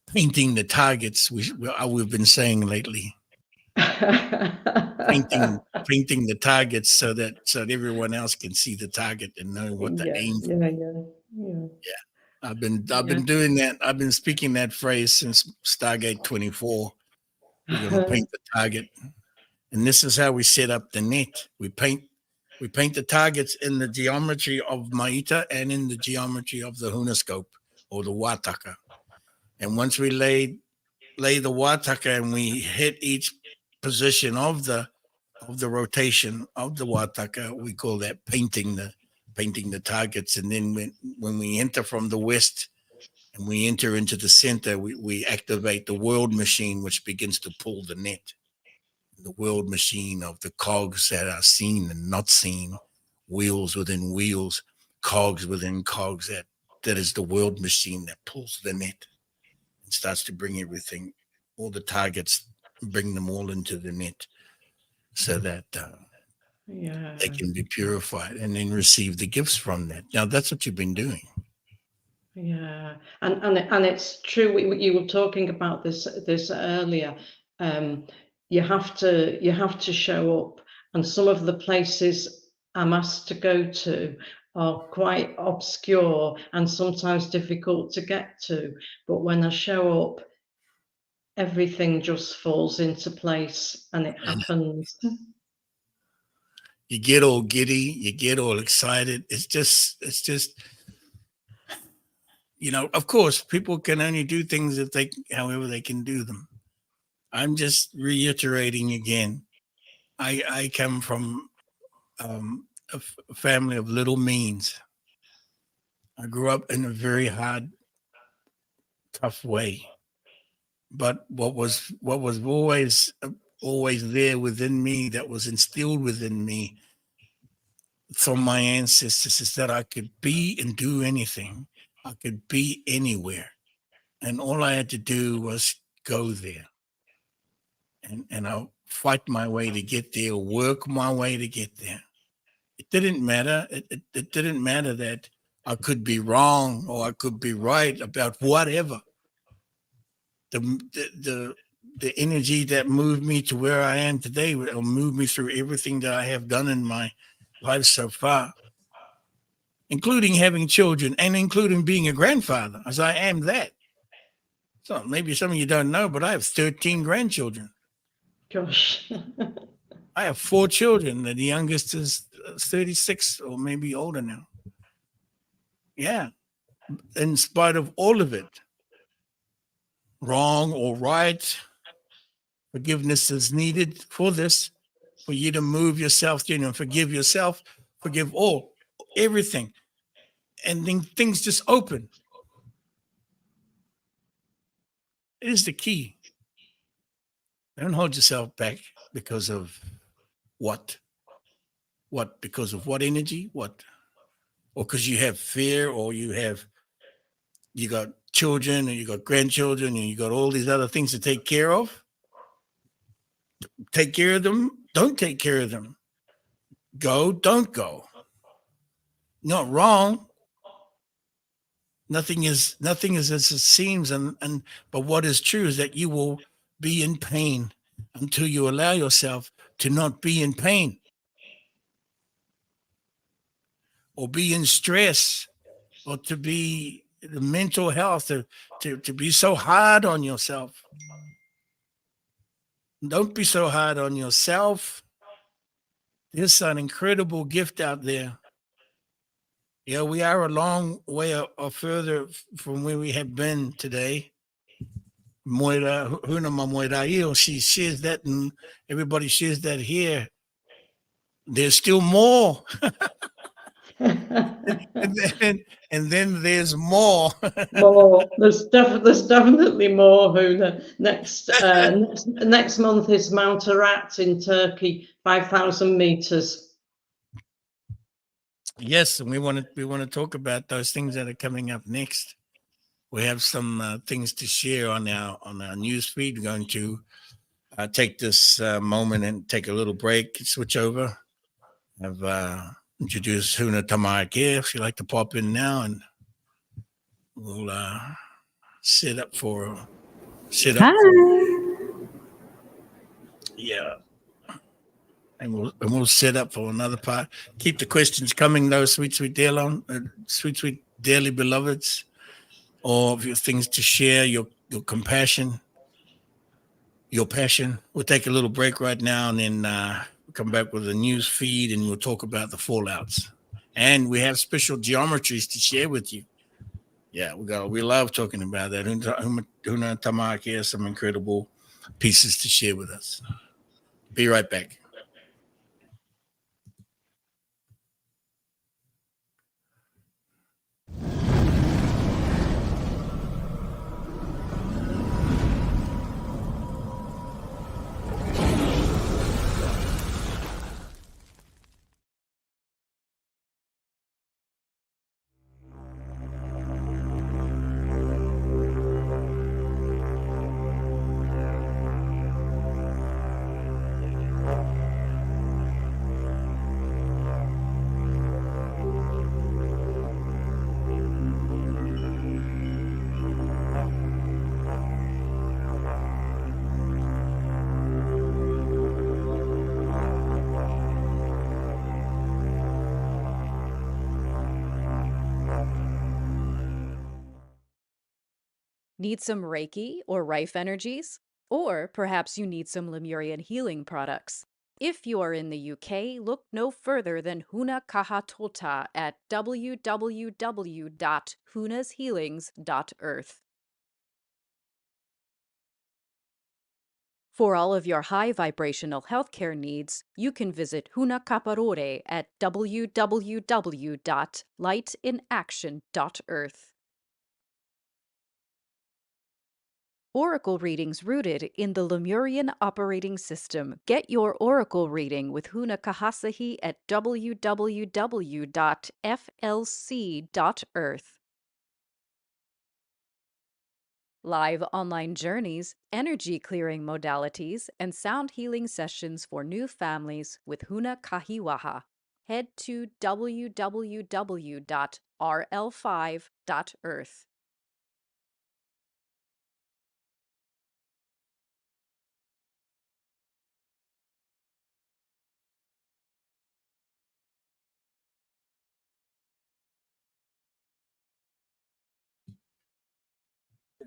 painting the targets. We've been saying lately, painting the targets so that everyone else can see the target and know what to aim for. Yeah. I've been doing that. I've been speaking that phrase since Stargate 24. We're going to paint the target, and this is how we set up the net. We paint the targets in the geometry of Maita and in the geometry of the Hunascope or the Wataka. And once we lay the Wataka and we hit each position of the rotation of the Wataka, we call that painting the targets. And then when we enter from the west and we enter into the center, we activate the world machine, which begins to pull the net. The world machine of the cogs that are seen and not seen, wheels within wheels, cogs within cogs. That is the world machine that pulls the net and starts to bring everything all the targets, bring them all into the net so that they can be purified and then receive the gifts from that. Now, that's what you've been doing. Yeah, and it's true. You were talking about this earlier. You have to show up, and some of the places I'm asked to go to are quite obscure and sometimes difficult to get to. But when I show up, everything just falls into place, and it happens. You get all giddy, you get all excited. It's just. Of course, people can only do things however they can do them. I'm just reiterating again. I come from a family of little means. I grew up in a very hard, tough way. But what was always there within me, that was instilled within me from my ancestors, is that I could be and do anything. I could be anywhere. And all I had to do was go there. And I'll fight my way to get there, work my way to get there. It didn't matter. It didn't matter that I could be wrong or I could be right about whatever. The energy that moved me to where I am today will move me through everything that I have done in my life so far, including having children and including being a grandfather, as I am that. So maybe some of you don't know, but I have 13 grandchildren. Gosh. I have 4 children. The youngest is 36 or maybe older now. Yeah. In spite of all of it, wrong or right, forgiveness is needed for this, for you to move yourself, forgive yourself, forgive everything. And then things just open. It is the key. Don't hold yourself back because of what? What? Because of what energy? What? Or because you have fear, or you got children, and you got grandchildren, and you got all these other things to take care of? Take care of them. Don't take care of them. Go, don't go. Not wrong. Nothing is as it seems, but what is true is that you will be in pain until you allow yourself to not be in pain or be in stress, or to be the mental health, to be so hard on yourself. Don't be so hard on yourself. There's an incredible gift out there. Yeah, we are a long way or further from where we have been today. Moira, Huna Moira, she shares that, and everybody shares that here. There's still more. and then there's more. More. There's definitely more, Huna. Next month is Mount Arat in Turkey, 5,000 meters. Yes, and we want to talk about those things that are coming up next. We have some things to share on our news feed. We're going to take this moment and take a little break, switch over. I've introduced Huna Tamarake. If she'd like to pop in now, and we'll sit up. Yeah. And we'll set up for another part. Keep the questions coming, though, sweet dearly beloveds. Or if you have things to share, your compassion, your passion. We'll take a little break right now, and then we'll come back with a news feed, and we'll talk about the fallouts. And we have special geometries to share with you. Yeah, we love talking about that. Huna Tamaki has some incredible pieces to share with us. Be right back. Need some Reiki or Rife energies? Or perhaps you need some Lemurian healing products. If you are in the UK, look no further than Huna Kahatota at www.hunashealings.earth. For all of your high vibrational healthcare needs, you can visit Huna Kaparore at www.lightinaction.earth. Oracle readings rooted in the Lemurian operating system. Get your oracle reading with Huna Kahasahi at www.flc.earth. Live online journeys, energy clearing modalities, and sound healing sessions for new families with Huna Kahiwaha. Head to www.rl5.earth.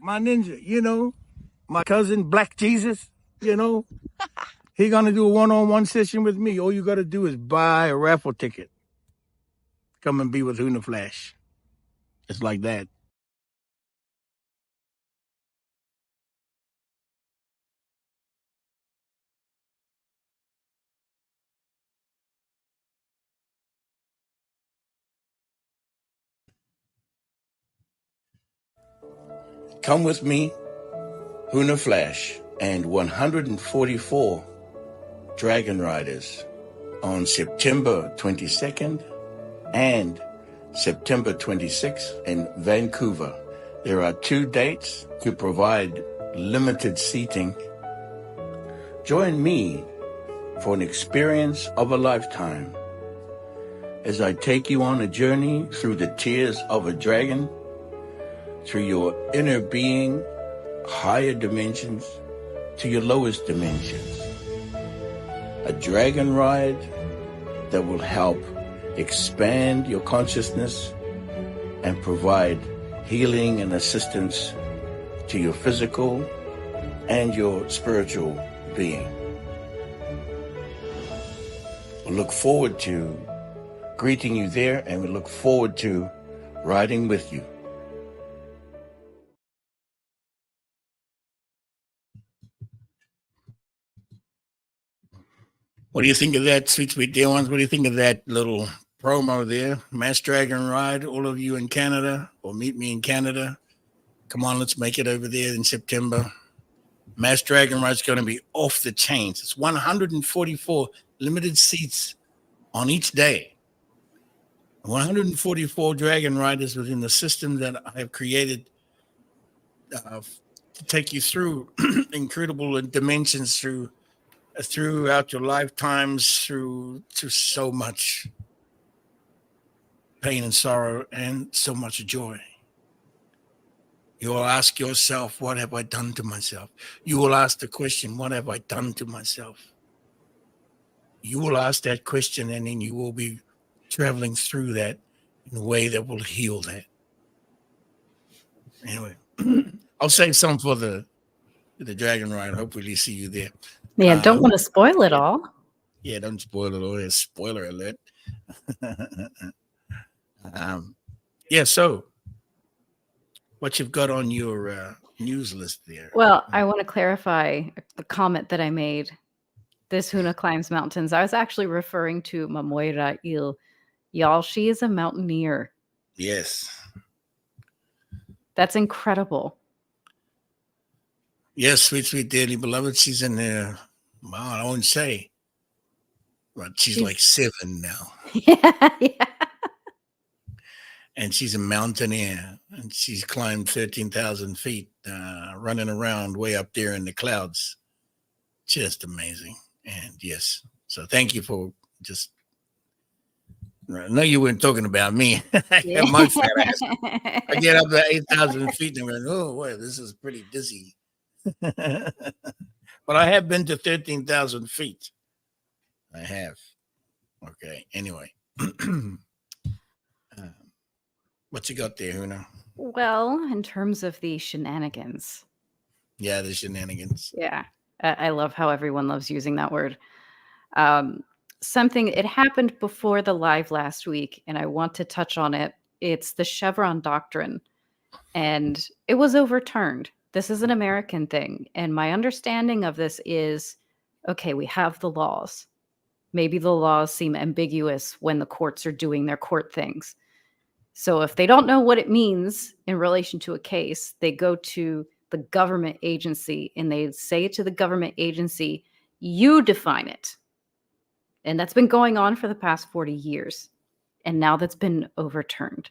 My ninja, you know, my cousin Black Jesus, you know, he gonna do a one-on-one session with me. All you gotta do is buy a raffle ticket. Come and be with Huna Flash. It's like that. Come with me, Huna Flash, and 144 Dragon Riders on September 22nd and September 26th in Vancouver. There are 2 dates to provide limited seating. Join me for an experience of a lifetime as I take you on a journey through the tears of a dragon, through your inner being, higher dimensions, to your lowest dimensions. A dragon ride that will help expand your consciousness and provide healing and assistance to your physical and your spiritual being. We look forward to greeting you there, and we look forward to riding with you. What do you think of that, sweet dear ones? What do you think of that little promo there? Mass Dragon Ride, all of you in Canada, or meet me in Canada. Come on, let's make it over there in September. Mass Dragon Ride is going to be off the chains. It's 144 limited seats on each day. 144 Dragon Riders within the system that I have created to take you through incredible dimensions throughout your lifetimes, through so much pain and sorrow and so much joy. You will ask yourself, what have I done to myself? You will ask the question, what have I done to myself? You will ask that question, and then you will be traveling through that in a way that will heal that. Anyway, I'll save some for the Dragon Ride. Hopefully see you there. Yeah, don't want to spoil it all. Yeah, don't spoil it all. Spoiler alert. Yeah, so what you've got on your news list there? Well, I want to clarify the comment that I made. This Huna climbs mountains. I was actually referring to Mamoira Il. Y'all, she is a mountaineer. Yes. That's incredible. Yes, sweet, dearly beloved. She's in there. Well, I won't say, but she's like 7 now. Yeah. And she's a mountaineer, and she's climbed 13,000 feet, running around way up there in the clouds. Just amazing. And yes, so thank you for just. I know you weren't talking about me. Yeah. My fat ass. I get up to 8,000 feet and I'm like, oh, boy, this is pretty dizzy. But I have been to 13,000 feet. I have. Okay. Anyway. What you got there, Huna? Well, in terms of the shenanigans. Yeah, the shenanigans. Yeah. I love how everyone loves using that word. Um, it happened before the live last week, and I want to touch on it. It's the Chevron doctrine, and it was overturned. This is an American thing. And my understanding of this is okay, we have the laws. Maybe the laws seem ambiguous when the courts are doing their court things. So if they don't know what it means in relation to a case, they go to the government agency and they say to the government agency, you define it. And that's been going on for the past 40 years. And now that's been overturned.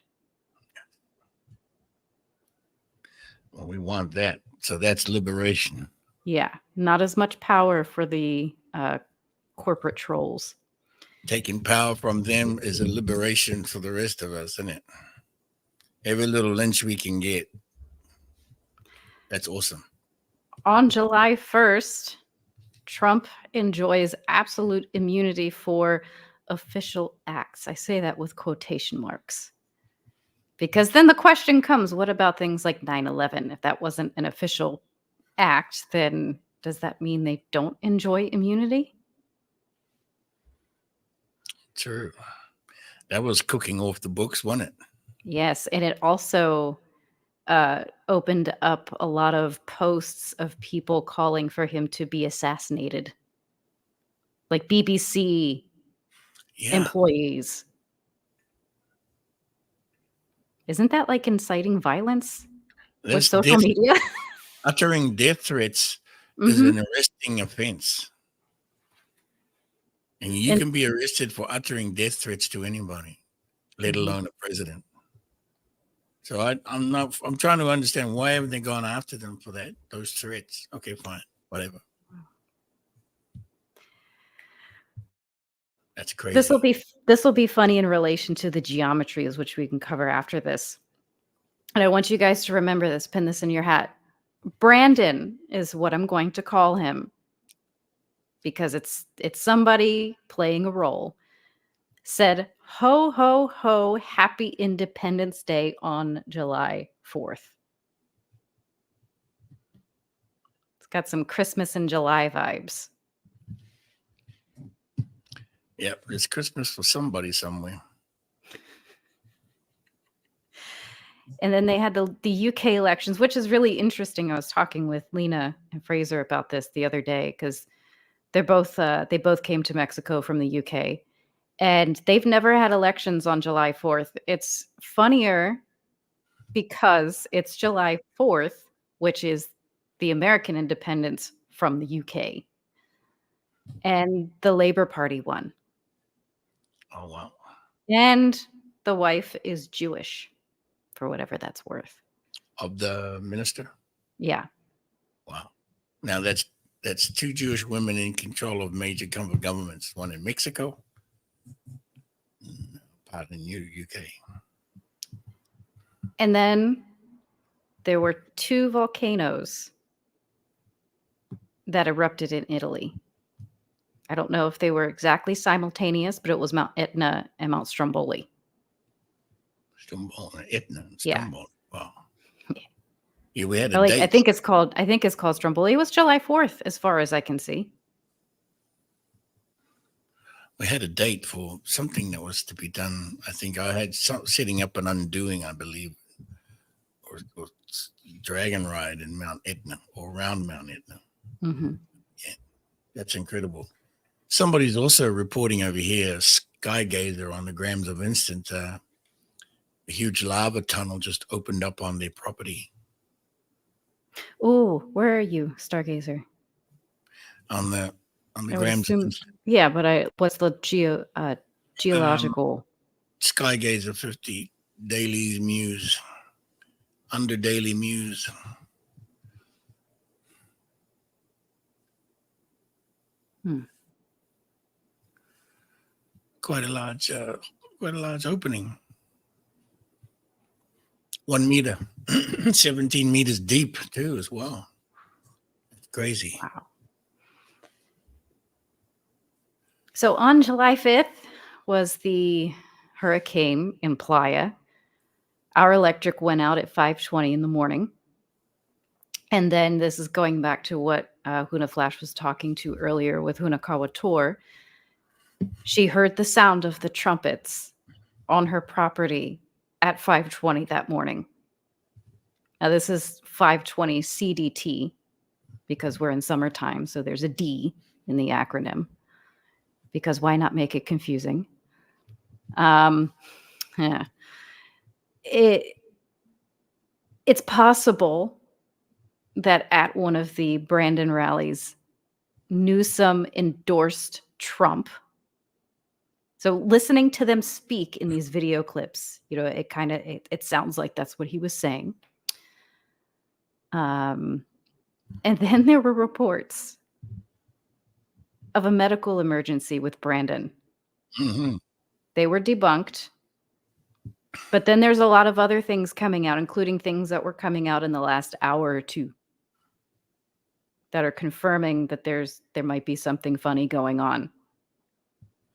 Well, we want that. So that's liberation. Yeah. Not as much power for the corporate trolls. Taking power from them is a liberation for the rest of us, isn't it? Every little lynch we can get. That's awesome. On July 1st, Trump enjoys absolute immunity for official acts. I say that with quotation marks. Because then the question comes, what about things like 9/11? If that wasn't an official act, then does that mean they don't enjoy immunity? True. That was cooking off the books, wasn't it? Yes, and it also opened up a lot of posts of people calling for him to be assassinated. Like BBC employees. Isn't that like inciting violence with social media? Uttering death threats is an arresting offense. And you can be arrested for uttering death threats to anybody, let alone a president. So I'm trying to understand why haven't they gone after them for that, those threats? Okay, fine, whatever. That's crazy. This will be funny in relation to the geometries, which we can cover after this. And I want you guys to remember this, pin this in your hat. Brandon is what I'm going to call him because it's somebody playing a role. Said, ho, ho, ho, happy Independence Day on July 4th. It's got some Christmas in July vibes. Yep, it's Christmas for somebody somewhere. And then they had the UK elections, which is really interesting. I was talking with Lena and Fraser about this the other day because they both came to Mexico from the UK, and they've never had elections on July 4th. It's funnier because it's July 4th, which is the American independence from the UK, and the Labour Party won. Oh, wow. And the wife is Jewish, for whatever that's worth. Of the minister? Yeah. Wow. Now that's two Jewish women in control of major governments. One in Mexico, part in UK. And then there were 2 volcanoes that erupted in Italy. I don't know if they were exactly simultaneous, but it was Mount Etna and Mount Stromboli. Etna. Yeah. Wow. Yeah, we had a date. I think it's called Stromboli. It was July 4th, as far as I can see. We had a date for something that was to be done. I think I had setting up an undoing, I believe, or dragon ride in Mount Etna or around Mount Etna. Mm-hmm. Yeah, that's incredible. Somebody's also reporting over here, sky gazer on the Grams of Instant, a huge lava tunnel just opened up on their property. Oh, where are you, Stargazer? On the Grams of Instant. Yeah, but what's the geological? Sky gazer 50 dailies muse, under daily muse. Quite a large opening. 1 meter, 17 meters deep too, as well. It's crazy. Wow. So on July 5th was the hurricane in Playa. Our electric went out at 5:20 in the morning. And then this is going back to what Huna Flash was talking to earlier with Huna Kawator. She heard the sound of the trumpets on her property at 5:20 that morning. Now this is 5:20 CDT because we're in summertime, so there's a D in the acronym. Because why not make it confusing? Yeah. It's possible that at one of the Brandon rallies, Newsom endorsed Trump. So listening to them speak in these video clips, it sounds like that's what he was saying. And then there were reports of a medical emergency with Brandon. Mhm. They were debunked. But then there's a lot of other things coming out, including things that were coming out in the last hour or two that are confirming that there might be something funny going on.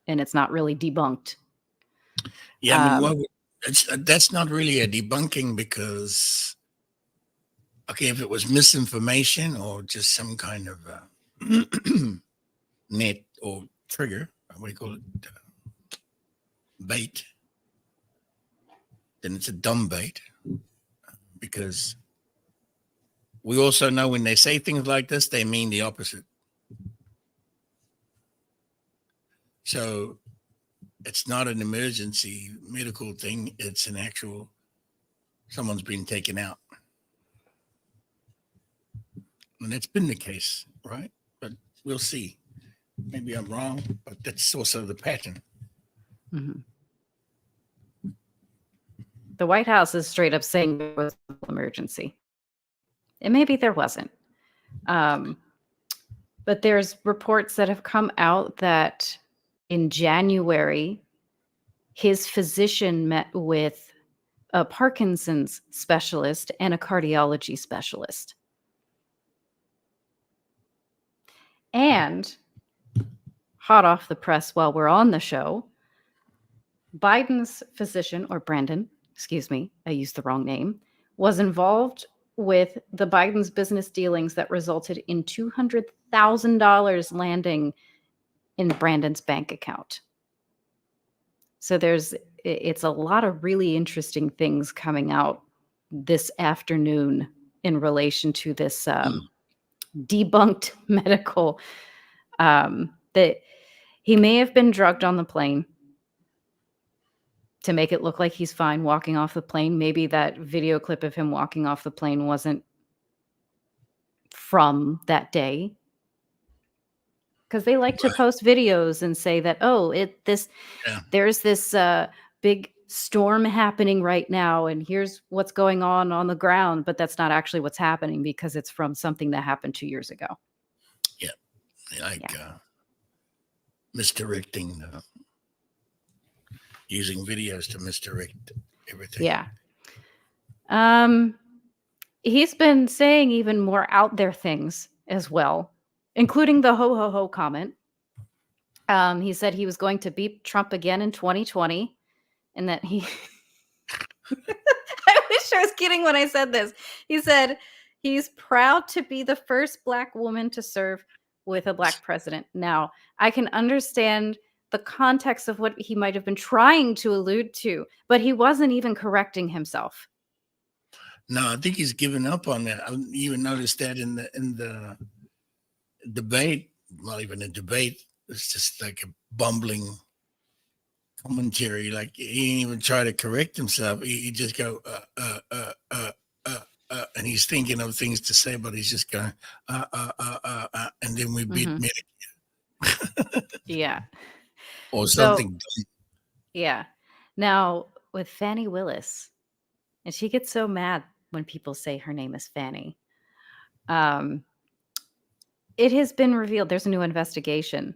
And it's not really debunked. Yeah, I mean, that's not really a debunking because, okay, if it was misinformation or just some kind of net or trigger, what do you call it, bait, then it's a dumb bait, because we also know when they say things like this, they mean the opposite. So it's not an emergency medical thing. It's an actual, someone's been taken out. And that's been the case, right? But we'll see. Maybe I'm wrong, but that's also the pattern. Mm-hmm. The White House is straight up saying there was an emergency. And maybe there wasn't. But there's reports that have come out that in January, his physician met with a Parkinson's specialist and a cardiology specialist. And hot off the press while we're on the show, Biden's physician, or Brandon, excuse me, I used the wrong name, was involved with the Biden's business dealings that resulted in $200,000 landing in Brandon's bank account. So it's a lot of really interesting things coming out this afternoon in relation to this debunked medical, that he may have been drugged on the plane to make it look like he's fine walking off the plane. Maybe that video clip of him walking off the plane wasn't from that day. Because they like to post videos and say that, there's this big storm happening right now, and here's what's going on the ground, but that's not actually what's happening because it's from something that happened 2 years ago. Yeah, misdirecting, using videos to misdirect everything. Yeah. He's been saying even more out there things as well, including the ho ho ho comment. He said he was going to beat Trump again in 2020, and that he I wish I was kidding when I said this. He said he's proud to be the first Black woman to serve with a Black president. Now, I can understand the context of what he might have been trying to allude to, but he wasn't even correcting himself. No, I think he's given up on that. I even noticed that in the debate. Not even a debate. It's just like a bumbling commentary. Like he didn't even try to correct himself. He just go and he's thinking of things to say, but he's just going and then we beat Medicare. Yeah. Or something. Yeah. Now with Fannie Willis, and she gets so mad when people say her name is Fannie. It has been revealed, there's a new investigation.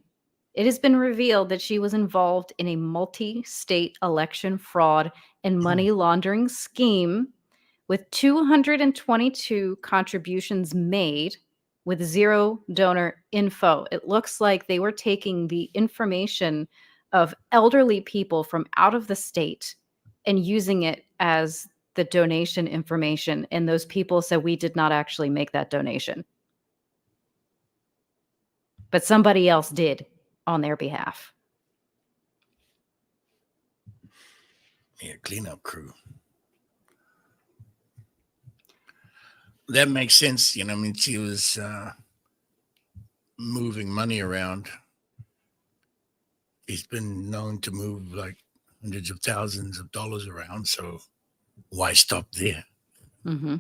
It has been revealed that she was involved in a multi-state election fraud and money laundering scheme with 222 contributions made with zero donor info. It looks like they were taking the information of elderly people from out of the state and using it as the donation information, and those people said we did not actually make that donation. But somebody else did on their behalf. Yeah, cleanup crew. That makes sense. I mean, she was moving money around. He's been known to move like hundreds of thousands of dollars around. So why stop there? Mm-hmm.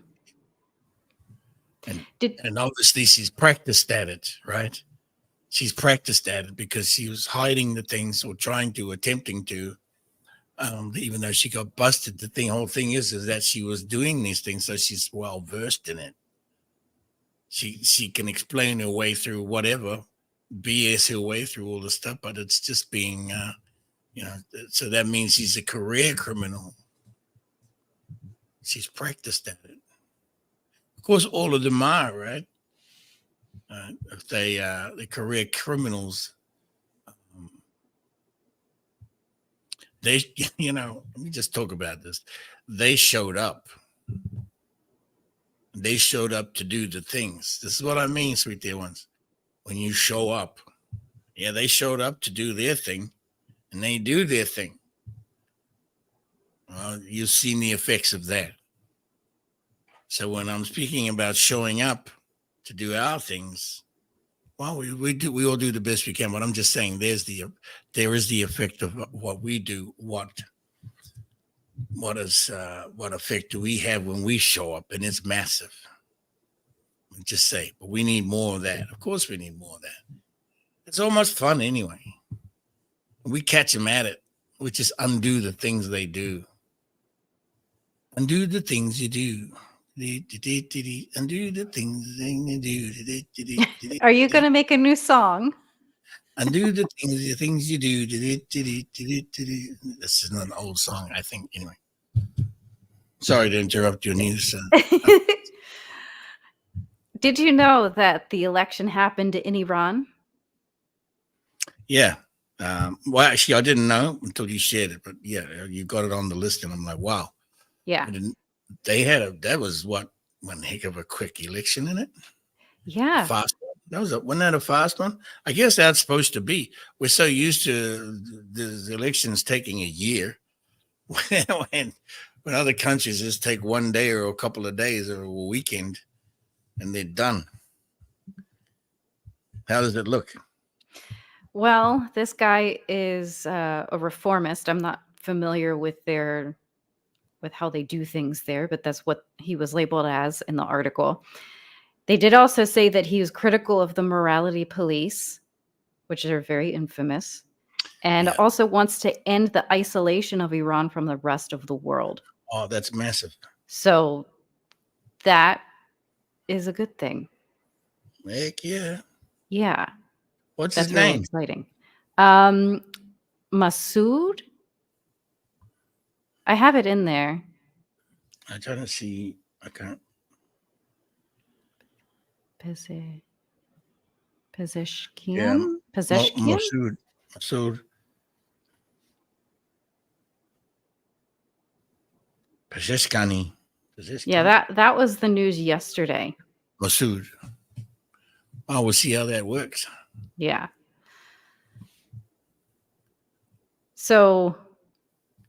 And obviously she's practiced at it, right? She's practiced at it because she was hiding the things or attempting to, even though she got busted. The whole thing is that she was doing these things, so she's well versed in it. She can explain her way through whatever, BS her way through all the stuff, but it's just being, so that means she's a career criminal. She's practiced at it. Of course, all of them are, right? If the career criminals, they, let me just talk about this. They showed up. They showed up to do the things. This is what I mean, sweet dear ones. When you show up, yeah, they showed up to do their thing, and they do their thing. Well, you've seen the effects of that. So when I'm speaking about showing up to do our things, well, we all do the best we can. But I'm just saying, there is the effect of what we do. What effect do we have when we show up? And it's massive. Just say, but we need more of that. Of course, we need more of that. It's almost fun anyway. We catch them at it. We just undo the things they do. Undo the things you do. Undo the things they do. Are you going to make a new song? Undo the things you do. This is an old song, I think. Anyway, sorry to interrupt your news. Did you know that the election happened in Iran? Yeah. Well, actually, I didn't know until you shared it, but yeah, you got it on the list, and I'm like, wow. Yeah. That was one heck of a quick election in it. Yeah. Fast one. Wasn't that a fast one? I guess that's supposed to be. We're so used to the elections taking a year. when other countries just take one day or a couple of days or a weekend and they're done. How does it look? Well, this guy is a reformist. I'm not familiar with how they do things there, but that's what he was labeled as in the article. They did also say that he was critical of the morality police, which are very infamous, and also wants to end the isolation of Iran from the rest of the world. Oh, that's massive. So that is a good thing. Heck yeah. Yeah. What's That's his really name? exciting. Masood. I have it in there. I'm trying to see. I can't. Pezeshkian? Yeah. Pezeshkian? Masood. Pezeshkani. Yeah, that was the news yesterday. Masood. Oh, we'll see how that works. Yeah. So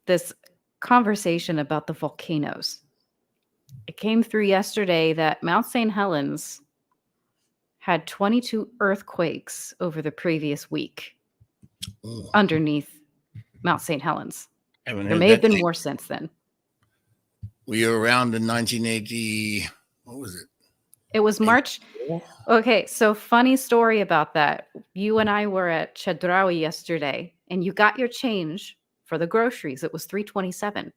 this conversation about the volcanoes, it came through yesterday that Mount St. Helens had 22 earthquakes over the previous week underneath Mount St. Helens. There may have been more since then. We were around in 1980. What was it? It was March. Okay, so funny story about that. You and I were at Chedraui yesterday, and you got your change for the groceries. It was $3.27.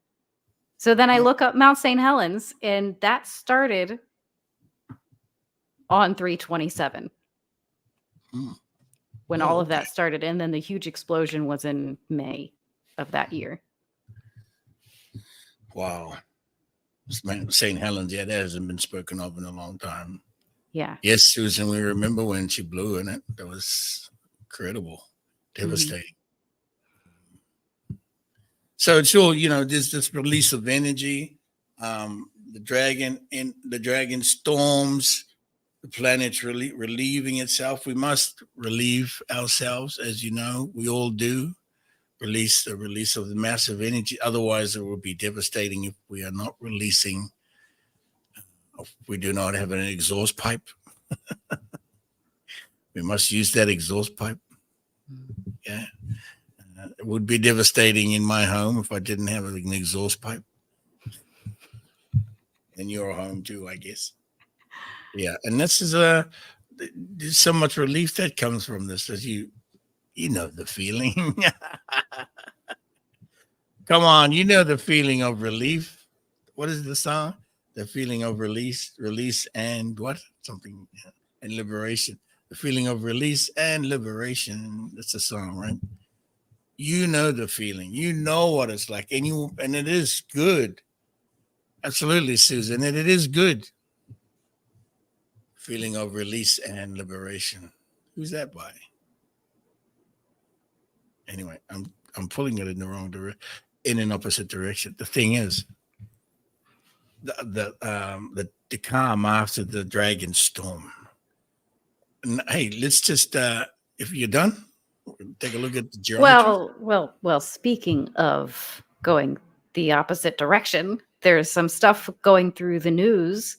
So then I look up Mount St. Helens, and that started on $3.27 when all of that started. And then the huge explosion was in May of that year. Wow. St. Helens, yeah, that hasn't been spoken of in a long time. Yeah. Yes, Susan, we remember when she blew in it. That was incredible, devastating. So it's all, there's this release of energy. the dragon storms, the planet's relieving itself. We must relieve ourselves, as you know, we all do. Release of the massive energy. Otherwise, it will be devastating if we are not releasing. If we do not have an exhaust pipe. We must use that exhaust pipe. Yeah. It would be devastating in my home if I didn't have an exhaust pipe. In your home too, I guess. Yeah. And this is there's so much relief that comes from this, as you know the feeling. Come on, you know the feeling of relief. What is the song? The feeling of release, and what? Something, and liberation. The feeling of release and liberation. That's a song, right? You know the feeling. You know what it's like, and it is good. Absolutely, Susan, and it is good. Feeling of release and liberation. Who's that by? Anyway, I'm pulling it in the wrong direction, in an opposite direction. The thing is, the calm after the dragon storm. And, hey, let's just if you're done, take a look at the geometry. Well. Speaking of going the opposite direction, there's some stuff going through the news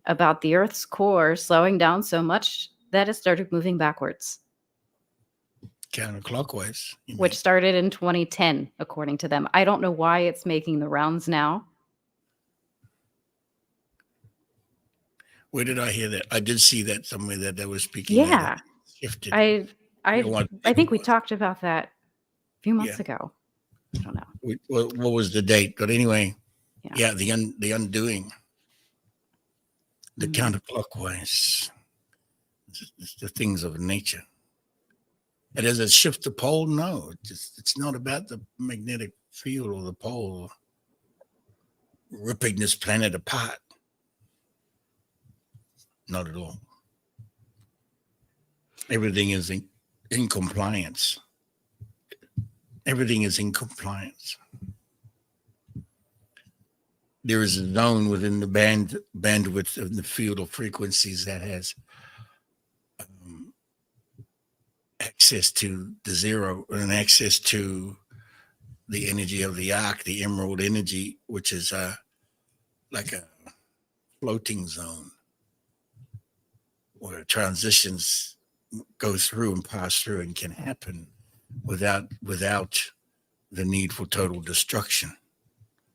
about the Earth's core slowing down so much that it started moving backwards. Counterclockwise. Which started in 2010, according to them. I don't know why it's making the rounds now. Where did I hear that? I did see that somewhere that they were speaking. Yeah. Shifted. I think we talked about that a few months ago. I don't know. What was the date? But anyway, the undoing. The counterclockwise. It's the things of nature. And does it shift the pole? No, it's not about the magnetic field or the pole ripping this planet apart. Not at all. Everything is in compliance. Everything is in compliance. There is a zone within the bandwidth of the field of frequencies that has access to the zero and access to the energy of the arc, the emerald energy, which is like a floating zone where transitions go through and pass through and can happen without the need for total destruction.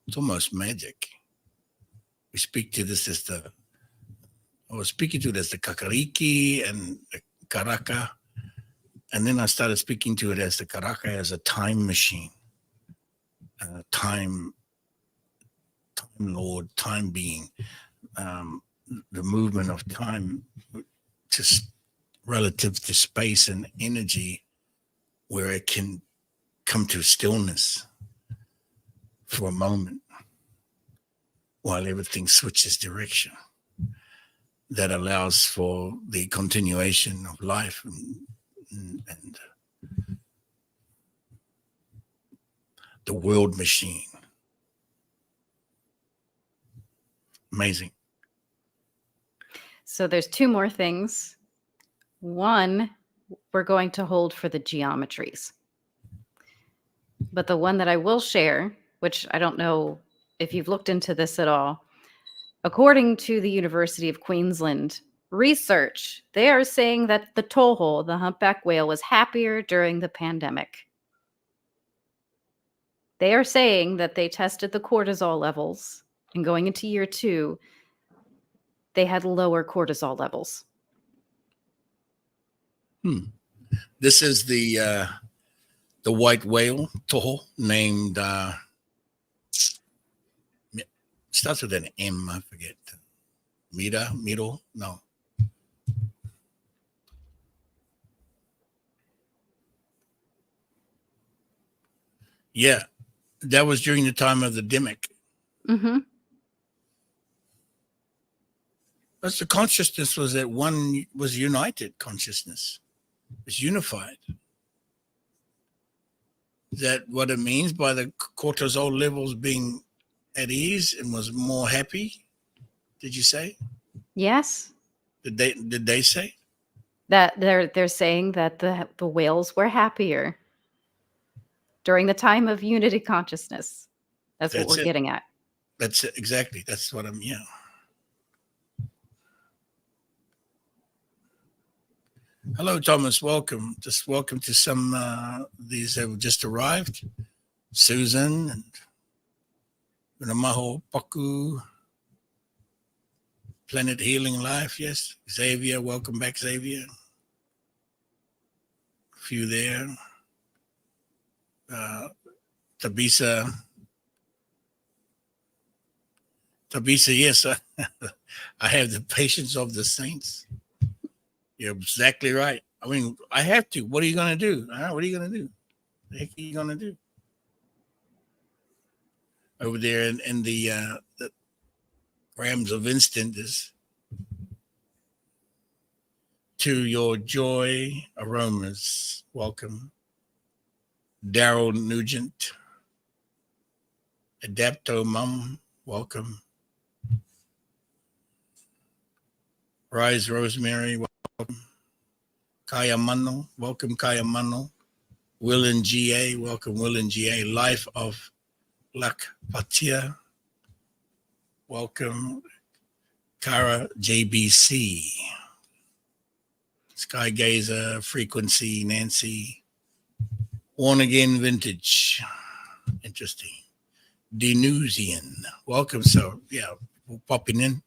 It's almost magic. We speak to this as I was speaking to it as the kakariki and the karaka. And then I started speaking to it as the karaka as a time machine, time lord, time being, the movement of time just relative to space and energy, where it can come to stillness for a moment while everything switches direction. That allows for the continuation of life and the world machine. Amazing. So there's two more things. One, we're going to hold for the geometries. But the one that I will share, which I don't know if you've looked into this at all, according to the University of Queensland research, they are saying that the toho, the humpback whale, was happier during the pandemic. They are saying that they tested the cortisol levels, and going into year 2, they had lower cortisol levels. This is the white whale, toho, named, starts with an M, I forget. Miro? No. Yeah, that was during the time of the demic. Mm-hmm. That's the consciousness was that one was united consciousness. It's unified. Is that what it means by the cortisol levels being at ease and was more happy. Did you say? Yes, Did they say? that they're saying that the whales were happier during the time of unity consciousness. That's what That's we're it. getting at. That's it. Exactly. That's what I'm. Yeah. Hello, Thomas. Welcome. Just welcome to some these have just arrived. Susan and Namaho Paku. Planet Healing Life. Yes. Xavier. Welcome back, Xavier. A few there. Tabisa. Yes. I have the patience of the saints. You're exactly right. I mean, I have to. What are you going to do? What are you going to do? The heck are you going to do? Over there in the grams of instant is to your joy aromas. Welcome. Daryl Nugent. Adapto Mum. Welcome. Rise Rosemary. Welcome. Kaya Mano. Welcome, Kaya Mano. Will and GA. Welcome, Will and GA. Life of Lak Patia. Welcome, Kara JBC. Sky Gazer, Frequency, Nancy. Born Again Vintage. Interesting. Denusian. Welcome. So, yeah, popping in,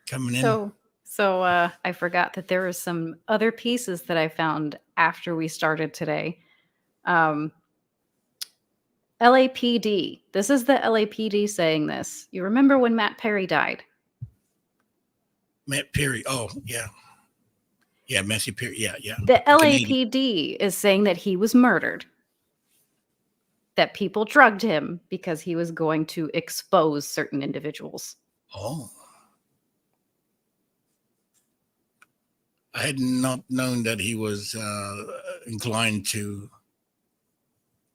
coming in. So I forgot that there were some other pieces that I found after we started today. LAPD. This is the LAPD saying this. You remember when Matt Perry died? Matt Perry. Oh, yeah. Yeah, Matthew Perry. Yeah. The Canadian. LAPD is saying that he was murdered. That people drugged him because he was going to expose certain individuals. Oh. I had not known that he was inclined to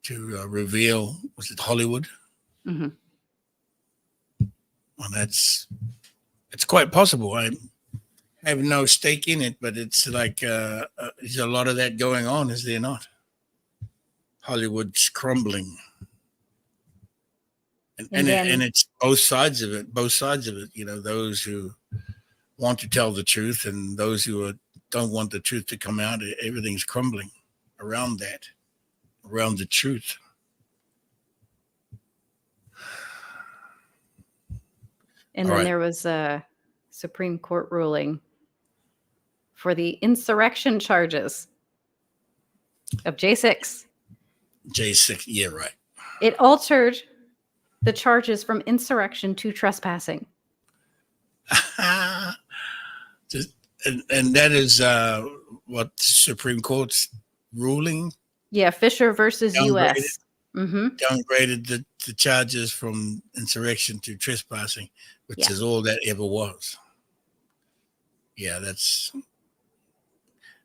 reveal, was it Hollywood? Mm-hmm. Well, it's quite possible. I have no stake in it, but it's like there's a lot of that going on, is there not? Hollywood's crumbling, and it's both sides of it. You know, those who want to tell the truth and those who don't want the truth to come out. Everything's crumbling around that, around the truth. And then there was a Supreme Court ruling for the insurrection charges of J6. J6, yeah, right. It altered the charges from insurrection to trespassing. And that is what Supreme Court's ruling? Yeah, Fisher versus U.S. Downgraded the charges from insurrection to trespassing, which is all that ever was. Yeah,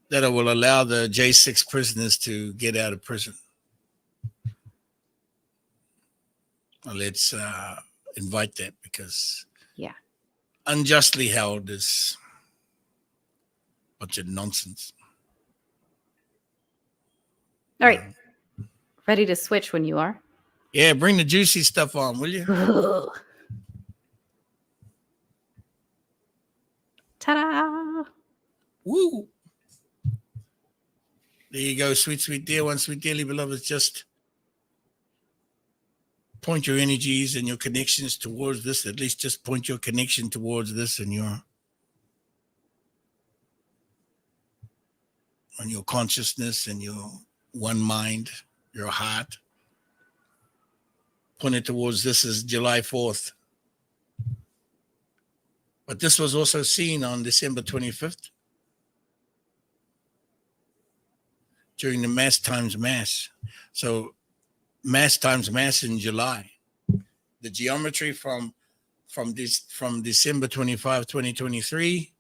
that will allow the J6 prisoners to get out of prison. Well, let's invite that because unjustly held is a bunch of nonsense. All right. Ready to switch when you are? Yeah, bring the juicy stuff on, will you? Ta-da! Woo! There you go, sweet, sweet dear one, sweet dearly beloveds. Just point your energies and your connections towards this. At least just point your connection towards this and your consciousness and your one mind, your heart. Point it towards this is July 4th. But this was also seen on December 25th during the Mass times Mass. So Mass times Mass in July. The geometry from December 25, 2023,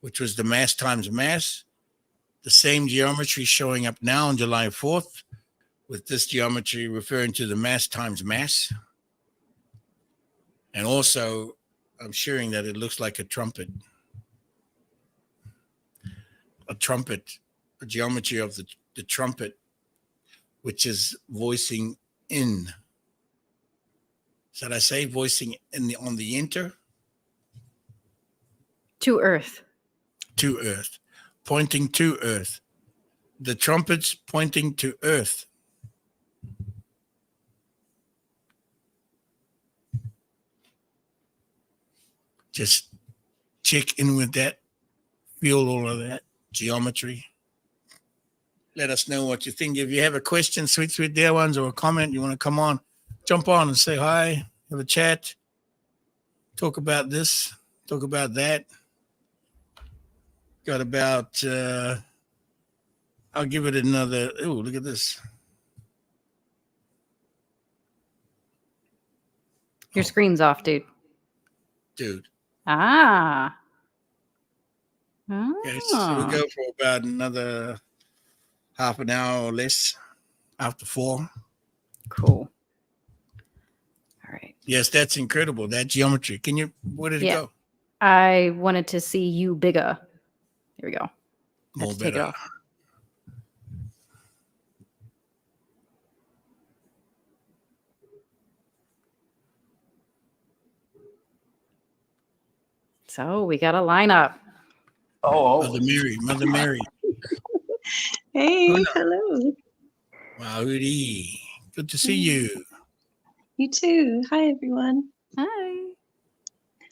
which was the Mass times Mass, the same geometry showing up now on July 4th, with this geometry referring to the Mass times Mass. And also, I'm sharing that it looks like a trumpet. A trumpet, a geometry of the trumpet, which is voicing in. Should I say voicing in on the enter? To Earth. To Earth, pointing to Earth. The trumpets pointing to Earth. Just check in with that, feel all of that geometry. Let us know what you think. If you have a question, sweet dear ones, or a comment, you want to come on, jump on and say hi, have a chat, talk about this, talk about that. Got about, I'll give it another, oh, look at this. Your screen's off, dude. Dude. Ah. Okay, so we'll go for about another half an hour or less after 4. Cool. All right. Yes, that's incredible. That geometry. Can you, where did it go? I wanted to see you bigger. There we go. More Let's take it better. off. So we got a lineup. Mother Mary. Hey, Huna. hello. Howdy. Good to see you. You too. Hi, everyone. Hi.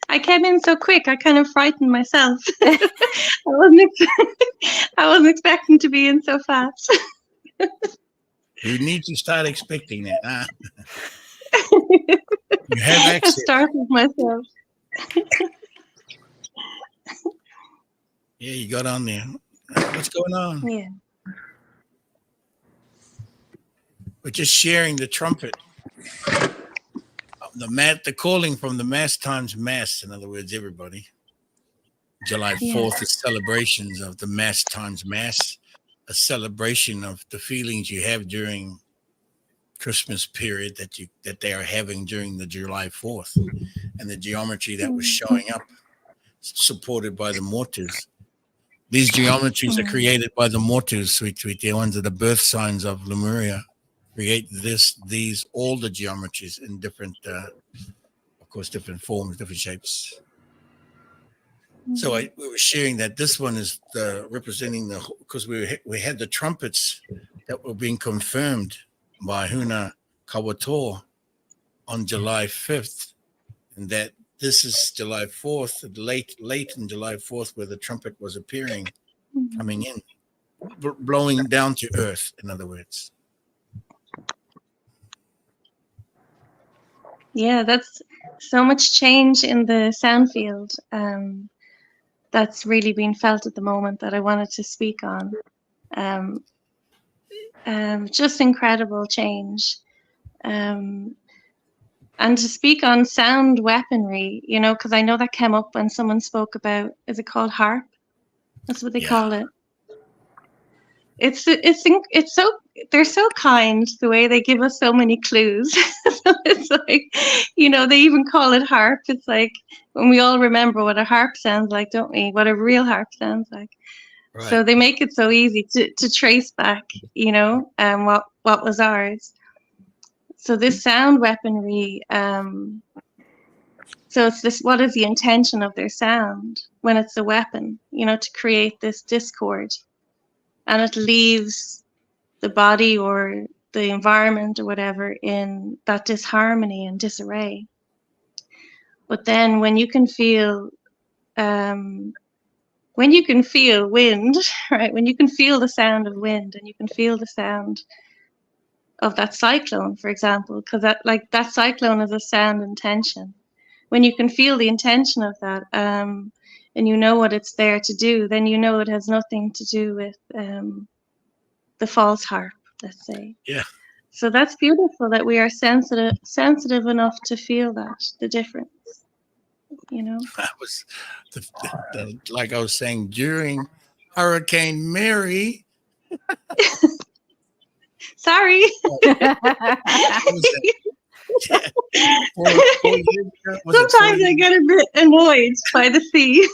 I came in so quick, I kind of frightened myself. I wasn't expecting to be in so fast. You need to start expecting that. Huh? You have I access. startled myself. Yeah, you got on there. What's going on? Yeah. We're just sharing the trumpet. The calling from the mass times mass. In other words, everybody. July 4th is celebrations of the mass times mass, a celebration of the feelings you have during Christmas period that they are having during the July 4th, and the geometry that was showing up, supported by the mortars. These geometries are created by the mortars, sweet. They're ones of the birth signs of Lemuria. Create all the geometries in different, of course, different forms, different shapes. So we were sharing that this one is representing because we had the trumpets that were being confirmed by Huna Kawator on July 5th, and that this is July 4th, late in July 4th, where the trumpet was appearing, coming in, blowing down to earth, in other words. Yeah, that's so much change in the sound field that's really being felt at the moment that I wanted to speak on. Just incredible change. And to speak on sound weaponry, because I know that came up when someone spoke about, is it called harp? That's what they call it. It's so, they're so kind the way they give us so many clues. So it's like, they even call it harp. It's like when we all remember what a harp sounds like, don't we? What a real harp sounds like. Right. So they make it so easy to trace back, what was ours. So this sound weaponry, so it's this, what is the intention of their sound when it's a weapon, to create this discord, and it leaves the body or the environment or whatever in that disharmony and disarray. But then when you can feel wind, right? When you can feel the sound of wind, and you can feel the sound of that cyclone, for example, because that cyclone is a sound intention. When you can feel the intention of that, and you know what it's there to do, then you know it has nothing to do with the false harp, let's say. Yeah. So that's beautiful that we are sensitive enough to feel the difference. That was like I was saying during Hurricane Mary. Sorry. 4 years ago, was it 4 Sometimes I years? get a bit annoyed by the sea.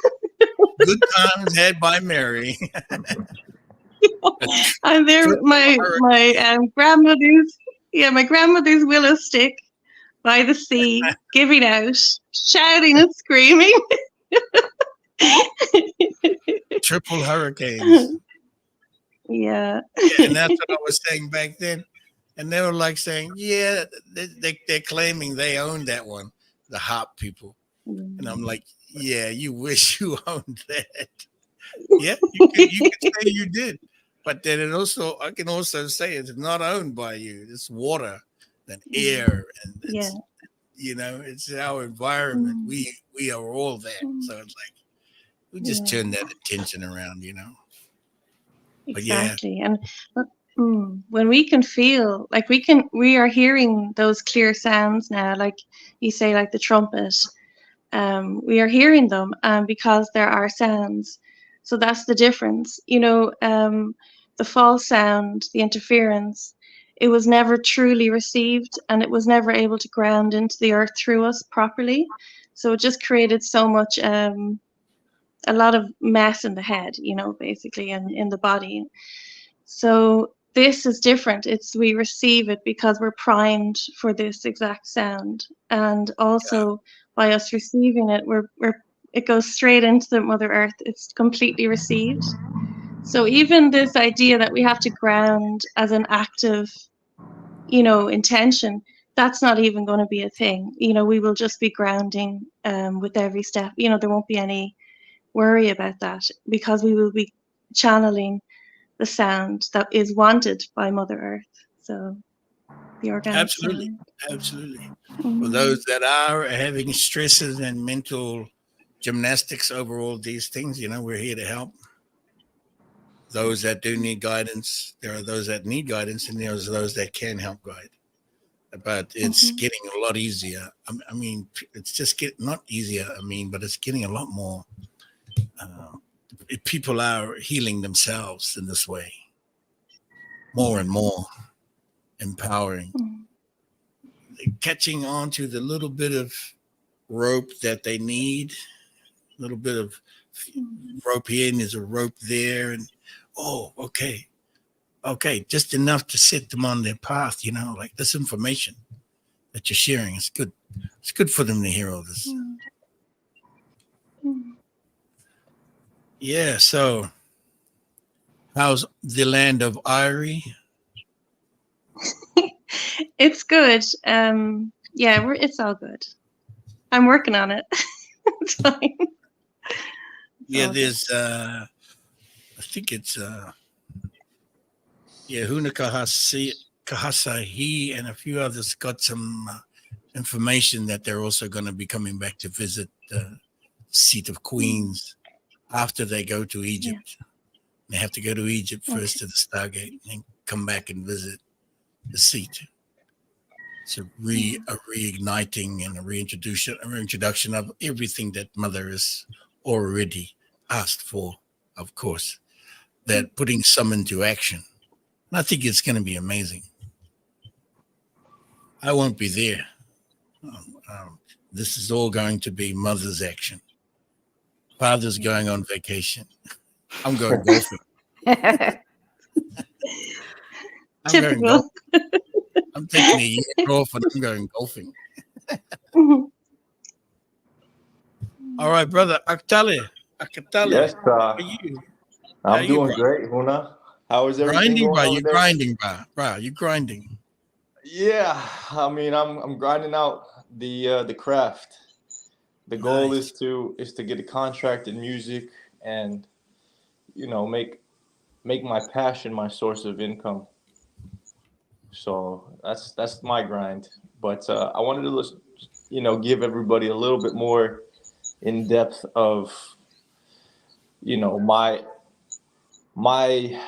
Good times had by Mary. And there, Triple my grandmother's willow stick by the sea, giving out, shouting and screaming. triple hurricanes. Yeah. Yeah, and that's what I was saying back then. And they were like saying, yeah, they're claiming they own that one, the hop people. And I'm like, yeah, you wish you owned that. Yeah, you could say you did. But then I can also say it's not owned by you. It's water and air, and it's it's our environment. We are all that. So it's like we just turn that attention around, But Exactly. And when we can feel like we are hearing those clear sounds now, like you say, like the trumpet, we are hearing them because there are sounds. So that's the difference. The false sound, the interference, it was never truly received, and it was never able to ground into the earth through us properly. So it just created so much, a lot of mess in the head, basically, and in the body. So this is different. We receive it because we're primed for this exact sound, and also by us receiving it, it goes straight into the Mother Earth. It's completely received. So even this idea that we have to ground as an active, intention, that's not even going to be a thing. We will just be grounding with every step. There won't be any worry about that because we will be channeling the sound that is wanted by Mother Earth. So the organic sound. Absolutely. For those that are having stresses and mental gymnastics over all these things, we're here to help. Those that do need guidance, there are those that need guidance, and there's those that can help guide. But it's getting a lot easier. I mean, it's just not easier. But it's getting a lot more. People are healing themselves in this way, more and more empowering, catching on to the little bit of rope that they need, a little bit of rope here and there's a rope there, and okay, just enough to set them on their path, like this information that you're sharing is good. It's good for them to hear all this. Yeah, so how's the land of Irie? It's good. It's all good. I'm working on it. It's fine. There's I think it's Huna Kahasahi and a few others got some information that they're also going to be coming back to visit the seat of Queens after they go to Egypt. They have to go to Egypt first to the Stargate and come back and visit the seat. It's a reigniting and a reintroduction of everything that Mother has already asked for, of course, that putting some into action. And I think it's going to be amazing. I won't be there. This is all going to be Mother's action. Father's going on vacation. I'm going golfing. Typical. I'm taking a year off and I'm going golfing. All right, brother. Akatale. Yes, how are you? I'm doing great, Huna. How is everything going over there? You're grinding. Yeah, I'm grinding out the craft. The goal is to get a contract in music and make my passion my source of income. So that's my grind. But I wanted to give everybody a little bit more in depth of my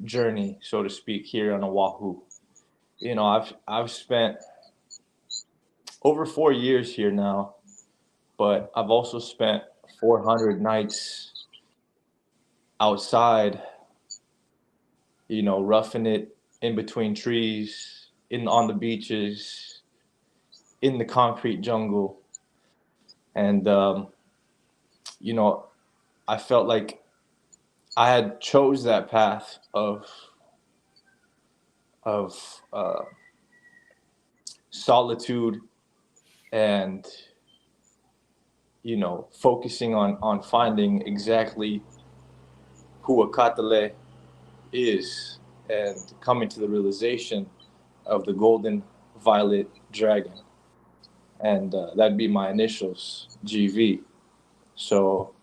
journey, so to speak, here on Oahu. I've spent over 4 years here now, but I've also spent 400 nights outside, roughing it in between trees, on the beaches, in the concrete jungle. And, you know, I felt like I had chose that path of solitude and, you know, focusing on finding exactly who a Katale is and coming to the realization of the golden violet dragon. And that'd be my initials, GV. So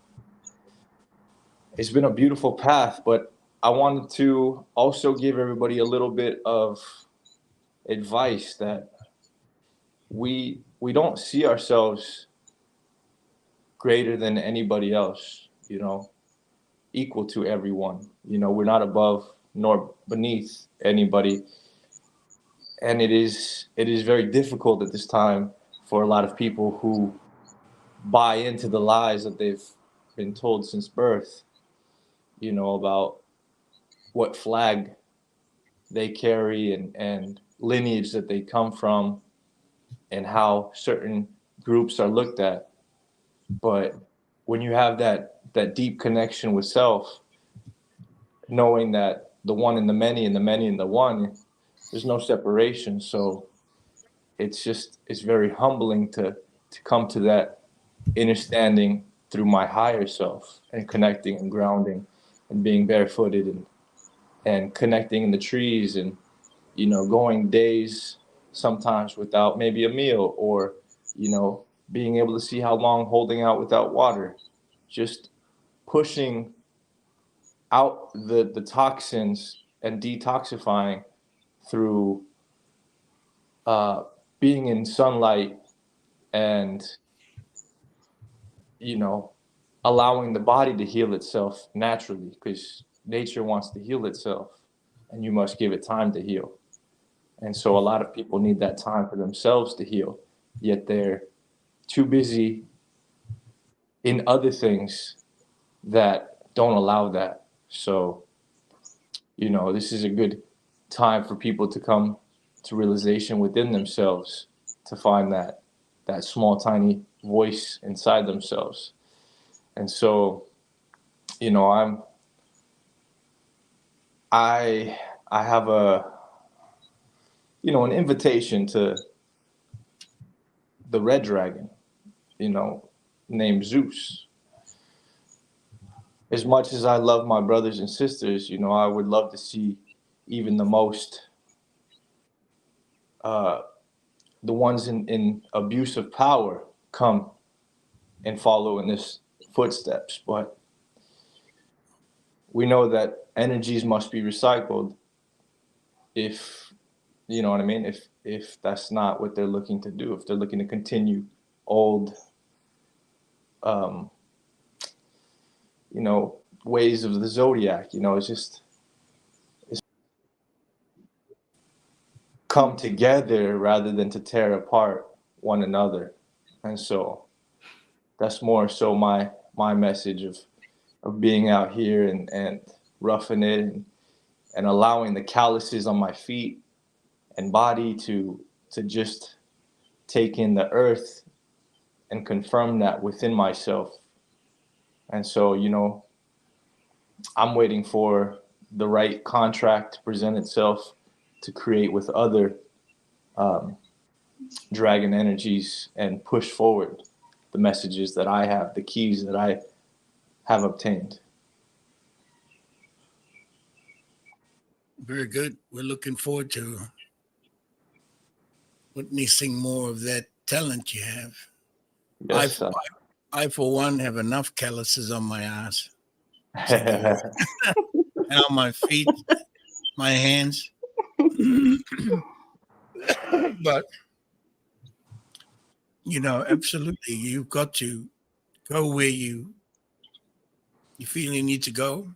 it's been a beautiful path, but I wanted to also give everybody a little bit of advice that we don't see ourselves greater than anybody else, you know, equal to everyone. You know, we're not above nor beneath anybody. And it is very difficult at this time for a lot of people who buy into the lies that they've been told since birth, you know, about what flag they carry and lineage that they come from and how certain groups are looked at. But when you have that deep connection with self, knowing that the one in the many and the many in the one, there's no separation. So it's very humbling to come to that understanding through my higher self and connecting and grounding and being barefooted and connecting in the trees and, you know, going days sometimes without maybe a meal or, you know, being able to see how long holding out without water, just pushing out the toxins and detoxifying through being in sunlight and, you know, allowing the body to heal itself naturally, because nature wants to heal itself and you must give it time to heal. And so a lot of people need that time for themselves to heal, yet they're too busy in other things that don't allow that. So, you know, this is a good time for people to come to realization within themselves, to find that small, tiny voice inside themselves. And so, you know, I have a, you know, an invitation to the red dragon, you know, named Zeus. As much as I love my brothers and sisters, you know, I would love to see even the most, the ones in abuse of power come and follow in this footsteps. But we know that energies must be recycled if, you know what I mean, if that's not what they're looking to do, if they're looking to continue old, you know, ways of the zodiac, you know, it's come together rather than to tear apart one another. And so that's more so my message of being out here and roughing it and allowing the calluses on my feet and body to just take in the earth and confirm that within myself. And so, you know, I'm waiting for the right contract to present itself to create with other dragon energies and push forward the messages that I have, the keys that I have obtained. Very good. We're looking forward to witnessing more of that talent you have. Yes, I for one, have enough calluses on my ass to do and on my feet, my hands. But, you know, absolutely, you've got to go where you feel you need to go.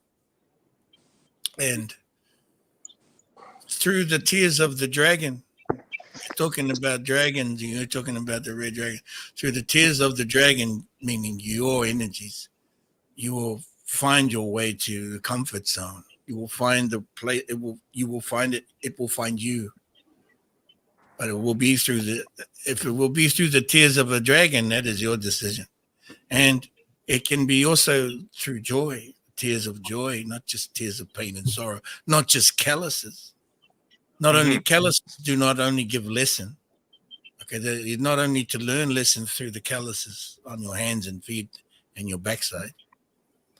And through the tears of the dragon, you're talking about dragons, you're talking about the red dragon. Through the tears of the dragon, meaning your energies, you will find your way to the comfort zone. You will find the place. You will find it. It will find you. But it will be through if it will be through the tears of a dragon, that is your decision. And it can be also through joy, tears of joy, not just tears of pain and sorrow, not just calluses. Not only calluses do not only give lesson. Okay, you not only to learn lessons through the calluses on your hands and feet and your backside,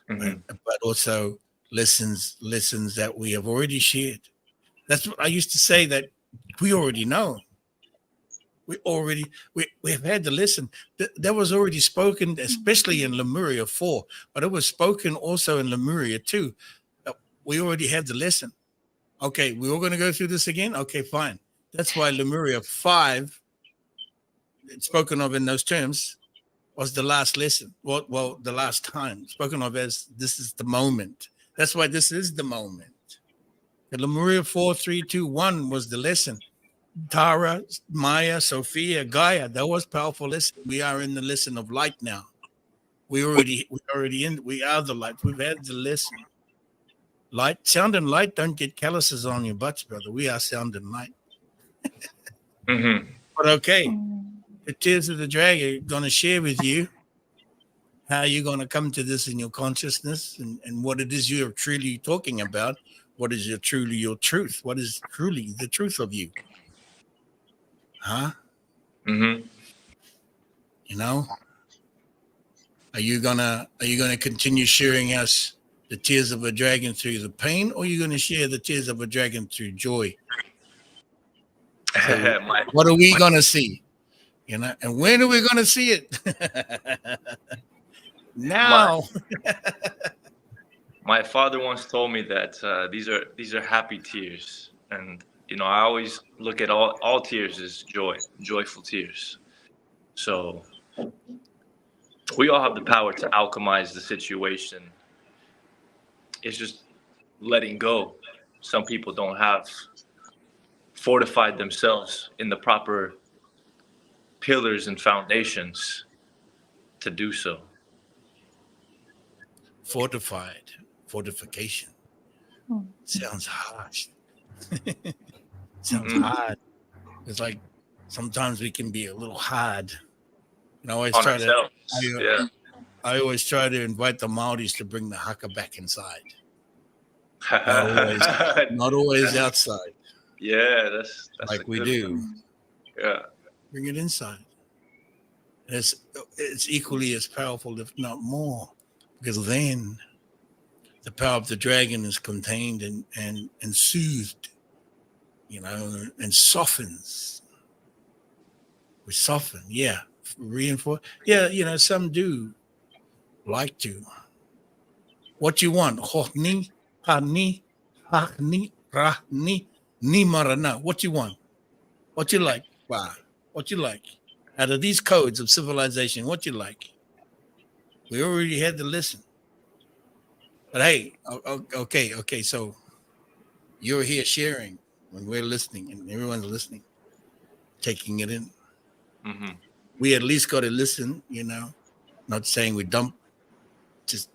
but also lessons that we have already shared. That's what I used to say, that we already know. We have had the lesson that was already spoken, especially in Lemuria 4, but it was spoken also in Lemuria 2. We already had the lesson. Okay, we're all going to go through this again. Okay, fine. That's why Lemuria 5, it's spoken of in those terms, was the last lesson. Well, the last time spoken of as this is the moment. That's why this is the moment. The Lemuria 4, 3, 2, 1 was the lesson. Tara, Maya, Sophia, Gaia, that was powerful lesson. We are in the lesson of light now. We are the light. We've had the lesson. Light, sound and light don't get calluses on your butts, brother. We are sound and light. But okay, the tears of the dragon are going to share with you how you're going to come to this in your consciousness, and what it is you're truly talking about. What is your truth? What is truly the truth of you? Huh? You know, are you gonna continue sharing us the tears of a dragon through the pain, or are you gonna share the tears of a dragon through joy? So what are we gonna see? You know, and when are we gonna see it? Now. My father once told me that these are happy tears, and you know, I always look at all tears as joyful tears. So we all have the power to alchemize the situation. It's just letting go. Some people don't have fortified themselves in the proper pillars and foundations to do so. Fortification. Sounds harsh. Sounds hard. It's like sometimes we can be a little hard. And I always try to invite the Maoris to bring the haka back inside. Not always outside. Yeah, that's like we do. One. Yeah. Bring it inside. It's equally as powerful, if not more, because then the power of the dragon is contained and soothed, you know, and softens. We soften, yeah. Reinforce, yeah. You know, some do like to. What you want? Hochni, hani, hachni, rahni, ni marana. What you want? What you like? Wow. What you like? Out of these codes of civilization, what you like? We already had to listen. But hey, okay. So you're here sharing when we're listening, and everyone's listening, taking it in. We at least got to listen, you know. Not saying we dump, just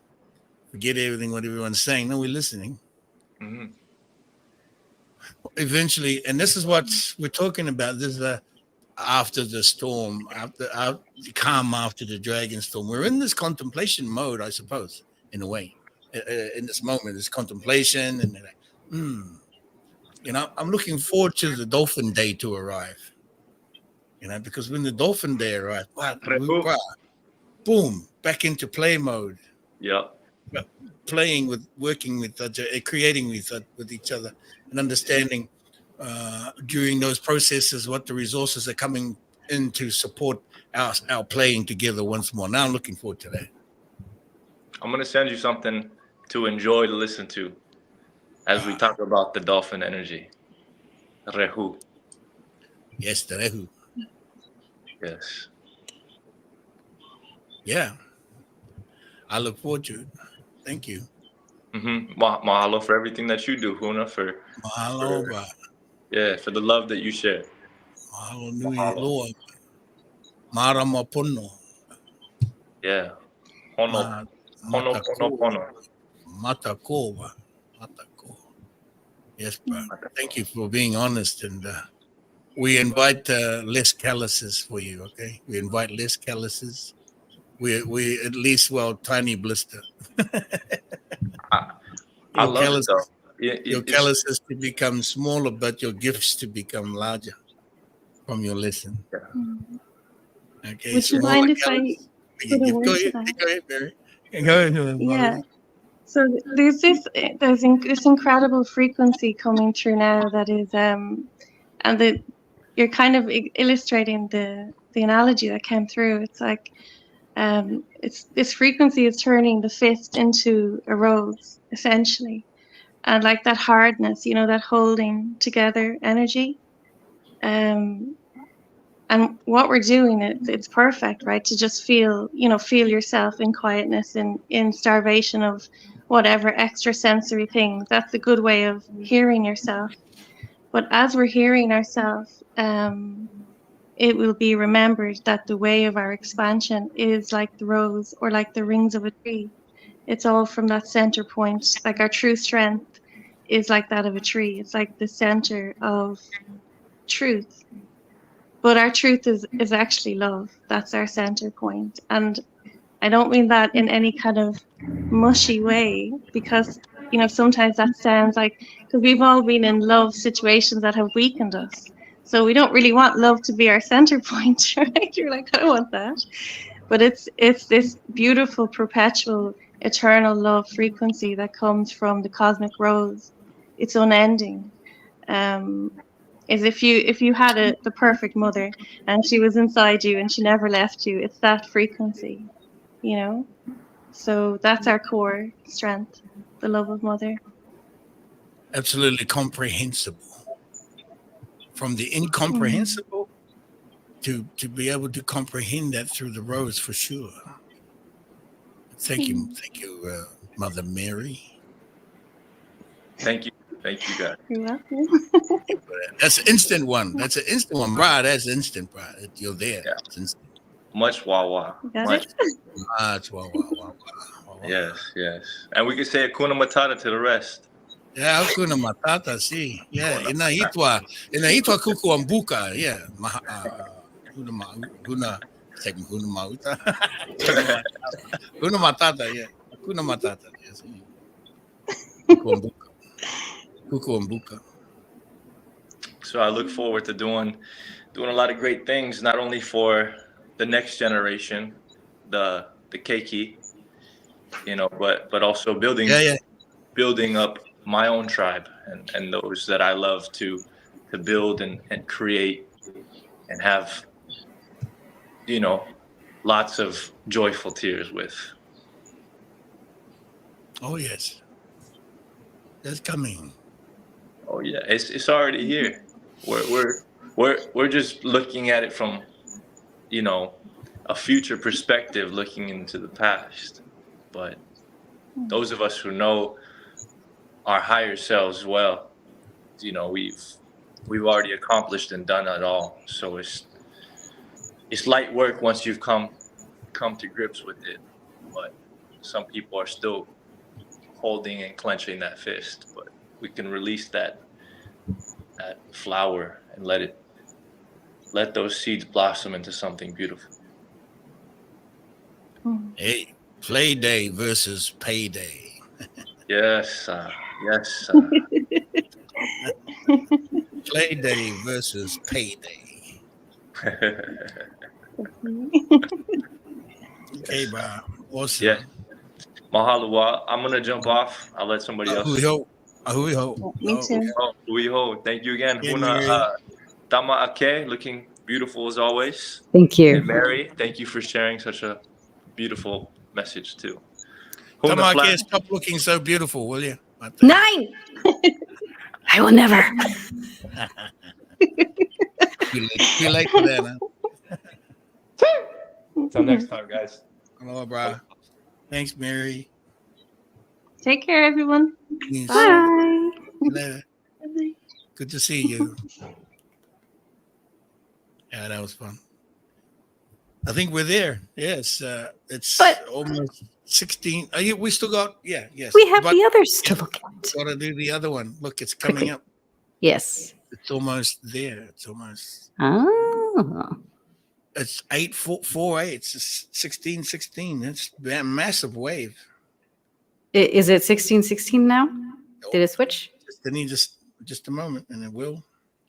forget everything what everyone's saying. No, we're listening. Eventually, and this is what we're talking about. This is after the storm, after calm after the dragon storm. We're in this contemplation mode, I suppose, in a way. In this moment, this contemplation, and you know, I'm looking forward to the Dolphin Day to arrive. You know, because when the Dolphin Day arrives, boom, back into play mode. Yeah. Playing with, working with, creating with each other, and understanding during those processes what the resources are coming in to support our playing together once more. Now I'm looking forward to that. I'm going to send you something to enjoy to listen to as we talk about the dolphin energy. Rehu. Yes, the Rehu. Yes. Yeah. I look forward to it. Thank you. Mahalo for everything that you do, Huna. Mahalo. For the love that you share. Mahalo nui loa. Marama pono. Yeah. Hono pono. Matako. Yes, bro. Thank you for being honest and We invite less calluses for you, okay? We invite less calluses. We at least, well, tiny blister. I Your love it though. calluses, your calluses to become smaller, but your gifts to become larger from your lesson. Okay. Would you mind if I put a word to that? Go ahead, Mary. Go ahead. Yeah. So there's this incredible frequency coming through now that is and you're kind of illustrating the analogy that came through. It's like it's this frequency is turning the fist into a rose essentially, and like that hardness, that holding together energy. And what we're doing, it's perfect, right? To just feel yourself in quietness and in starvation of whatever extrasensory things. That's a good way of hearing yourself. But as we're hearing ourselves, it will be remembered that the way of our expansion is like the rose or like the rings of a tree. It's all from that center point. Like our true strength is like that of a tree. It's like the center of truth. But our truth is actually love. That's our center point. And I don't mean that in any kind of mushy way, because, sometimes that sounds like, because we've all been in love situations that have weakened us. So we don't really want love to be our center point, right? You're like, I don't want that. But it's this beautiful, perpetual, eternal love frequency that comes from the cosmic rose. It's unending. Is if you had the perfect mother and she was inside you and she never left you, it's that frequency, So that's our core strength, the love of mother. Absolutely comprehensible. From the incomprehensible to be able to comprehend that through the rose, for sure. Thank you, Mother Mary. Thank you, guys. You're welcome. That's an instant one. That's an instant one, bro. That's instant, bro. You're there. Yeah. It's instant. Much wah-wah. Much wah-wah. Yes. And we can say Hakuna Matata to the rest. Yeah, Hakuna Matata, see. Yeah, inaitwa kukuambuka. Yeah. Huna Mauta. Huna Matata, yeah. Hakuna Matata, yes. Kukuambuka. So I look forward to doing a lot of great things, not only for the next generation, the keiki, but also building up my own tribe and those that I love to build and create and have, lots of joyful tears with. Oh yes, that's coming. Oh yeah, it's already here. We're just looking at it from, a future perspective, looking into the past. But those of us who know our higher selves well, we've already accomplished and done it all. So it's light work once you've come to grips with it. But some people are still holding and clenching that fist. But we can release that flower and let those seeds blossom into something beautiful. Hey, play day versus payday. Yes. Play day versus payday. Okay, bro. Awesome. Yeah. Mahalo. I'm gonna jump off. I'll let somebody else. Ahuiho. Me too. Uiho. Thank you again. Yeah, Huna, Tama Ake, looking beautiful as always. Thank you. And Mary, thank you for sharing such a beautiful message too. Tama Ake, stop looking so beautiful, will you? 9. I will never. Too late for that, huh? Until next time, guys. Hello, bro. Thanks, Mary. Take care, everyone. Yes. Bye. See you later. Good to see you. Yeah, that was fun. I think we're there. Yes, it's almost 16. We still got, yes. We have the others to look at. Got to do the other one. Look, it's coming up. Yes. It's almost there. It's almost. Oh. It's 848. It's 1616. That's a massive wave. Is it 1616 now? Did it switch? Just a moment, and it will.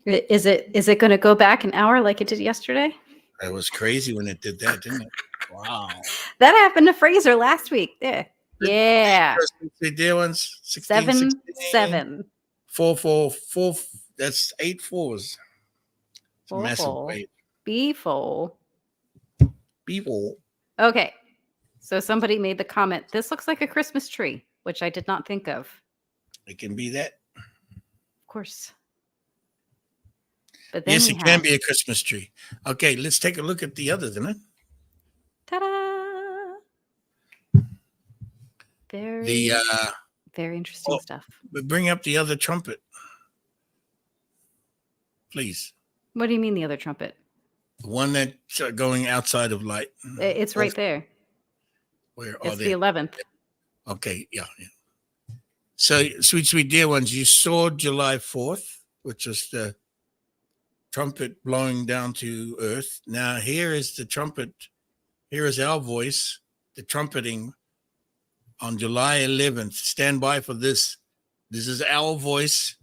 Is it going to go back an hour like it did yesterday? It was crazy when it did that, didn't it? Wow. That happened to Fraser last week. There. Yeah. The dear ones, 7 16, 7. 4 4 4. That's 8 fours. It's a massive wave. B-fold. People. Okay. So somebody made the comment, this looks like a Christmas tree, which I did not think of. It can be that. Of course. But then yes, it can be a Christmas tree. Okay, let's take a look at the others, isn't it? Ta-da! Very interesting stuff. But bring up the other trumpet, please. What do you mean the other trumpet? The one that's going outside of light. It's right there. Where it's the 11th. Okay, yeah. So, sweet dear ones, you saw July 4th, which was the trumpet blowing down to earth. Now, here is the trumpet. Here is our voice, the trumpeting on July 11th. Stand by for this. This is our voice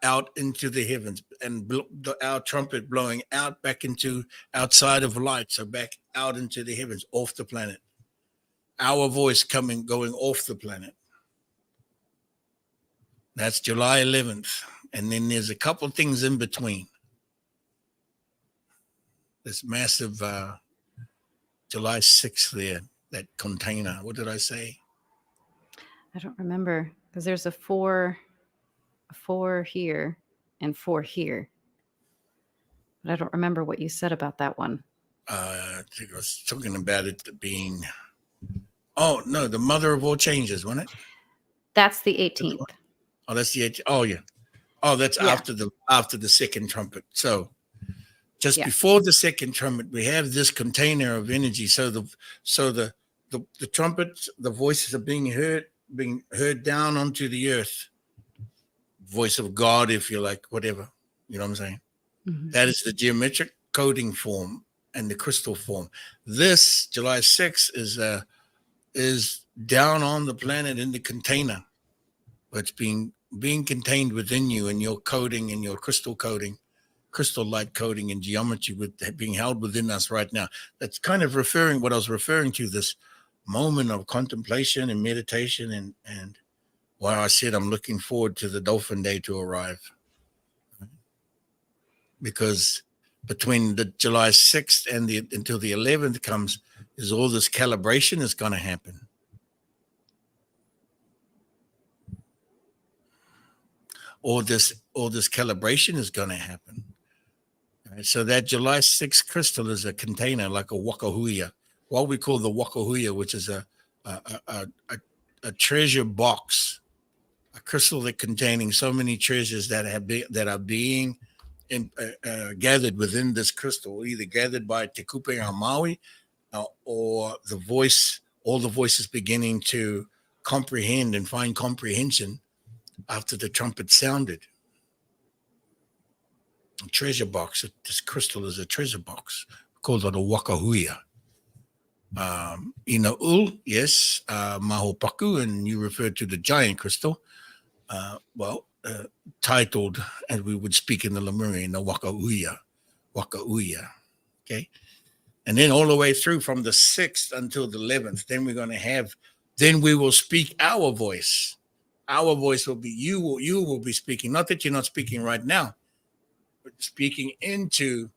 out into the heavens, and our trumpet blowing out back into outside of light, so back out into the heavens, off the planet. Our voice going off the planet. That's July 11th. And then there's a couple of things in between. This massive July 6th there, that container. What did I say? I don't remember, because there's a 4 here and 4 here. But I don't remember what you said about that one. I think I was talking about it being... Oh, no, the mother of all changes, wasn't it? That's the 18th. Oh, that's the 18th. Oh, yeah. Oh, that's after the second trumpet. So just before the second trumpet, we have this container of energy. So the trumpet, the voices are being heard down onto the earth. Voice of God, if you like, whatever. You know what I'm saying? Mm-hmm. That is the geometric coding form and the crystal form. This July 6th is down on the planet in the container. It's being contained within you, and your coding and your crystal coding, crystal light coding and geometry being held within us right now. That's kind of what I was referring to, this moment of contemplation and meditation, and why I said I'm looking forward to the Dolphin Day to arrive. Because between the July 6th and until the 11th comes, is all this calibration is going to happen. All this calibration is going to happen. Right? So that July 6th crystal is a container, like a wakahuia, what we call the wakahuia, which is a treasure box, a crystal that containing so many treasures that are being gathered within this crystal, either gathered by Te Kupe a Maui, or all the voices beginning to comprehend and find comprehension after the trumpet sounded. A treasure box. This crystal is a treasure box. We call it a wakahuia. Ina yes, mahopaku, and you referred to the giant crystal. Titled, as we would speak in the Lemurian, the wakauia. Okay. And then all the way through from the 6th until the 11th, then we will speak our voice. Our voice will be, you will be speaking. Not that you're not speaking right now, but speaking into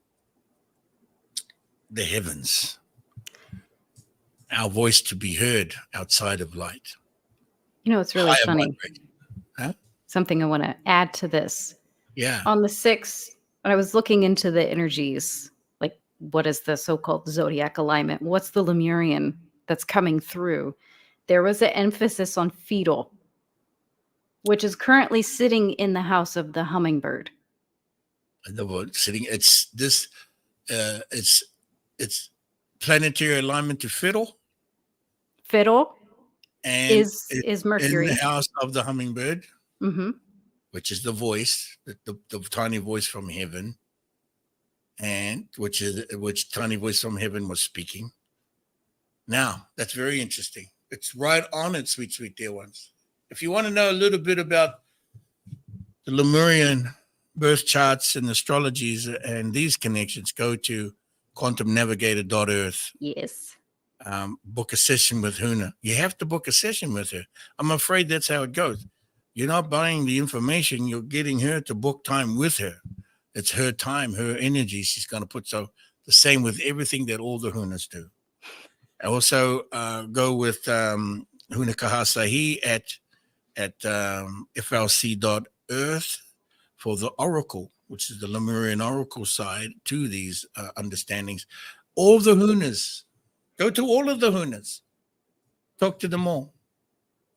the heavens. Our voice to be heard outside of light. It's really funny. Huh? Something I want to add to this. Yeah. On the 6th, when I was looking into the energies, like what is the so-called zodiac alignment? What's the Lemurian that's coming through? There was an emphasis on fetal, which is currently sitting in the house of the hummingbird. It's planetary alignment to fiddle. Fiddle and is Mercury. in the house of the hummingbird. Mm-hmm. which is the voice, the tiny voice from heaven, and which tiny voice from heaven was speaking. Now, that's very interesting. It's right on it, sweet, sweet dear ones. If you want to know a little bit about the Lemurian birth charts and astrologies and these connections, go to quantumnavigator.earth. Yes. Book a session with Huna. You have to book a session with her. I'm afraid that's how it goes. You're not buying the information. You're getting her to book time with her. It's her time, her energy she's going to put. So the same with everything that all the Hunas do. Also, go with Huna Kahasahi at flc.earth for the oracle, which is the Lemurian oracle side to these understandings. All the Hunas, go to all of the Hunas. Talk to them all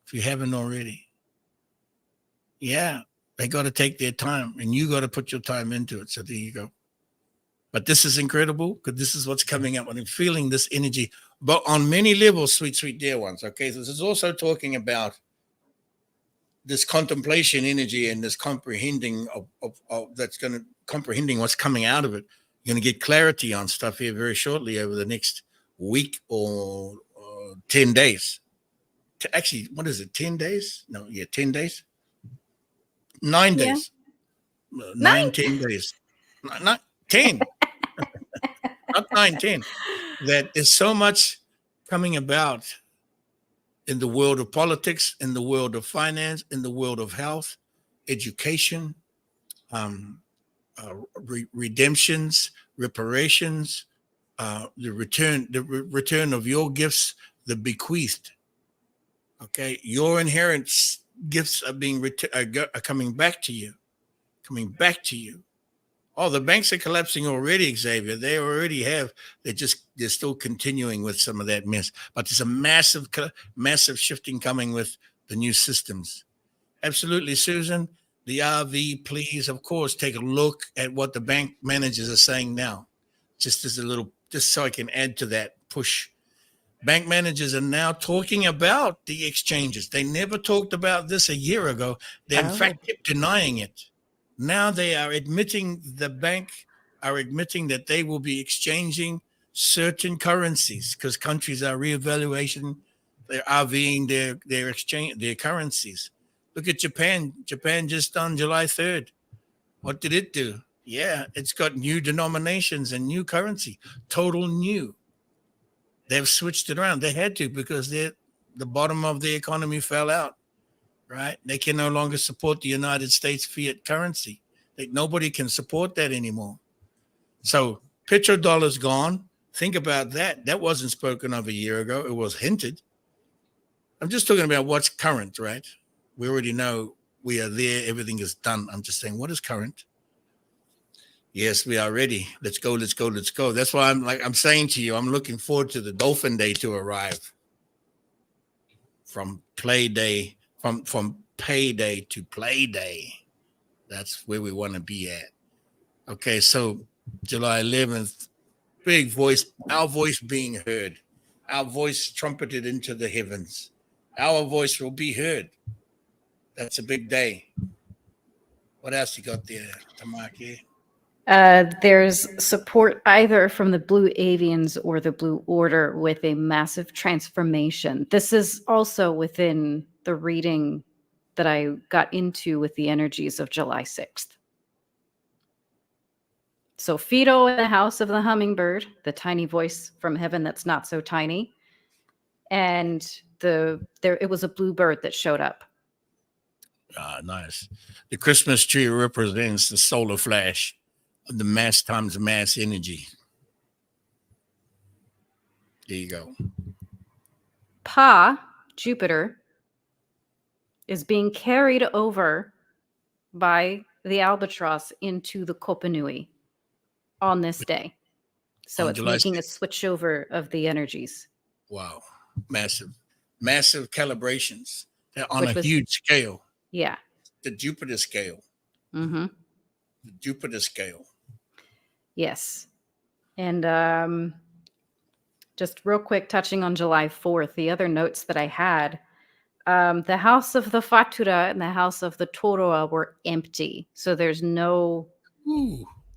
if you haven't already. Yeah, they got to take their time, and you got to put your time into it. So there you go. But this is incredible because this is what's coming up. And I'm feeling this energy, but on many levels, sweet, sweet dear ones. Okay, so this is also talking about this contemplation energy and this comprehending of that's going to comprehending what's coming out of it. You're going to get clarity on stuff here very shortly over the next week or 10 days. Actually, what is it? 10 days? No, yeah, 10 days. 9 days. 9, 10 days. Not 10. Not 9, 10. That there's so much coming about in the world of politics, in the world of finance, in the world of health, education, redemptions, reparations, the return of your gifts, the bequeathed. Okay, your inherent gifts are being are coming back to you, Oh, the banks are collapsing already, Xavier. They already have. They're still continuing with some of that mess. But there's a massive shifting coming with the new systems. Absolutely, Susan. The RV, please, of course, take a look at what the bank managers are saying now. Just so I can add to that push. Bank managers are now talking about the exchanges. They never talked about this a year ago. They, in fact, kept denying it. Now they are admitting, the bank are admitting that they will be exchanging certain currencies because countries are reevaluating, they're RVing their exchange, their currencies. Look at Japan. Japan just on July 3rd. What did it do? Yeah, it's got new denominations and new currency, total new. They've switched it around. They had to because the bottom of the economy fell out. Right? They can no longer support the United States fiat currency. Nobody can support that anymore. So petrodollar's gone. Think about that. That wasn't spoken of a year ago. It was hinted. I'm just talking about what's current, right? We already know we are there. Everything is done. I'm just saying, what is current? Yes, we are ready. Let's go, let's go, let's go. That's why I'm saying to you, I'm looking forward to the Dolphin Day to arrive. From play day, from payday to play day. That's where we want to be at. Okay, so July 11th, big voice, our voice being heard, our voice trumpeted into the heavens. Our voice will be heard. That's a big day. What else you got there, Tamaki? There's support either from the Blue Avians or the Blue Order with a massive transformation. This is also within the reading that I got into with the energies of July 6th. So Fido in the house of the hummingbird, the tiny voice from heaven that's not so tiny. And it was a blue bird that showed up. Ah, nice. The Christmas tree represents the solar flash of the mass times mass energy. There you go. Pa, Jupiter, is being carried over by the albatross into the Kopanui on this day. So On it's July making 6th. a switchover of the energies. Wow. Massive calibrations. They're on Which a was- huge scale. Yeah. The Jupiter scale. Mm-hmm. The Jupiter scale. Yes. And just real quick, touching on July 4th, the other notes that I had, The house of the Fatura and the house of the Toroa were empty. So there's no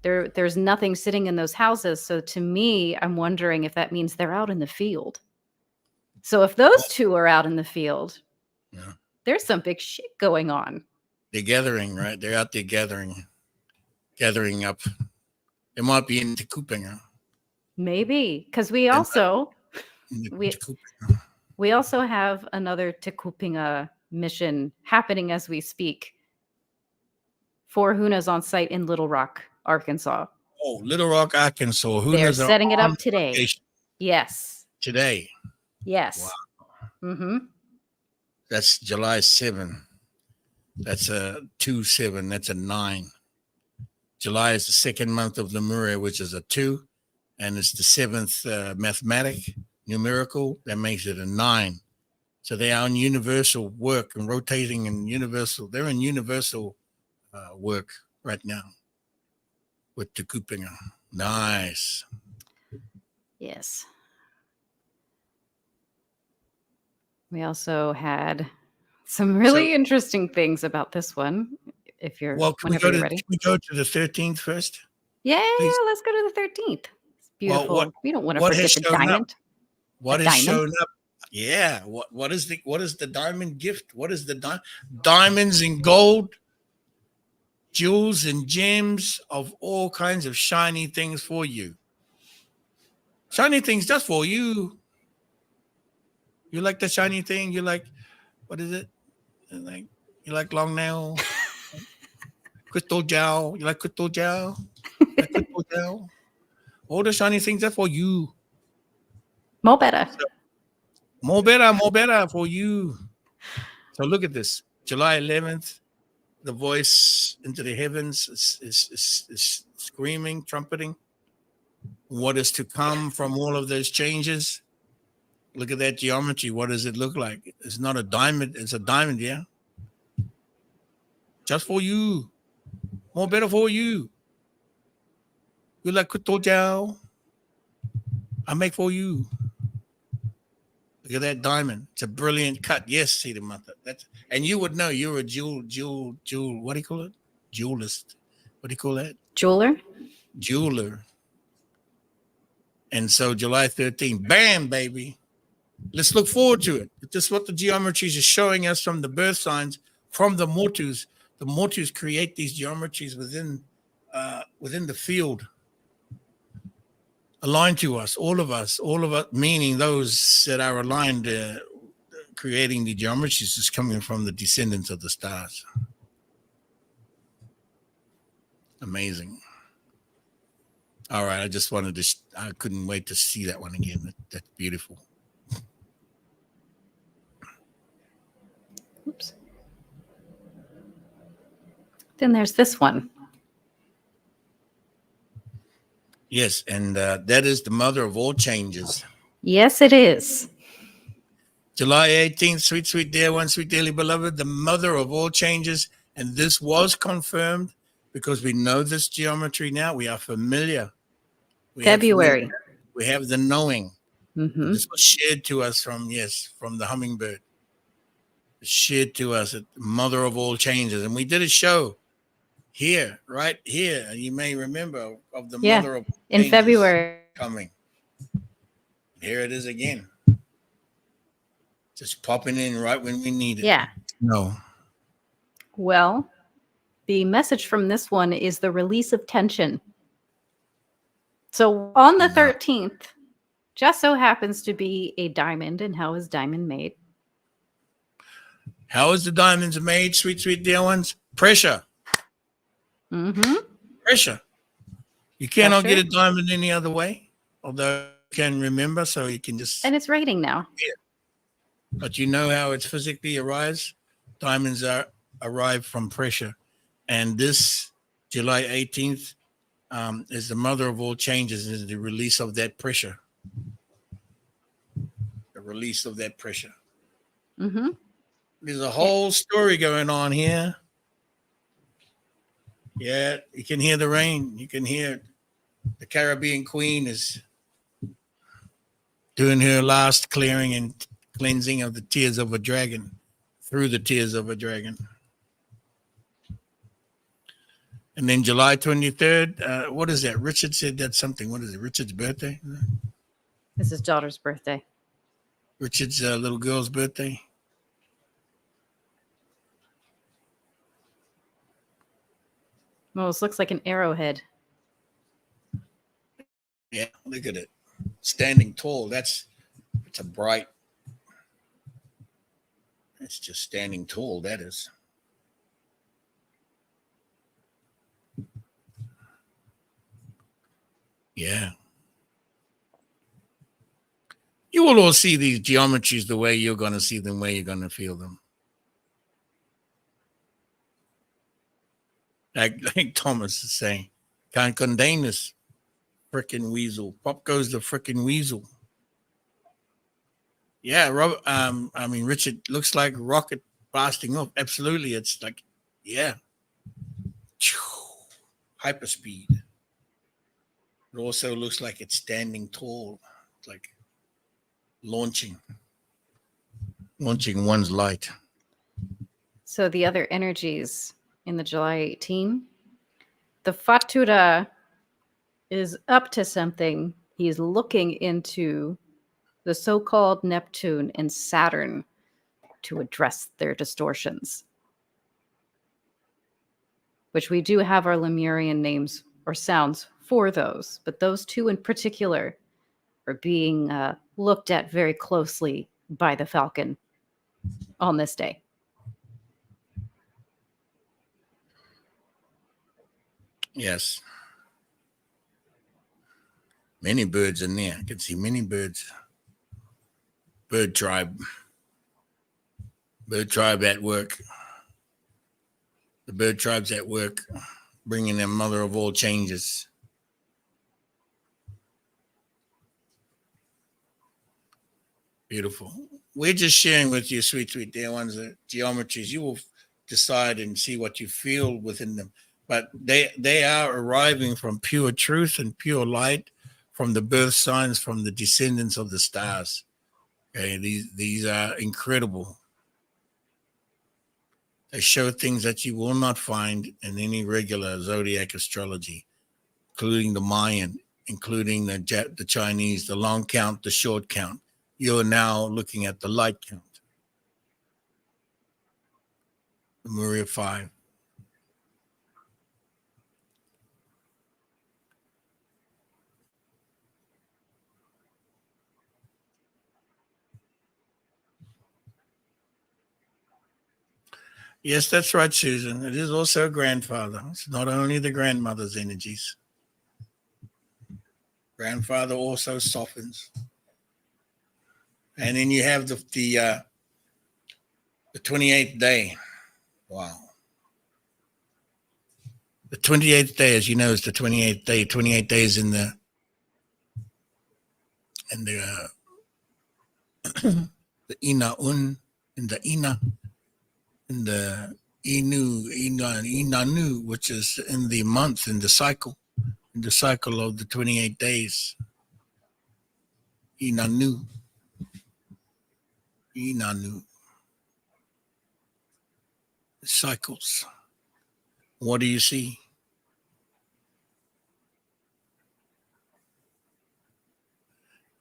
there's nothing sitting in those houses. So to me, I'm wondering if that means they're out in the field. So if those two are out in the field, there's some big shit going on. They're gathering, right? They're out there gathering up. They might be in Tekupinga. Maybe, because we also we also have another Tekupinga mission happening as we speak. 4 Hunas on site in Little Rock, Arkansas. Oh, Little Rock, Arkansas. Hunas They're setting it up today. Location. Yes. Today. Yes. Wow. Mm-hmm. That's July 7. That's a 2-7. That's a 9. July is the second month of Lemurian, which is a 2, and it's the 7th mathematic numerical. That makes it a 9. So they are in universal work and rotating in universal. They're in universal work right now with the Kupinga. Nice. Yes. We also had some really interesting things about this one. If you're whenever you're ready. Can we go to the 13th first? Yeah, please? Let's go to the 13th. It's beautiful. Well, we don't want to forget the diamond. What is shown up? Yeah. What is the diamond gift? What is the diamonds and gold, jewels and gems of all kinds of shiny things for you. Shiny things just for you. You like the shiny thing? You like, what is it? You like long nail? Crystal gel? You like crystal gel? All the shiny things are for you. More better. More better for you. So look at this. July 11th, the voice into the heavens is screaming, trumpeting. What is to come from all of those changes? Look at that geometry. What does it look like? It's not a diamond. It's a diamond, yeah? Just for you. More better for you. You like crystal gel? I make for you. Look at that diamond. It's a brilliant cut. Yes, see the mother. And you would know you're a jewel. What do you call it? Jewelist. What do you call that? Jeweler. And so July 13th, bam, baby. Let's look forward to it. This is what the geometries are showing us from the birth signs, from the motus. The motus create these geometries within the field, aligned to us, all of us, meaning those that are aligned, creating the geometries is coming from the descendants of the stars. Amazing. All right, I just wanted to, I couldn't wait to see that one again. That's beautiful. Oops. Then there's this one. Yes, and that is the mother of all changes. Yes, it is. July 18th, sweet, sweet dear one, sweet dearly beloved, the mother of all changes. And this was confirmed because we know this geometry now. We are familiar. February. We have the knowing. Mm-hmm. This was shared to us from the hummingbird. Shared to us, mother of all changes. And we did a show here, right here. You may remember of the mother of in February coming. Here it is again. Just popping in right when we need it. Yeah. No. Well, the message from this one is the release of tension. So on the 13th, just so happens to be a diamond. And how is diamond made? How is the diamonds made, sweet, sweet dear ones? Pressure. Mm-hmm. Pressure. You cannot get a diamond any other way, although you can remember, so you can just... And it's raining now. Yeah. But you know how it's physically arrives? Diamonds arrive from pressure. And this July 18th is the mother of all changes, is the release of that pressure. The release of that pressure. Mm-hmm. There's a whole story going on here. Yeah, you can hear the rain. You can hear the Caribbean Queen is doing her last clearing and cleansing of the tears of a dragon. through the tears of a dragon. And then July 23rd, what is that? Richard said that's something. What is it? Richard's birthday? It's his daughter's birthday. Richard's little girl's birthday. Well, this looks like an arrowhead. Yeah, look at it. Standing tall. It's a bright. It's just standing tall, that is. Yeah. You will all see these geometries the way you're going to see them, the way you're going to feel them. Like Thomas is saying, can't contain this frickin' weasel. Pop goes the frickin' weasel. Yeah, Richard, looks like a rocket blasting off. Absolutely. It's like, yeah. Hyperspeed. It also looks like it's standing tall. It's like launching one's light. So the other energies in the July 18, the Fatura is up to something. He's looking into the so-called Neptune and Saturn to address their distortions, which we do have our Lemurian names or sounds for those, but those two in particular are being looked at very closely by the Falcon on this day. Yes. Many birds in there. I can see many birds. Bird tribe. Bird tribe at work. The bird tribe's at work, bringing their mother of all changes. Beautiful. We're just sharing with you, sweet dear ones, the geometries. You will decide and see what you feel within them. But they are arriving from pure truth and pure light, from the birth signs, from the descendants of the stars. Okay, these are incredible. They show things that you will not find in any regular zodiac astrology, including the Mayan, including the Chinese, the long count, the short count. You're now looking at the light count. The Lemuria 5. Yes, that's right, Susan. It is also a grandfather. It's not only the grandmother's energies. Grandfather also softens. And then you have the 28th day. Wow. The 28th day, as you know, is the 28th day. 28 days in the Ina-un, in the Ina, in the Inanu, which is in the month, in the cycle of the 28 days. Inanu. Cycles. What do you see?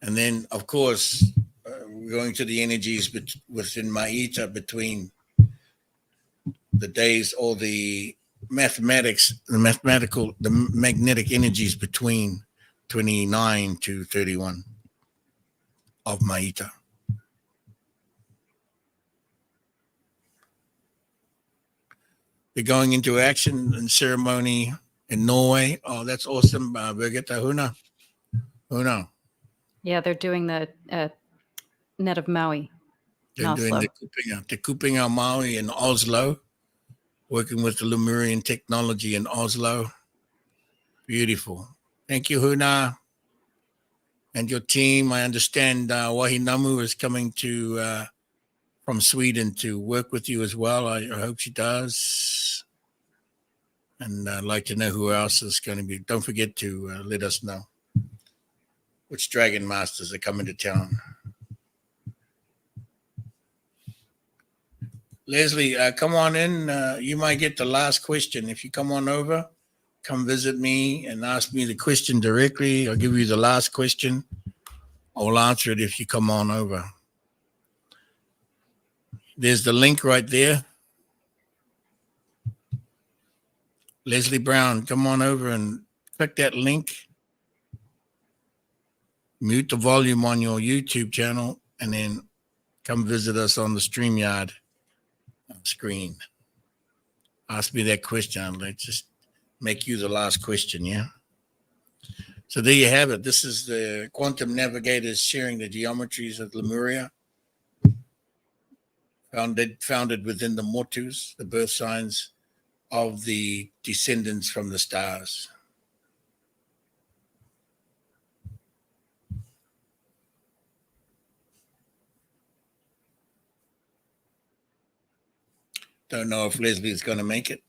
And then, of course, we're going to the energies within Maita between the days, or the magnetic energies between 29 to 31 of Maita. They're going into action and ceremony in Norway. Oh, that's awesome, Birgitta. Huna. Yeah, they're doing the Net of Maui. They're doing the Kupinga Maui in Oslo, working with the Lemurian technology in Oslo. Beautiful. Thank you, Huna, and your team. I understand Wahinamu is coming to from Sweden to work with you as well. I hope she does. And I'd like to know who else is going to be. Don't forget to let us know which Dragon Masters are coming to town. Leslie, come on in. You might get the last question. If you come on over, come visit me and ask me the question directly. I'll give you the last question. I'll answer it if you come on over. There's the link right there. Leslie Brown, come on over and click that link. Mute the volume on your YouTube channel and then come visit us on the StreamYard screen. Ask me that question. Let's just make you the last question, yeah? So there you have it. This is the Quantum Navigators sharing the geometries of Lemuria, founded within the Motus, the birth signs of the descendants from the stars. Don't know if Leslie is going to make it.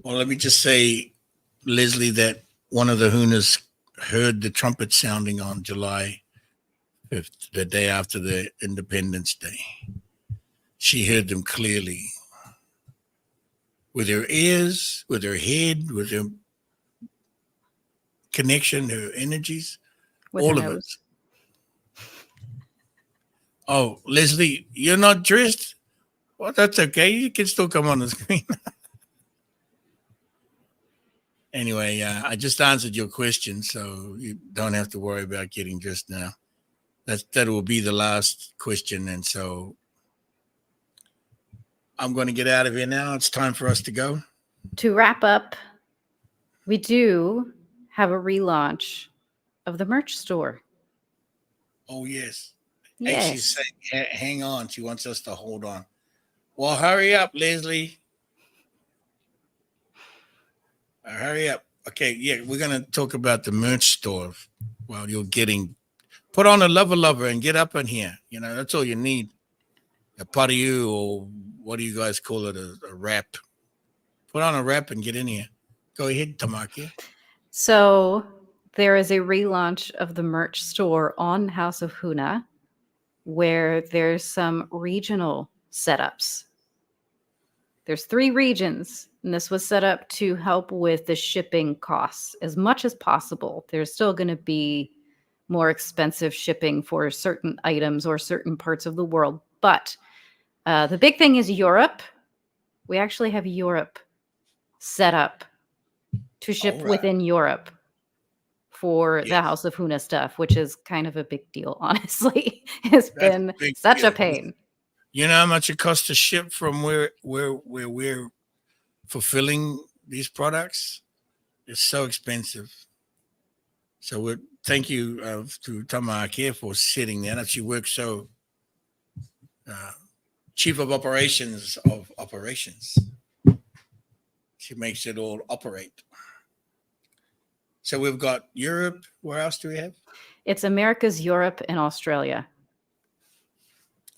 Well, let me just say, Leslie, that one of the Hunas heard the trumpet sounding on July 5th, the day after the Independence Day. She heard them clearly. With her ears, with her head, with her connection, her energies, With all her of nose. it. Oh, Leslie, you're not dressed? Well, that's okay. You can still come on the screen. Anyway, I just answered your question, so you don't have to worry about getting dressed now. That will be the last question, and so I'm going to get out of here now. It's time for us to go. To wrap up, we do have a relaunch of the merch store. Oh, yes. Yes. Hey, she's saying, hang on. She wants us to hold on. Well, hurry up, Leslie. Hurry up. Okay, yeah, we're going to talk about the merch store while you're getting... Put on a lover and get up in here. You know, that's all you need. A pot of you, or what do you guys call it, a wrap. Put on a wrap and get in here. Go ahead, Tamaki. So there is a relaunch of the merch store on House of Huna, where there's some regional setups. There's 3 regions, and this was set up to help with the shipping costs as much as possible. There's still going to be more expensive shipping for certain items or certain parts of the world. But the big thing is Europe. We actually have Europe set up to ship within Europe for the House of Huna stuff, which is kind of a big deal, honestly. It's been such a pain. You know how much it costs to ship from where we're fulfilling these products? It's so expensive. So thank you to Tamaki for sitting there. That she works so chief of operations. She makes it all operate. So we've got Europe. Where else do we have? It's America's, Europe, and Australia.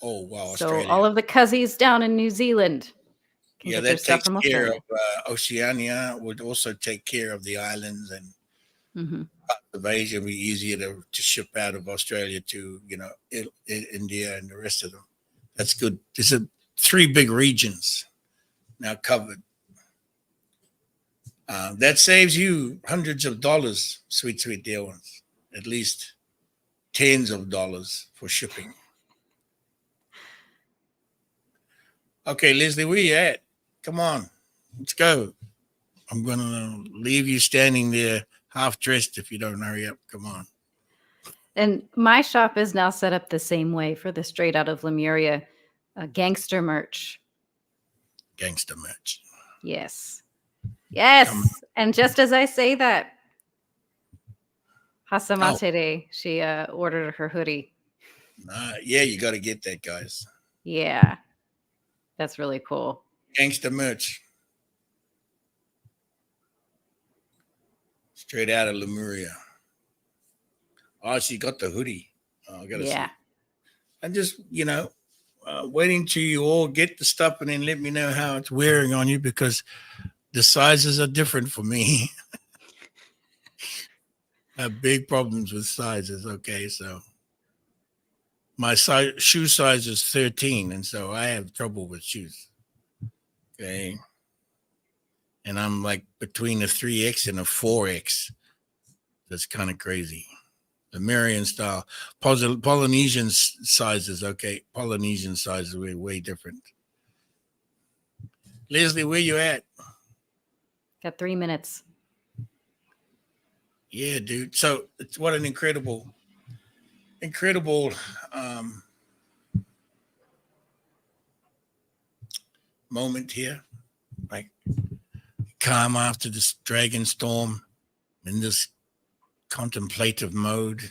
Oh, wow. So Australia. all of the cuzzies down in New Zealand can get their that stuff takes from care Australia. of Oceania. Would also take care of the islands, and parts of Asia would be easier to ship out of Australia to, India and the rest of them. That's good. There's 3 big regions now covered. That saves you hundreds of dollars, sweet dear ones. At least tens of dollars for shipping. Okay, Leslie, where you at? Come on, let's go. I'm going to leave you standing there half dressed if you don't hurry up. Come on. And my shop is now set up the same way for the Straight Out of Lemuria gangster merch. Gangster merch. Yes. Yes. And just as I say that, Hasamatere, she ordered her hoodie. Yeah, you got to get that, guys. Yeah. That's really cool. Gangster merch. Straight Out of Lemuria. Oh, she got the hoodie. Oh, I got to see. And just, waiting till you all get the stuff and then let me know how it's wearing on you, because the sizes are different for me. have big problems with sizes. Okay, so my shoe size is 13, and so I have trouble with shoes. Okay, and I'm like between a 3X and a 4X. That's kind of crazy. Lemurian style, Polynesian sizes. Okay, Polynesian sizes were way different. Leslie, where you at? Got 3 minutes. Yeah, dude. So it's what an incredible moment here. Like calm after this dragon storm, in this contemplative mode.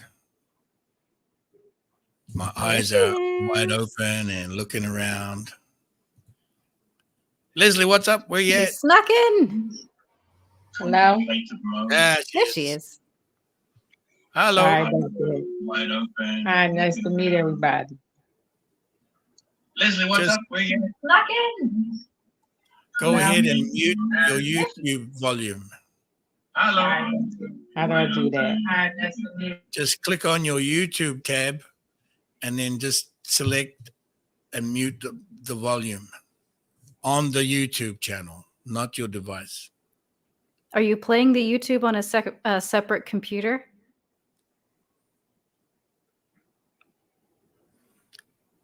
My eyes are wide open and looking around. Leslie, what's up? Where you She at? snuck in. Hello. Ah, There she is. Hello. Sorry about that. Hi, nice to meet everybody. Leslie, what's up? Where you at? Snuck in. Go ahead and mute your YouTube volume. Hello. How do I do that? Hi, nice to meet you. Just click on your YouTube tab and then just select and mute the volume on the YouTube channel, not your device. Are you playing the YouTube on a separate computer?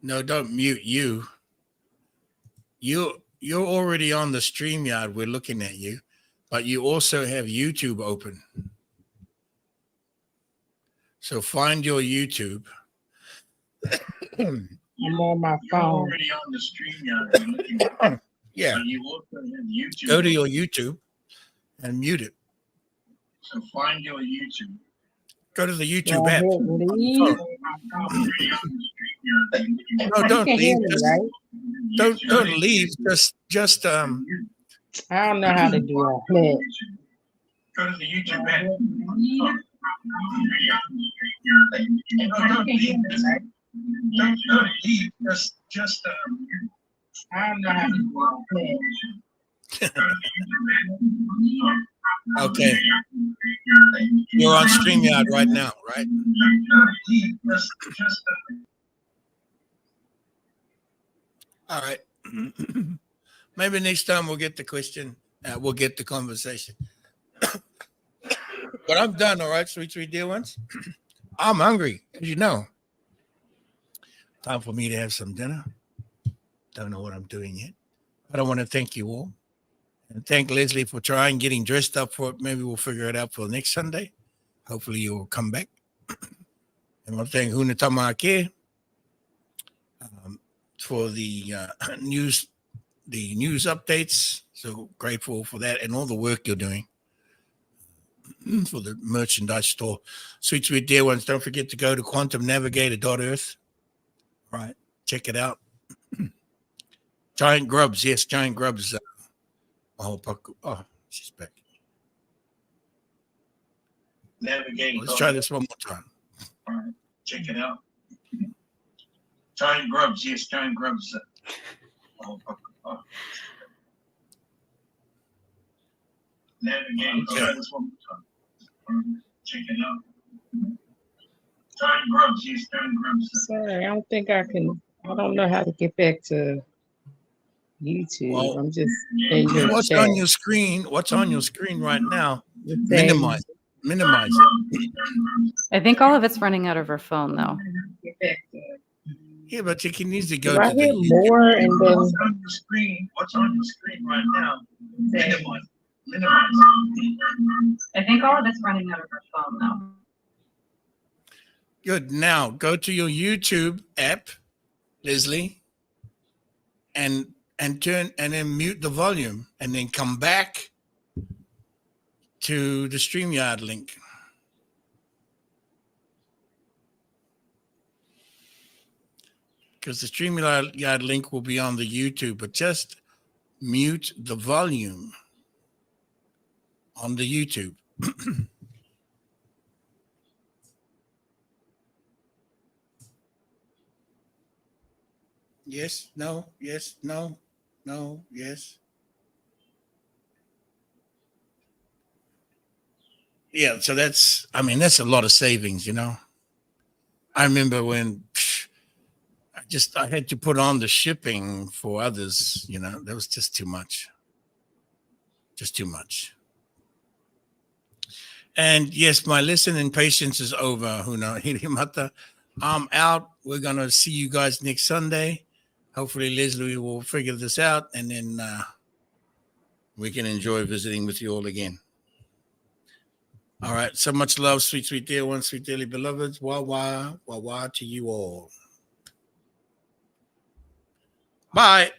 No, don't mute you. You're already on the StreamYard. We're looking at you, but you also have YouTube open. So find your YouTube. I'm on my phone. Already on the StreamYard. Yeah. So you also have YouTube. Go to your YouTube and mute it. So find your YouTube. Go to the YouTube app. No, don't leave. Don't leave. Just I don't know how to do that. Go to the YouTube app. Don't leave. Don't leave. Just I don't know how to do that. Okay. You're on StreamYard right now, right? All right. Maybe next time we'll get the question. We'll get the conversation. But I'm done, all right, sweet dear ones. I'm hungry, as you know. Time for me to have some dinner. Don't know what I'm doing yet. But I want to thank you all. And thank Leslie for trying, getting dressed up for it. Maybe we'll figure it out for next Sunday. Hopefully you will come back. And I want to thank Huna Tamake for the news updates. So grateful for that and all the work you're doing for the merchandise store. Sweet dear ones, don't forget to go to quantumnavigator.earth. All right, check it out. Giant grubs, yes, giant grubs. Oh, she's back. Navigator. Let's try this one more time. All right, check it out. Giant grubs, yes, giant grubs. Navigator. Okay. Try this one more time. All right, check it out. Giant grubs, yes, giant grubs. Sorry, I don't think I can. I don't know how to get back to YouTube. Well, I'm just in your what's chat. on your screen? What's on your screen right now? Minimize it. I think all of it's running out of her phone, though. Yeah, but you can easily go to the more and then what's on your screen. What's on your screen right now? Minimize. I think all of it's running out of her phone, though. Good. Now go to your YouTube app, Leslie, and turn and then mute the volume and then come back to the StreamYard link. Because the StreamYard link will be on the YouTube, but just mute the volume on the YouTube. Yes, no, yes, no, no, yes. yeah, so that's a lot of savings, you know. I remember when I had to put on the shipping for others, you know, that was just too much. Just too much. And yes, my listening patience is over, Huna. Hirimata. I'm out. We're gonna see you guys next Sunday. Hopefully Leslie will figure this out, and then we can enjoy visiting with you all again. All right. So much love, sweet, sweet dear ones, sweet dearly beloveds. Wah to you all. Bye.